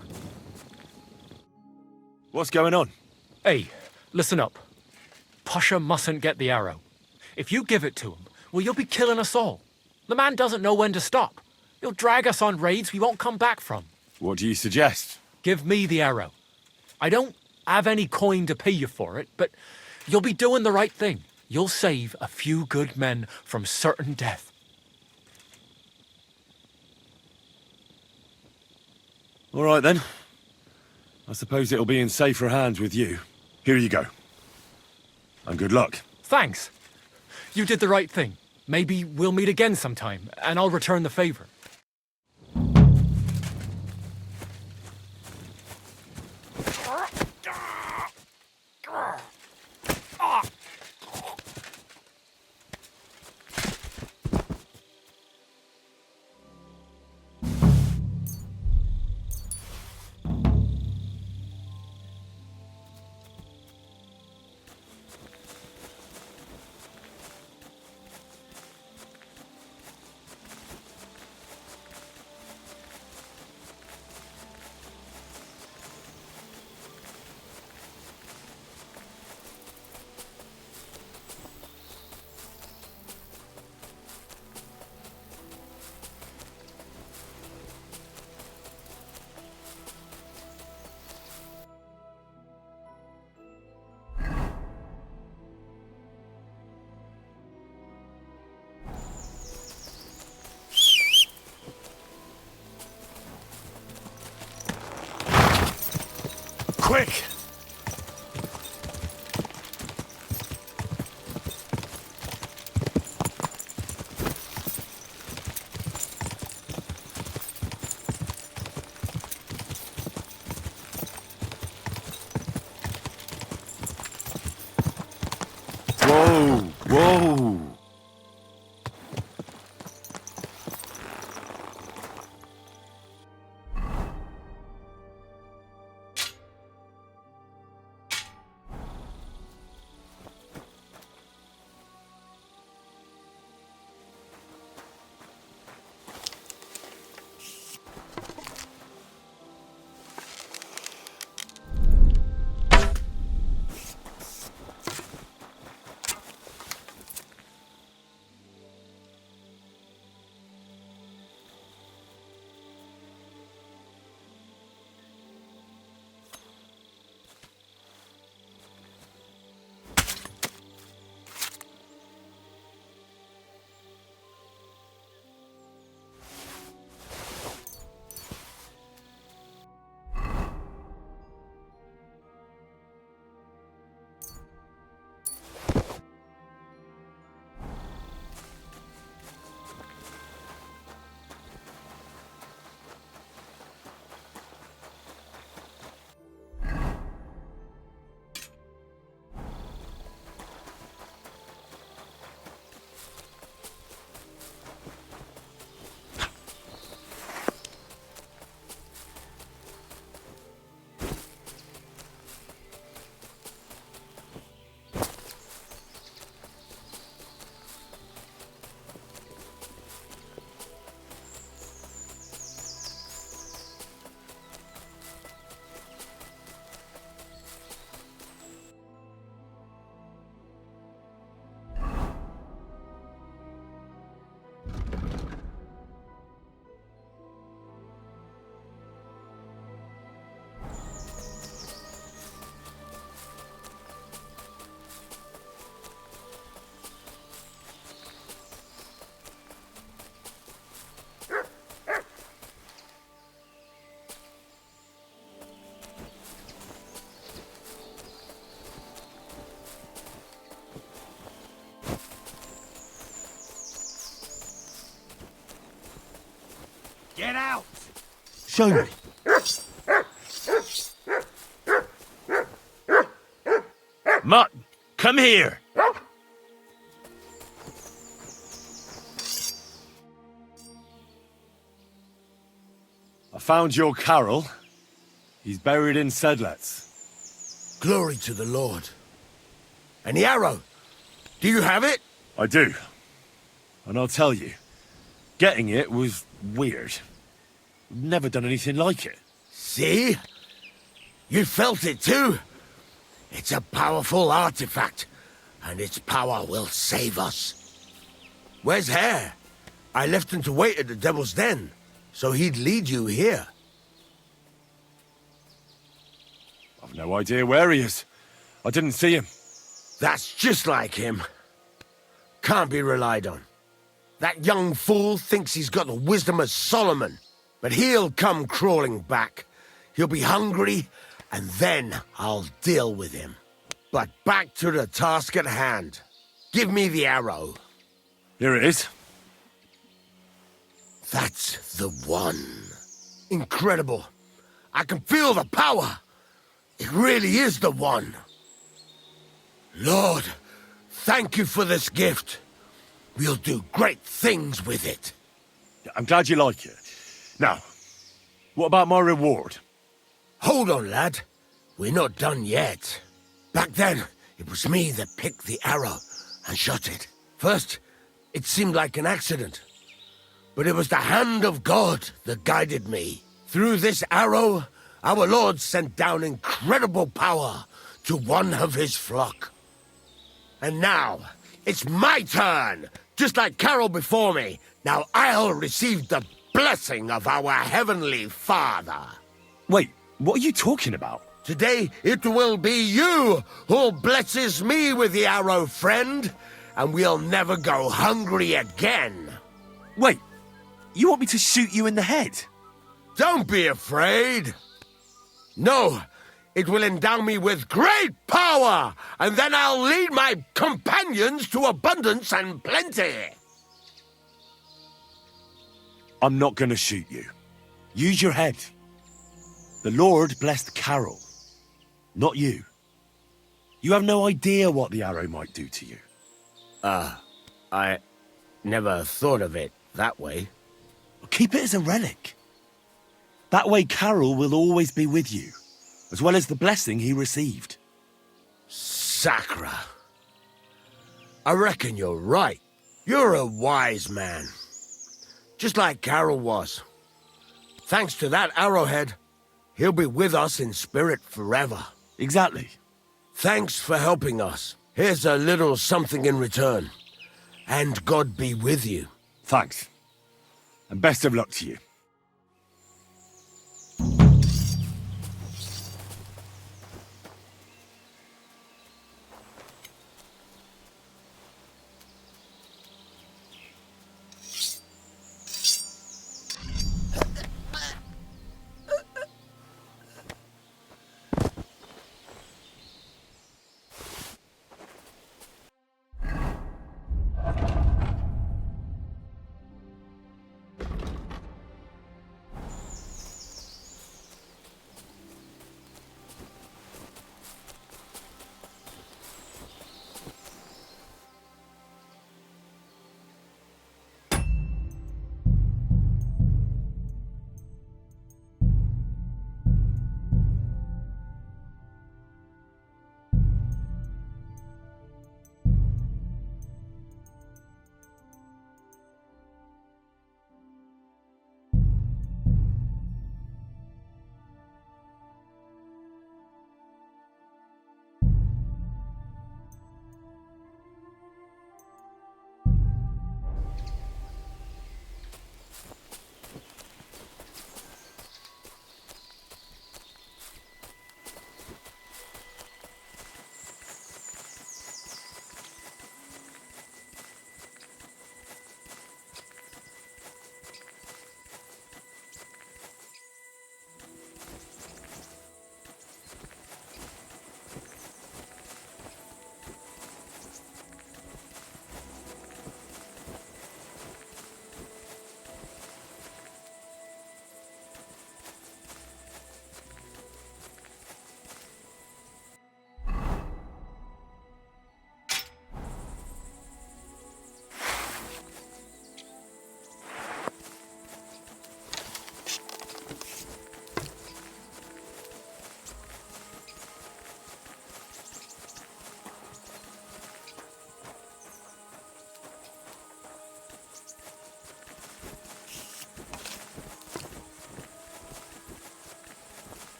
What's going on? Hey, listen up. Pasha mustn't get the arrow. If you give it to him, well, you'll be killing us all. The man doesn't know when to stop. He'll drag us on raids we won't come back from. What do you suggest? Give me the arrow. I don't have any coin to pay you for it, but you'll be doing the right thing. You'll save a few good men from certain death. All right, then. I suppose it'll be in safer hands with you. Here you go. And good luck. Thanks. You did the right thing. Maybe we'll meet again sometime, and I'll return the favor. quick! Whoa! Whoa! Get out! Show me. Mutt, come here! I found your Carol. He's buried in Sedlets. Glory to the Lord. And the arrow? Do you have it? I do. And I'll tell you, getting it was weird. Never done anything like it. See? You felt it too? It's a powerful artifact, and its power will save us. Where's Hare? I left him to wait at the Devil's Den, so he'd lead you here. I've no idea where he is. I didn't see him. That's just like him. Can't be relied on. That young fool thinks he's got the wisdom of Solomon, but he'll come crawling back. He'll be hungry, and then I'll deal with him. But back to the task at hand. Give me the arrow. Here it is. That's the one. Incredible. I can feel the power. It really is the one. Lord, thank you for this gift. We'll do great things with it. I'm glad you like it. Now, what about my reward? Hold on, lad. We're not done yet. Back then, it was me that picked the arrow and shot it. First, it seemed like an accident. But it was the hand of God that guided me. Through this arrow, our Lord sent down incredible power to one of his flock. And now, it's my turn! Just like Carol before me, now I'll receive the blessing of our Heavenly Father. Wait, what are you talking about? Today, it will be you who blesses me with the arrow, friend, and we'll never go hungry again. Wait, you want me to shoot you in the head? Don't be afraid. No, It will endow me with great power, and then I'll lead my companions to abundance and plenty. I'm not gonna shoot you. Use your head. The Lord blessed Carol, not you. You have no idea what the arrow might do to you. I never thought of it that way. Keep it as a relic. That way Carol will always be with you, as well as the blessing he received. Sacra. I reckon you're right. You're a wise man. Just like Carol was. Thanks to that arrowhead, he'll be with us in spirit forever. Exactly. Thanks for helping us. Here's a little something in return. And God be with you. Thanks. And best of luck to you.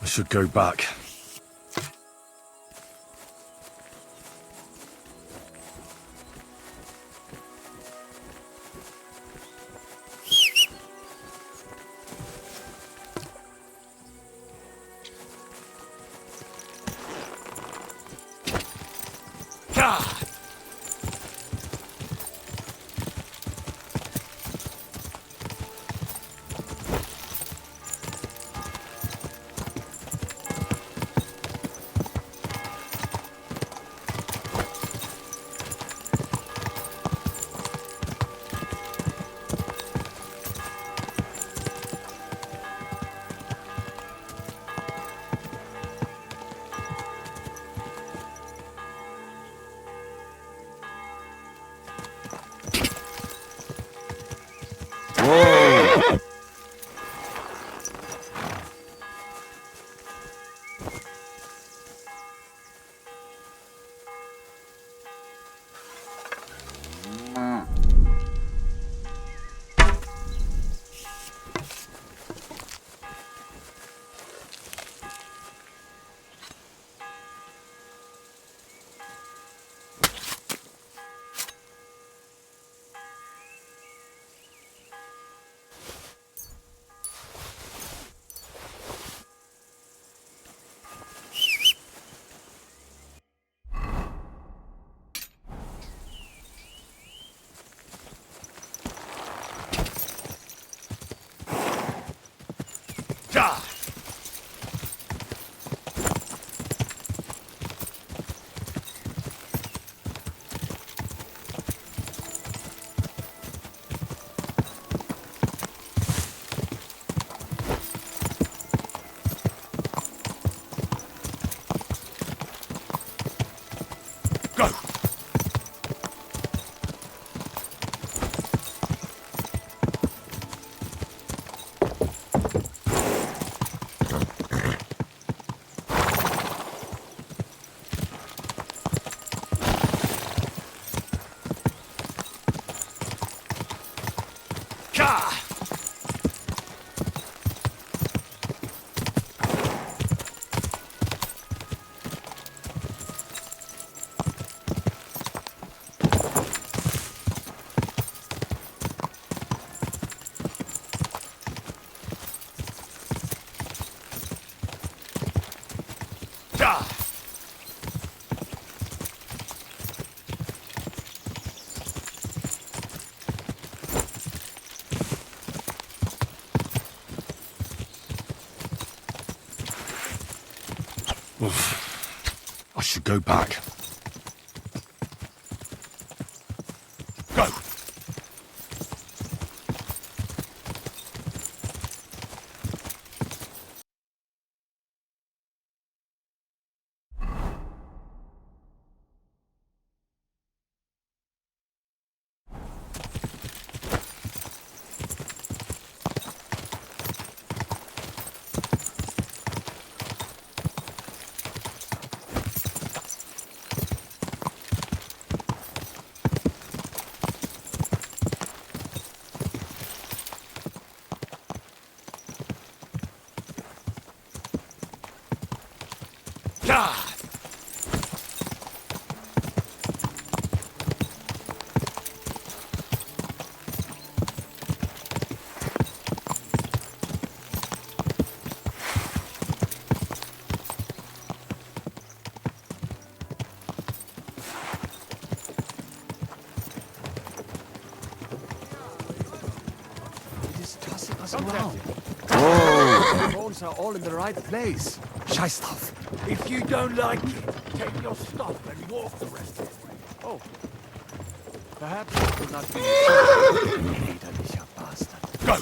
I should go back. should go back. Go! The bones are all in the right place. Scheiß drauf. If you don't like it, take your stuff and walk the rest of the way. Oh. Perhaps it would not be widerlicher Bastard. Go!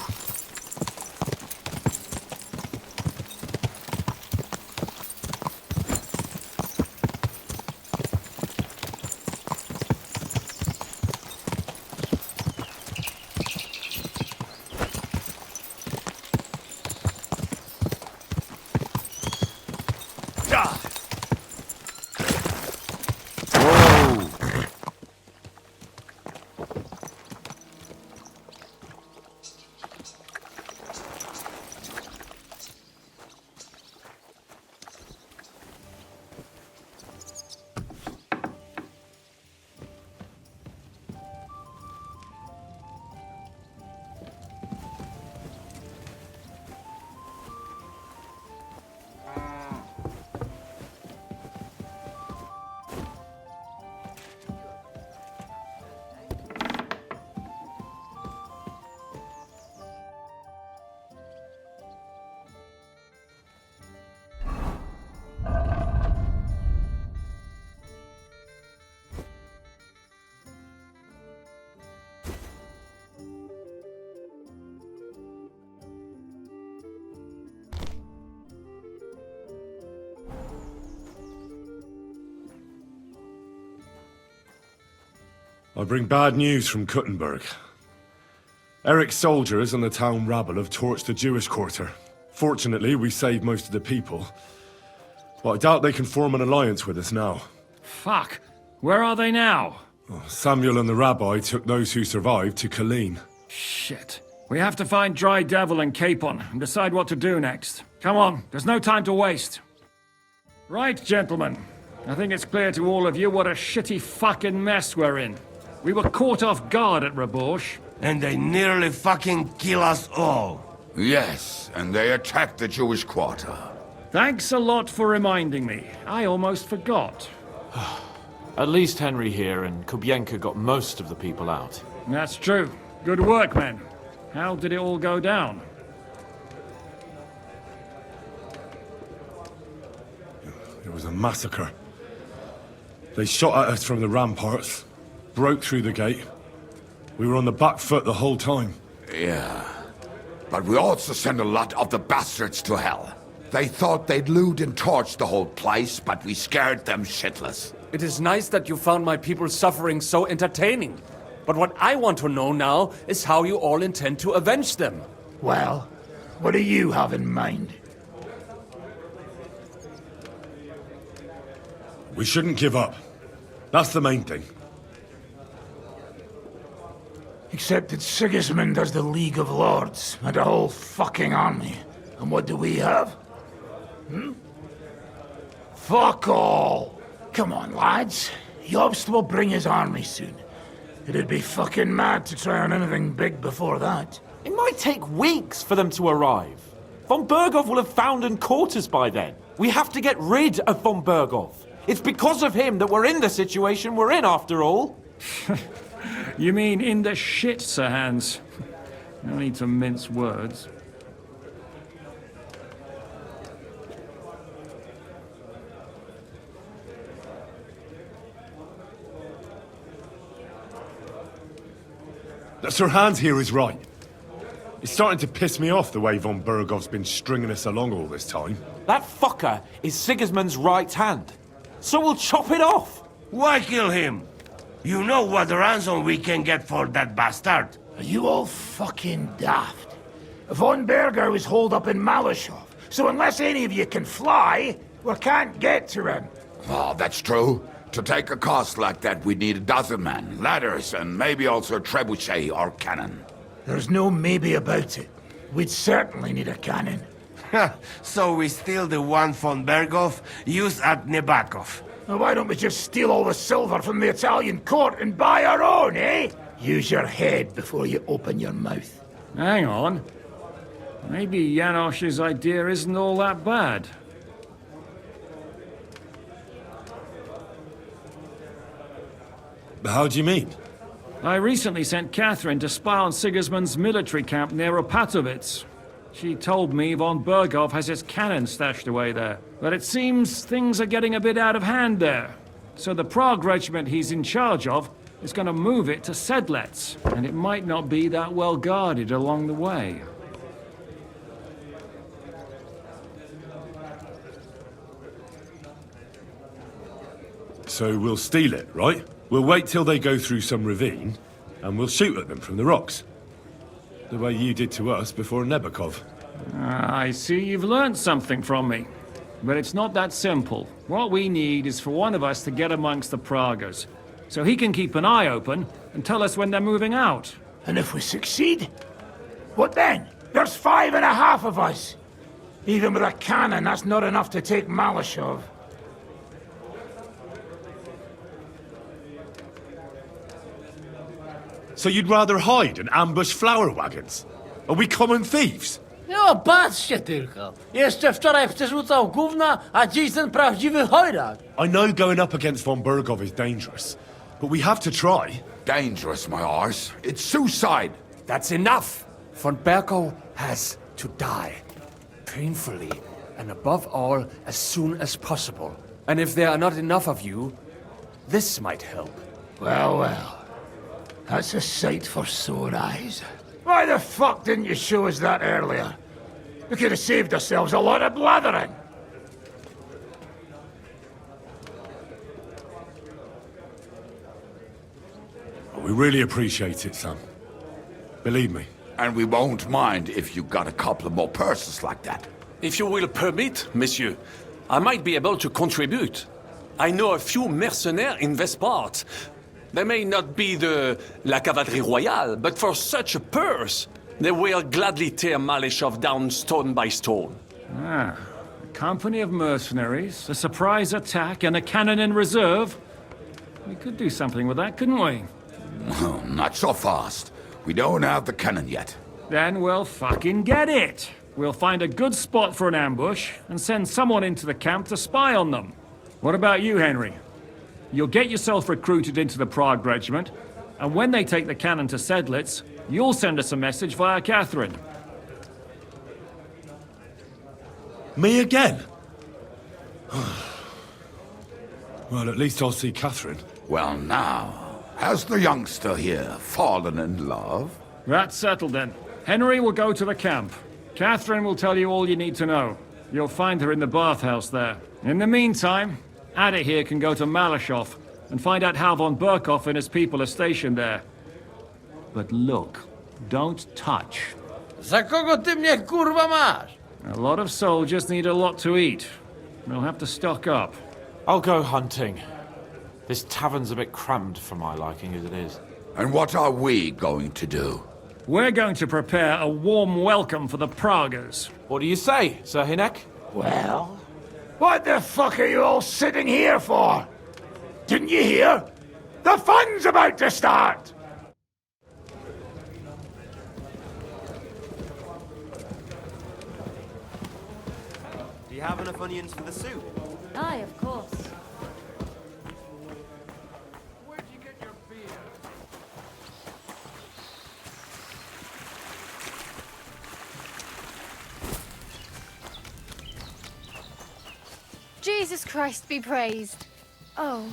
I bring bad news from Kuttenberg. Eric's soldiers and the town rabble have torched the Jewish quarter. Fortunately, we saved most of the people. But I doubt they can form an alliance with us now. Fuck. Where are they now? Samuel and the rabbi took those who survived to Colleen. Shit. We have to find Dry Devil and Capon and decide what to do next. Come on, there's no time to waste. Right, gentlemen. I think it's clear to all of you what a shitty fucking mess we're in. We were caught off guard at Rabosh. And they nearly fucking kill us all. Yes, and they attacked the Jewish quarter. Thanks a lot for reminding me. I almost forgot. At least Henry here and Kubienka got most of the people out. That's true. Good work, men. How did it all go down? It was a massacre. They shot at us from the ramparts, broke through the gate. We were on the back foot the whole time. Yeah. But we also sent a lot of the bastards to hell. They thought they'd loot and torch the whole place, but we scared them shitless. It is nice that you found my people's suffering so entertaining. But what I want to know now is how you all intend to avenge them. Well, what do you have in mind? We shouldn't give up. That's the main thing. Except that Sigismund has the League of Lords and a whole fucking army. And what do we have? Hmm? Fuck all! Come on, lads. Jobst will bring his army soon. It'd be fucking mad to try on anything big before that. It might take weeks for them to arrive. Von Berghoff will have found and caught us by then. We have to get rid of Von Berghoff. It's because of him that we're in the situation we're in, after all. You mean in the shit, Sir Hans? No need to mince words. that Sir Hans here is right. It's starting to piss me off the way von Bergov's been stringing us along all this time. That fucker is Sigismund's right hand. So we'll chop it off. Why kill him? You know what ransom we can get for that bastard. Are you all fucking daft? Von Berger was holed up in Malashov, so unless any of you can fly, we can't get to him. Oh, that's true. To take a cost like that, we'd need a dozen men, ladders, and maybe also a trebuchet or cannon. There's no maybe about it. We'd certainly need a cannon. So we steal the one von Berghof used at Nebakov. Now why don't we just steal all the silver from the Italian court and buy our own, eh? Use your head before you open your mouth. Hang on. Maybe Janosch's idea isn't all that bad. How do you mean? I recently sent Catherine to spy on Sigismund's military camp near Opatovitz. She told me von Berghof has his cannon stashed away there. But it seems things are getting a bit out of hand there. So the Prague regiment he's in charge of is going to move it to Sedlec, and it might not be that well guarded along the way. So we'll steal it, right? We'll wait till they go through some ravine, and we'll shoot at them from the rocks. The way you did to us before Nebakov. I see you've learned something from me. But it's not that simple. What we need is for one of us to get amongst the Pragas, so he can keep an eye open and tell us when they're moving out. And if we succeed? What then? There's 5.5 of us. Even with a cannon, that's not enough to take Malashov. So you'd rather hide and ambush flower wagons? Are we common thieves? No, patrzcie tylko. Jeszcze wczoraj przerzucał gówna, a dziś ten prawdziwy chojrak. I know going up against von Bergov is dangerous, but we have to try. Dangerous, my arse. It's suicide. That's enough. Von Bergov has to die. Painfully, and above all, as soon as possible. And if there are not enough of you, this might help. Well, well. That's a sight for sore eyes. Why the fuck didn't you show us that earlier? We could have saved ourselves a lot of blathering. We really appreciate it, son. Believe me. And we won't mind if you got a couple of more purses like that. If you will permit, monsieur, I might be able to contribute. I know a few mercenaires in this part. They may not be la cavalerie royale, but for such a purse, they will gladly tear Malashov down stone by stone. Ah, a company of mercenaries, a surprise attack, and a cannon in reserve. We could do something with that, couldn't we? Oh, not so fast. We don't have the cannon yet. Then we'll fucking get it. We'll find a good spot for an ambush and send someone into the camp to spy on them. What about you, Henry? You'll get yourself recruited into the Prague regiment, and when they take the cannon to Sedlec, you'll send us a message via Catherine. Me again? Well, at least I'll see Catherine. Well, now, has the youngster here fallen in love? That's settled then. Henry will go to the camp. Catherine will tell you all you need to know. You'll find her in the bathhouse there. In the meantime, Ada here can go to Malashov and find out how von Berkov and his people are stationed there. But look, don't touch. Za kogo ty mnie kurwa masz? A lot of soldiers need a lot to eat. They'll have to stock up. I'll go hunting. This tavern's a bit crammed for my liking as it is. And what are we going to do? We're going to prepare a warm welcome for the Pragas. What do you say, Sir Hinek? Well, what the fuck are you all sitting here for? Didn't you hear? The fun's about to start! Do you have enough onions for the soup? Aye, of course. Where'd you get your beer? Jesus Christ be praised. Oh.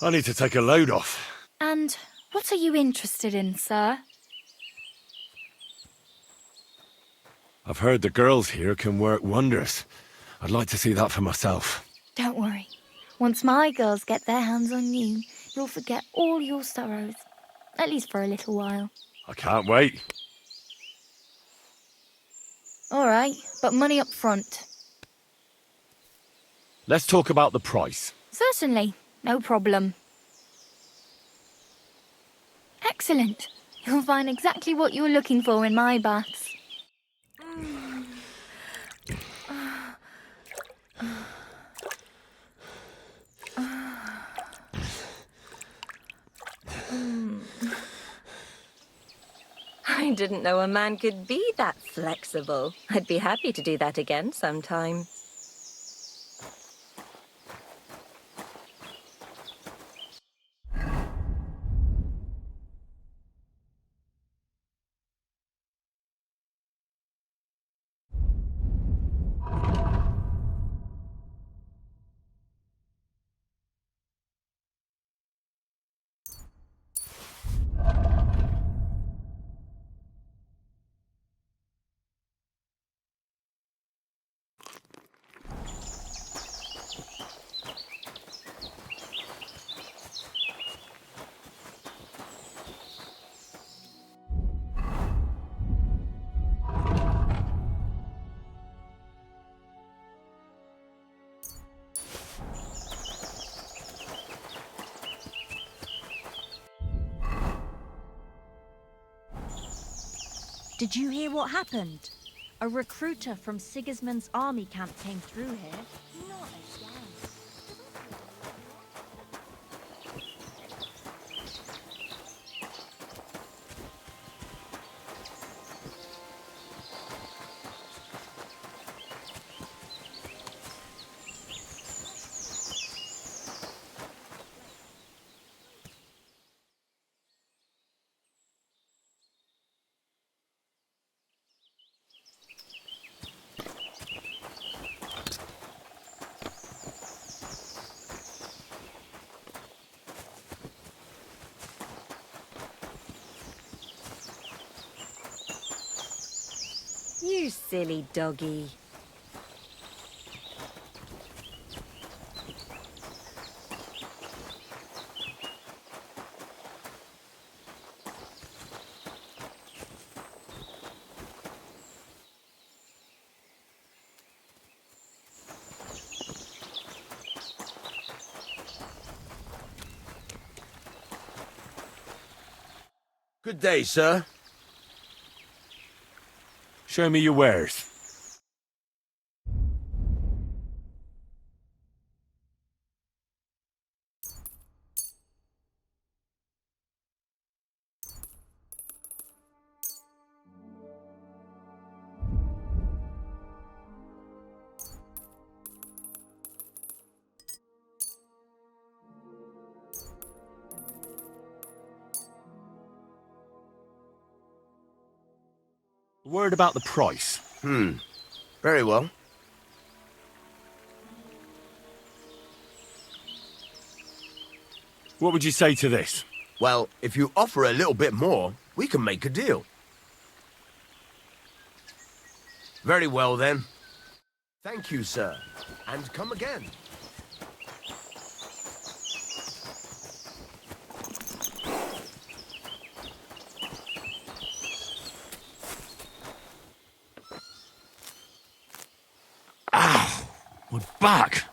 I need to take a load off. And what are you interested in, sir? I've heard the girls here can work wonders. I'd like to see that for myself. Don't worry. Once my girls get their hands on you, you'll forget all your sorrows. At least for a little while. I can't wait. All right, but money up front. Let's talk about the price. Certainly. No problem. Excellent. You'll find exactly what you're looking for in my baths. I didn't know a man could be that flexible. I'd be happy to do that again sometime. Did you hear what happened? A recruiter from Sigismund's army camp came through here. Not again. You silly doggy. Good day, sir. Show me your wares. Word about the price. Very well. What would you say to this? Well, if you offer a little bit more, we can make a deal. Very well, then. Thank you, sir. And come again. We're back.